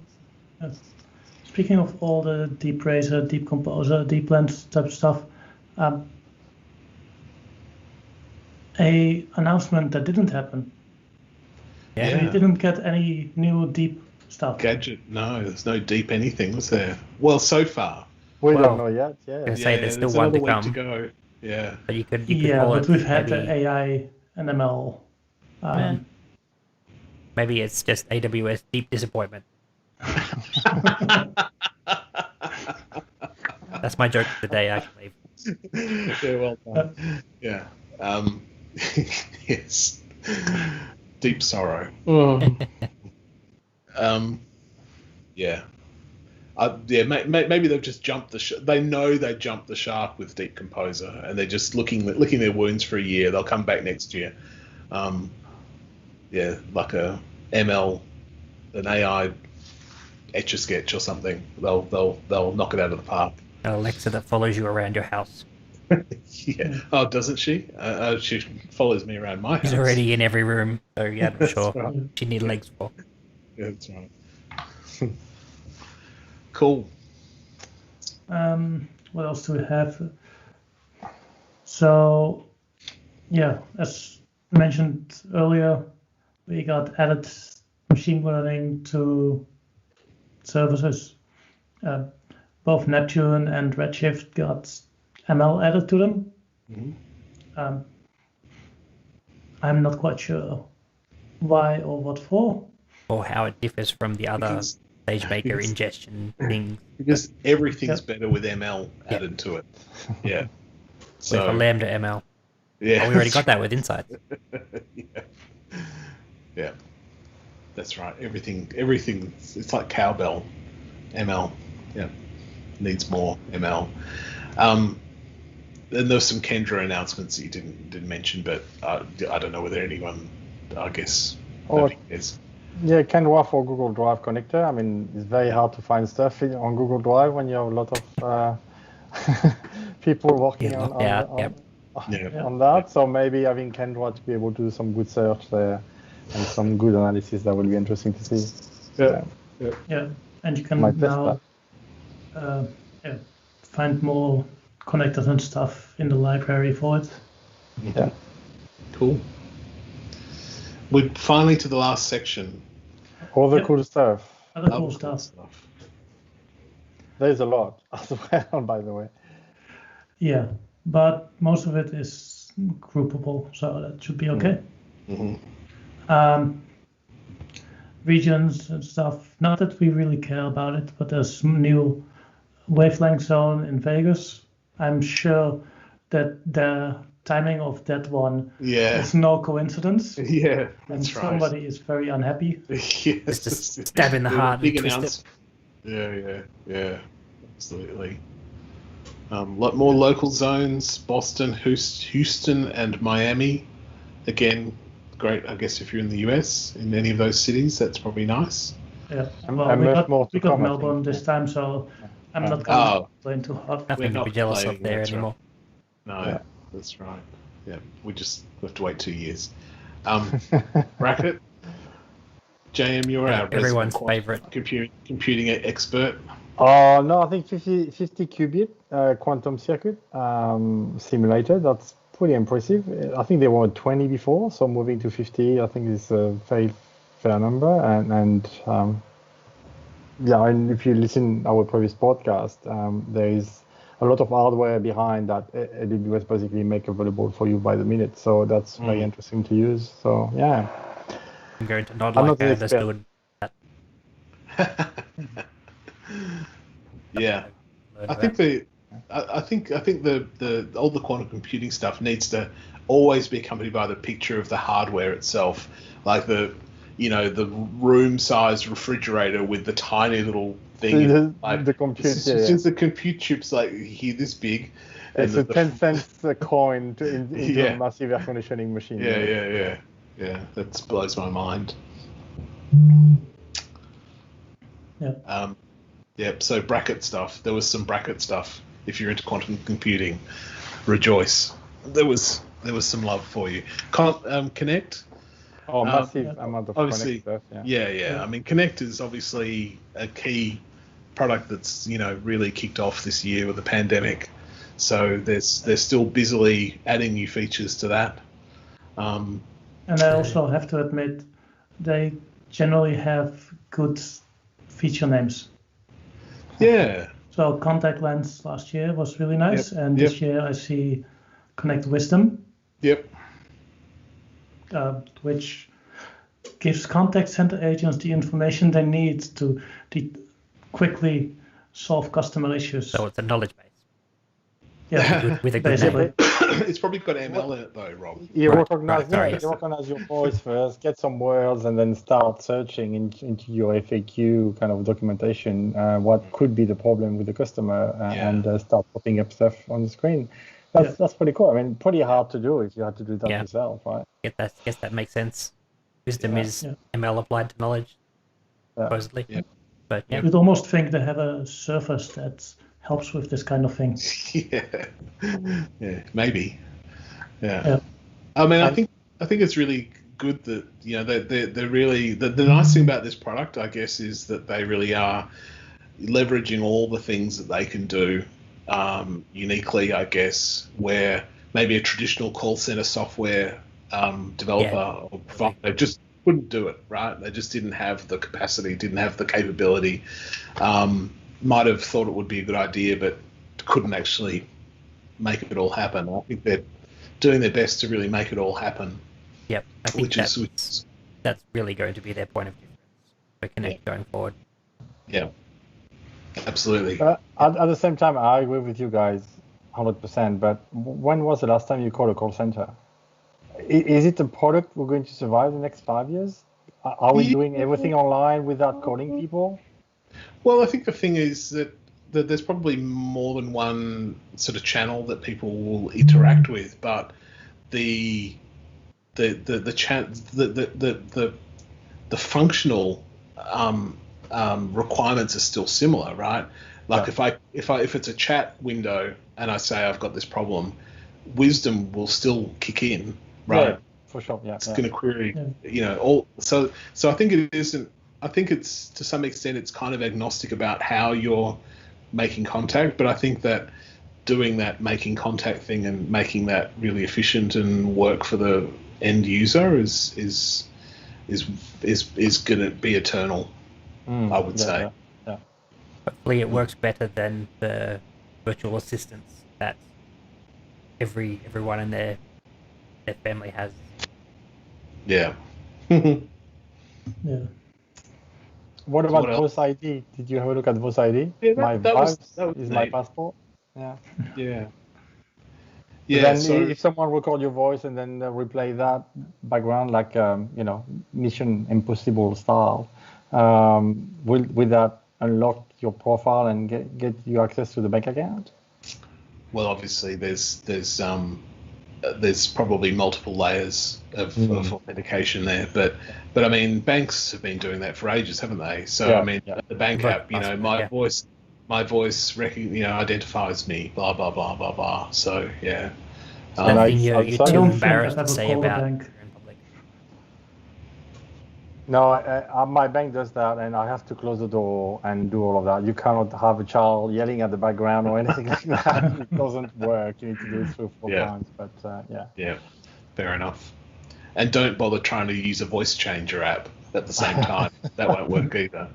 Speaking of all the Deep Racer, Deep Composer, Deep Lens type stuff, a announcement that didn't happen. Yeah. So you didn't get any new deep stuff. Gadget? No, there's no deep anything, was there? Well, so far. We don't know yet. Yeah. There's still one another to week come. to go. Yeah. But you could Yeah, call but it we've had maybe, the AI and ML. Maybe it's just AWS deep disappointment. That's my joke of the day, actually. Yeah, well done. Yeah. Yes. Deep sorrow. Yeah. Maybe they've just jumped they know they jumped the shark with Deep Composer, and they're just licking their wounds for a year. They'll come back next year. Like a ML, an AI Etch-a-Sketch or something. They'll knock it out of the park. An Alexa that follows you around your house. Yeah. Oh, doesn't she? She follows me around my house. She's already in every room, so yeah, I'm sure right. she needs legs for. Yeah, that's right. Cool. What else do we have? So, yeah, as mentioned earlier, we got added machine learning to services. Both Neptune and Redshift got ML added to them. Mm-hmm. I'm not quite sure why or what for. Or how it differs from the other SageMaker ingestion things. Because everything's better with ML added to it. Yeah. So for Lambda ML. Yeah. Oh, we already got that with Insight. Yeah. That's right. Everything. It's like cowbell. ML. Yeah. Needs more ML. And there were some Kendra announcements that you didn't mention, but I don't know whether anyone, I guess, is. Yeah, Canva for Google Drive connector. I mean, it's very hard to find stuff on Google Drive when you have a lot of people working on that. So maybe having Canva to be able to do some good search there and some good analysis, that will be interesting to see. Yeah, and you can now find more connectors and stuff in the library for it. Yeah. Cool. We're finally to the last section. All the cool stuff. Other cool stuff. There's a lot as well, by the way. Yeah, but most of it is groupable, so that should be okay. Mm-hmm. Regions and stuff, not that we really care about it, but there's new wavelength zone in Vegas. I'm sure that the timing of that one is no coincidence. Yeah, and somebody is very unhappy. Yes. Just a stab in the heart. Big announcement. Yeah, absolutely. A lot more local zones: Boston, Houston, and Miami. Again, great, I guess, if you're in the US, in any of those cities, that's probably nice. Yeah. And Well, we much more got, to we got come, I Melbourne think. this time, so I'm not Oh. going to complain too hard. We're Nothing to not be jealous of complaining, there that's right. anymore. No, Yeah. that's right. Yeah, we have to wait 2 years. Bracket, JM, you're our Everyone's resident favourite. computing expert. No, I think 50 qubit quantum circuit simulator. That's pretty impressive. I think they were 20 before, so moving to 50, I think is a very fair number. And if you listen our previous podcast, there is a lot of hardware behind that AWS basically make available for you by the minute. So that's very interesting to use. So yeah, I'm going to nod I'm like not I an expert. understood that. Yeah, I think the all the quantum computing stuff needs to always be accompanied by the picture of the hardware itself, like the room-sized refrigerator with the tiny little thing. The compute, it's just the compute chips like here this big. It's a 10 cents coin into a massive air conditioning machine. Yeah. That blows my mind. Yeah. So bracket stuff. There was some bracket stuff. If you're into quantum computing, rejoice. There was some love for you. Connect. Oh, massive amount of obviously, Connect stuff. Yeah. I mean, Connect is obviously a key product that's really kicked off this year with the pandemic. So they're still busily adding new features to that. And I also have to admit, they generally have good feature names. Yeah. So Contact Lens last year was really nice, and Yep. this year I see Connect Wisdom. Yep. Which gives contact center agents the information they need to quickly solve customer issues. So it's a knowledge base. Yeah, with a good basically. name. It's probably got ML in it though, Rob. You Right, recognize your voice first, get some words, and then start searching into your FAQ kind of documentation. What could be the problem with the customer, and start popping up stuff on the screen. That's pretty cool. I mean, pretty hard to do if you had to do that yourself, right? Guess that makes sense. Wisdom is ML applied to knowledge, supposedly. Yeah. But You'd almost think they have a service that helps with this kind of thing. Yeah, maybe. Yeah. I mean, I think it's really good that they're really the nice thing about this product, I guess, is that they really are leveraging all the things that they can do uniquely, I guess, where maybe a traditional call center software developer or provider just wouldn't do it, right? They just didn't have the capacity, didn't have the capability. Might have thought it would be a good idea, but couldn't actually make it all happen. I think they're doing their best to really make it all happen. Yep, I think that's really going to be their point of difference for Connect going forward. Yeah, absolutely. At the same time, I agree with you guys 100%, but when was the last time you called a call center? Is it a product we're going to survive the next 5 years? Are we doing everything online without calling people? Well, I think the thing is that there's probably more than one sort of channel that people will interact with, but the functional requirements are still similar, right? Like if it's a chat window and I say I've got this problem, Wisdom will still kick in, right? Yeah, for sure. Yeah, it's going to query, all. So I think it isn't. I think it's to some extent it's kind of agnostic about how you're making contact, but I think that doing that making contact thing and making that really efficient and work for the end user is going to be eternal. I would say. Yeah. Hopefully, it works better than the virtual assistants that everyone in their family has. Yeah. Yeah. What about Voice ID? Did you have a look at Voice ID? Yeah, my that was my passport. Yeah. Yeah. Then if someone record your voice and then replay that background like Mission Impossible style, will that unlock your profile and get you access to the bank account? Well, obviously there's there's probably multiple layers of authentication there. But I mean, banks have been doing that for ages, haven't they? So I mean, the bank app, my voice identifies me, blah blah blah blah blah. So yeah. Nothing you're too I don't embarrassed think to I've say ever called a about bank. in public. No, my bank does that, and I have to close the door and do all of that. You cannot have a child yelling at the background or anything like that. It doesn't work. You need to do it 3 or 4 times. But yeah. Yeah, fair enough. And don't bother trying to use a voice changer app at the same time. That won't work either.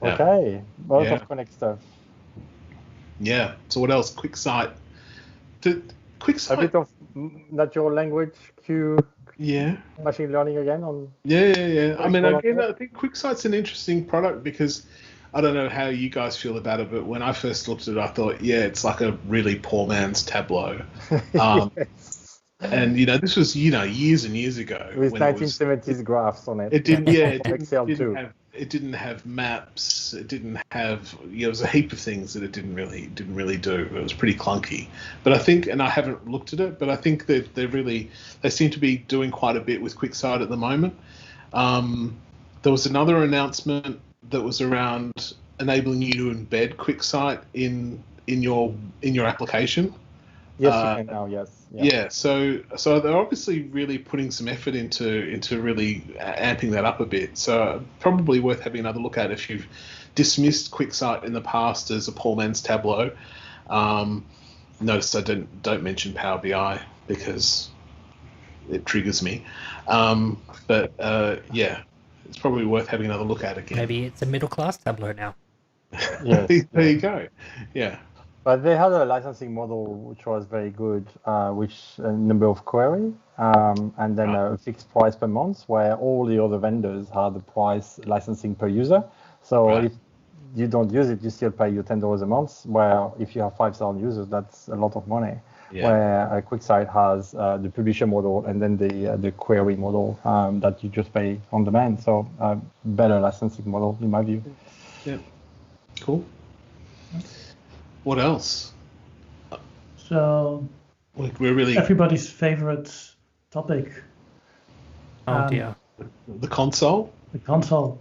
Okay, lots of Connect stuff. Yeah. So what else? QuickSight. QuickSight. A bit of natural language queue. Yeah. Machine learning again on. Yeah. I mean, again, I think QuickSight's an interesting product because I don't know how you guys feel about it, but when I first looked at it, I thought, it's like a really poor man's Tableau. Yes. And this was years and years ago. With 1970s graphs on it. It didn't. Yeah. Excel too. It didn't have maps. It didn't have. There was a heap of things that it didn't really do. It was pretty clunky. But I think, and I haven't looked at it, but I think that they seem to be doing quite a bit with QuickSight at the moment. There was another announcement that was around enabling you to embed QuickSight in your application. Yes, you can now. Yes. Yeah. So they're obviously really putting some effort into really amping that up a bit. So probably worth having another look at if you've dismissed QuickSight in the past as a poor man's Tableau. Notice I don't mention Power BI because it triggers me. But it's probably worth having another look at again. Maybe it's a middle class Tableau now. Yes. There you go. Yeah. But they had a licensing model which was very good, which a number of query, and then a fixed price per month, where all the other vendors had the price licensing per user. So if you don't use it, you still pay your $10 a month. Where if you have 5,000 users, that's a lot of money. Yeah. Where QuickSight has the publisher model and then the query model that you just pay on demand. So better licensing model in my view. Yeah. Cool. What else? So we're really everybody's favorite topic. Oh dear. The console. The console.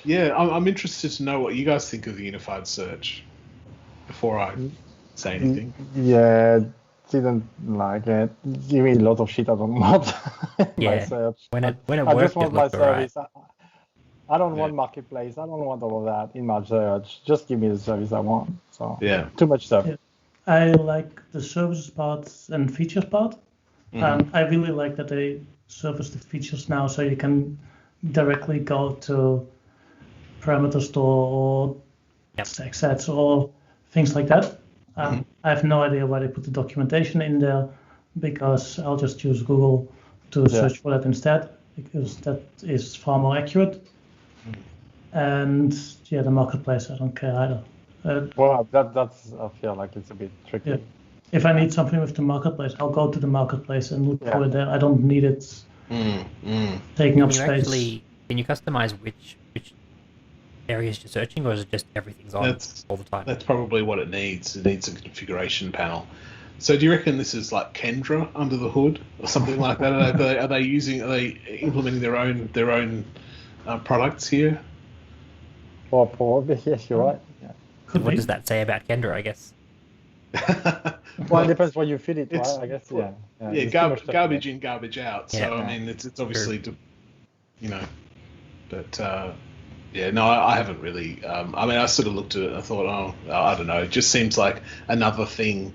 Yeah, I'm interested to know what you guys think of the unified search before I say anything. Yeah, didn't like it. Give me a lot of shit. I don't want my search. When it I worked, just want my service. Right. I don't want marketplace. I don't want all of that in my search. Just give me the service I want. So too much stuff. Yeah. I like the services part and features part. I really like that they surface the features now, so you can directly go to parameter store or stack sets or things like that. I have no idea why they put the documentation in there, because I'll just use Google to search for that instead, because that is far more accurate. And the marketplace, I don't care either. Well, that's I feel like it's a bit tricky. Yeah. If I need something with the marketplace, I'll go to the marketplace and look for it there. I don't need it taking up space. Can you customize which areas you're searching, or is it just everything's on all the time? That's probably what it needs. It needs a configuration panel. So do you reckon this is like Kendra under the hood or something like that? Are they implementing their own products here? Well, probably, yes, you're right. Yeah. What does that say about Kendra, I guess? Well, it depends where you fit it, right? I guess, garbage in, garbage out. So, I mean, it's obviously, but, I haven't really, I sort of looked at it and I thought, I don't know, it just seems like another thing,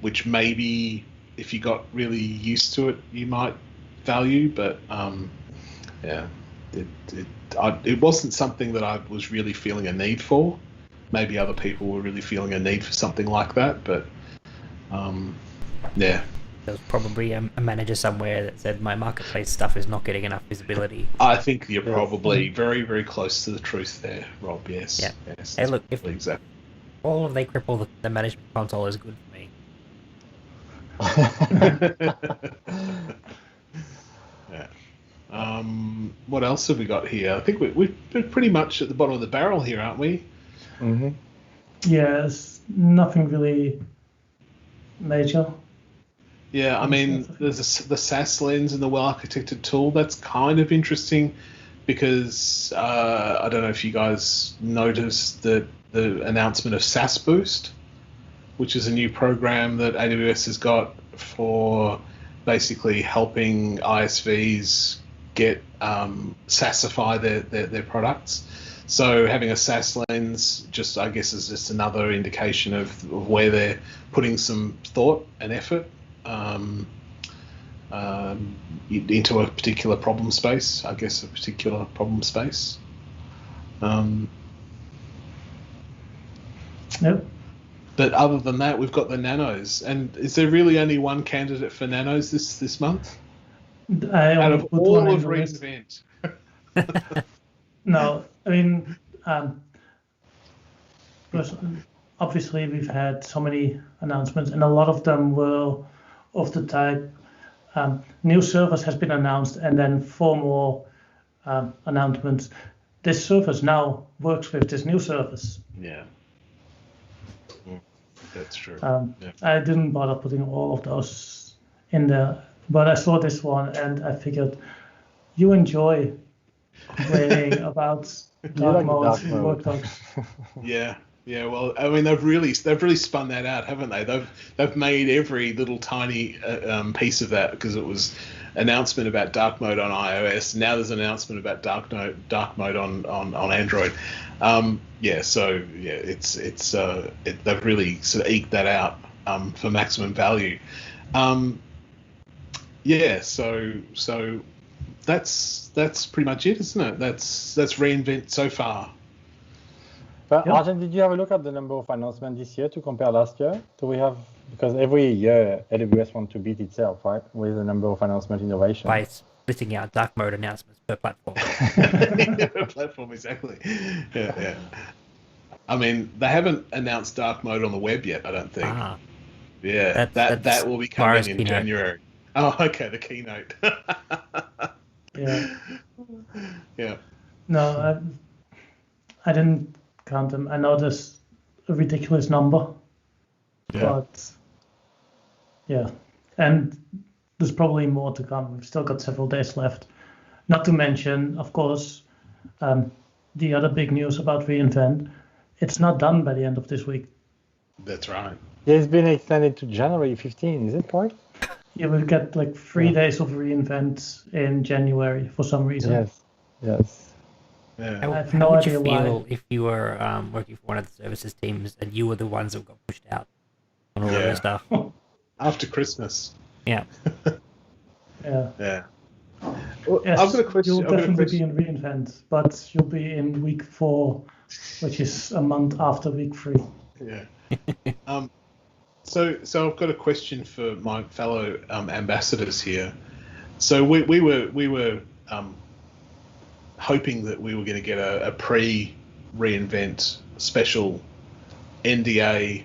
which maybe if you got really used to it, you might value, but, it wasn't something that I was really feeling a need for. Maybe other people were really feeling a need for something like that, but There was probably a manager somewhere that said my marketplace stuff is not getting enough visibility. I think you're probably very, very close to the truth there, Rob. Yes. Yeah. Yes, hey, look, if exactly. all of they cripple the management console is good for me. Yeah. What else have we got here? I think we're pretty much at the bottom of the barrel here, aren't we? Mm-hmm. Yeah, it's nothing really major. Yeah, I mean, there's the SAS lens and the well-architected tool. That's kind of interesting because I don't know if you guys noticed the announcement of SAS Boost, which is a new program that AWS has got for basically helping ISVs get SaaSify their products. So having a SaaS lens just, I guess, is just another indication of where they're putting some thought and effort into a particular problem space, I guess, a particular problem space. Yep. But other than that, we've got the nanos. And is there really only one candidate for nanos this month? Out of all of reInvent? No, I mean, obviously we've had so many announcements, and a lot of them were of the type, new service has been announced, and then 4 more announcements. This service now works with this new service. Yeah. That's true. I didn't bother putting all of those in there, but I saw this one and I figured you enjoy complaining about dark modes in workloads. Yeah. Well, I mean, they've really spun that out, haven't they? They've made every little tiny piece of that, because it was announcement about dark mode on iOS. Now there's an announcement about dark mode on Android. They've really sort of eked that out for maximum value. So that's pretty much it, isn't it? That's reInvent so far. But yep. Arjen, did you have a look at the number of announcements this year to compare last year? Do we have, because every year AWS wants to beat itself, right, with the number of announcement innovation. By splitting out dark mode announcements per platform. Per platform, exactly. Yeah. I mean, they haven't announced dark mode on the web yet, I don't think. Yeah, that will be coming in January. Oh, okay, the keynote. Yeah. No, I didn't count them. I know there's a ridiculous number, but yeah, and there's probably more to come. We've still got several days left. Not to mention, of course, the other big news about reInvent. It's not done by the end of this week. That's right. Yeah, it's been extended to January 15. Is it correct? Yeah, we'll get like 3 days of reInvent in January for some reason. Yes. Yeah. I have no idea why. How would you feel if you were working for one of the services teams and you were the ones that got pushed out on all of this stuff? After Christmas. Yeah. Yeah. Well, Yes, I've got a question. You'll definitely be in reInvent, but you'll be in week 4, which is a month after week 3. Yeah. So I've got a question for my fellow ambassadors here. So we were hoping that we were going to get a pre-reInvent special NDA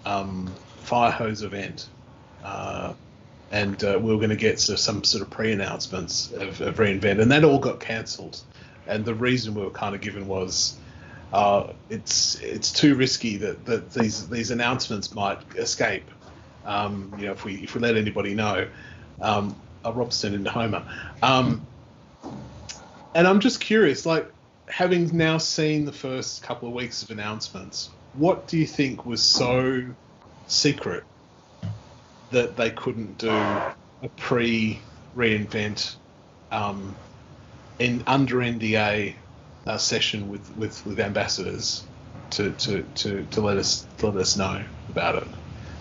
fire hose event, and we were going to get some sort of pre-announcements of reInvent, and that all got cancelled. And the reason we were kind of given was it's too risky that these announcements might escape. If we let anybody know, Robson into Homer. And I'm just curious, like, having now seen the first couple of weeks of announcements, what do you think was so secret that they couldn't do a pre-reInvent in under NDA session with ambassadors to let us know about it?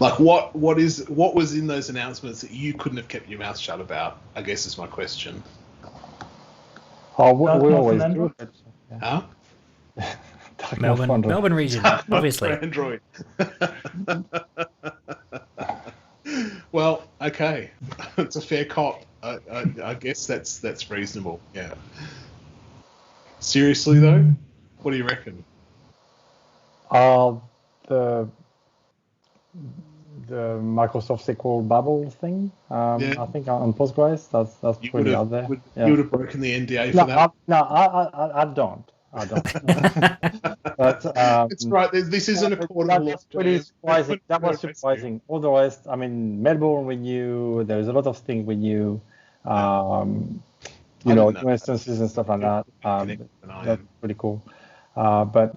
Like, what was in those announcements that you couldn't have kept your mouth shut about, I guess is my question. Oh, we always do. Huh? Melbourne region, obviously. Android. Well, okay, it's a fair cop. I guess that's reasonable. Yeah. Seriously though, what do you reckon? The Microsoft SQL bubble thing. I think on Postgres, that's pretty out there. You would have broken the NDA for that? I don't. But It's right. This isn't a court of law. that's pretty surprising. That was surprising. All the rest, I mean, Melbourne we knew. There's a lot of things we knew. You know, new instances and stuff like that. That's pretty cool. But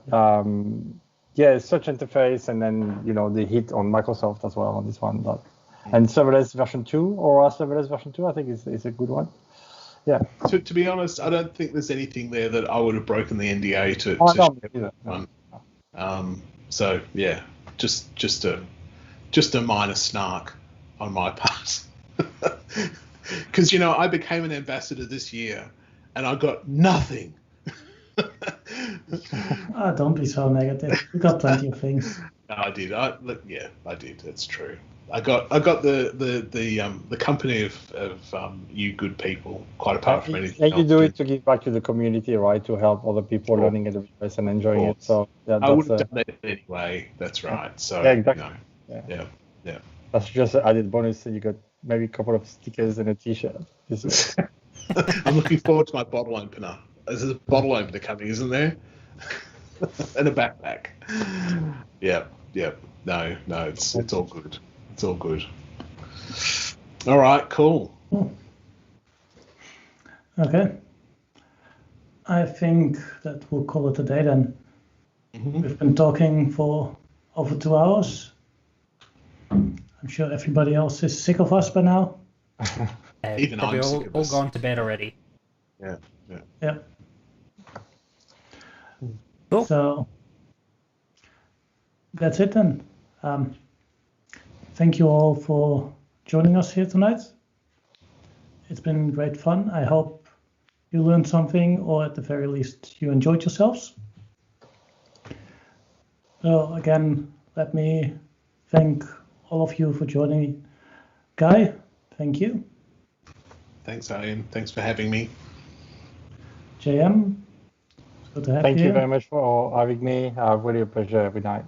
yeah, search interface, and then the hit on Microsoft as well on this one. But and serverless version 2 or serverless version 2, I think is a good one. Yeah. To be honest, I don't think there's anything there that I would have broken the NDA to. So yeah, just a minor snark on my part, because I became an ambassador this year, and I got nothing. Don't be so negative. We got plenty of things. No, I did. I did. That's true. I got the company of you good people, quite apart from anything else. And you do it to give back to the community, right? To help other people learning AWS and enjoying it. So yeah, I would have done that anyway. That's right. So yeah, exactly. Yeah. That's just an added bonus. So you got maybe a couple of stickers and a T-shirt. I'm looking forward to my bottle opener. There's a bottle opener coming, isn't there? And a backpack. Yeah. No, it's all good. It's all good. All right, cool. Okay. I think that we'll call it a day then. Mm-hmm. We've been talking for over 2 hours. I'm sure everybody else is sick of us by now. Even I'm sick of us. All gone to bed already. Yeah. Cool. So that's it then. Thank you all for joining us here tonight. It's been great fun. I hope you learned something, or at the very least you enjoyed yourselves. So again, let me thank all of you for joining me. Guy, thank you. Thanks, Arjen. Thanks for having me. JM, it's good to have you. Thank you very much for having me. Really a pleasure every night.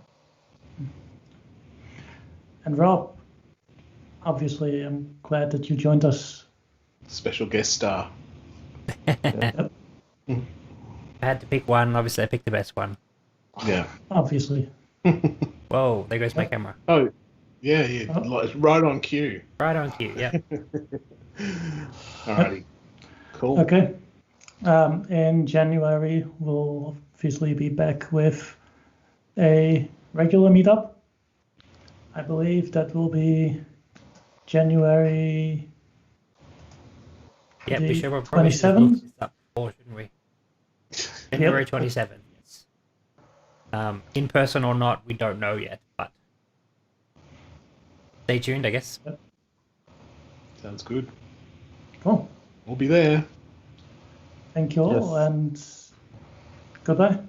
And Rob, obviously, I'm glad that you joined us. Special guest star. I had to pick one. Obviously, I picked the best one. Yeah. Obviously. Whoa, there goes my camera. Oh, yeah. Oh. Right on cue. Right on cue, yeah. Alrighty. Cool. Okay. In January, we'll obviously be back with a regular meetup. I believe that will be January. Yeah, we should probably look this up before, shouldn't we? January 27th. Yes. In person or not, we don't know yet, but stay tuned, I guess. Yep. Sounds good. Cool. We'll be there. Thank you all, and goodbye.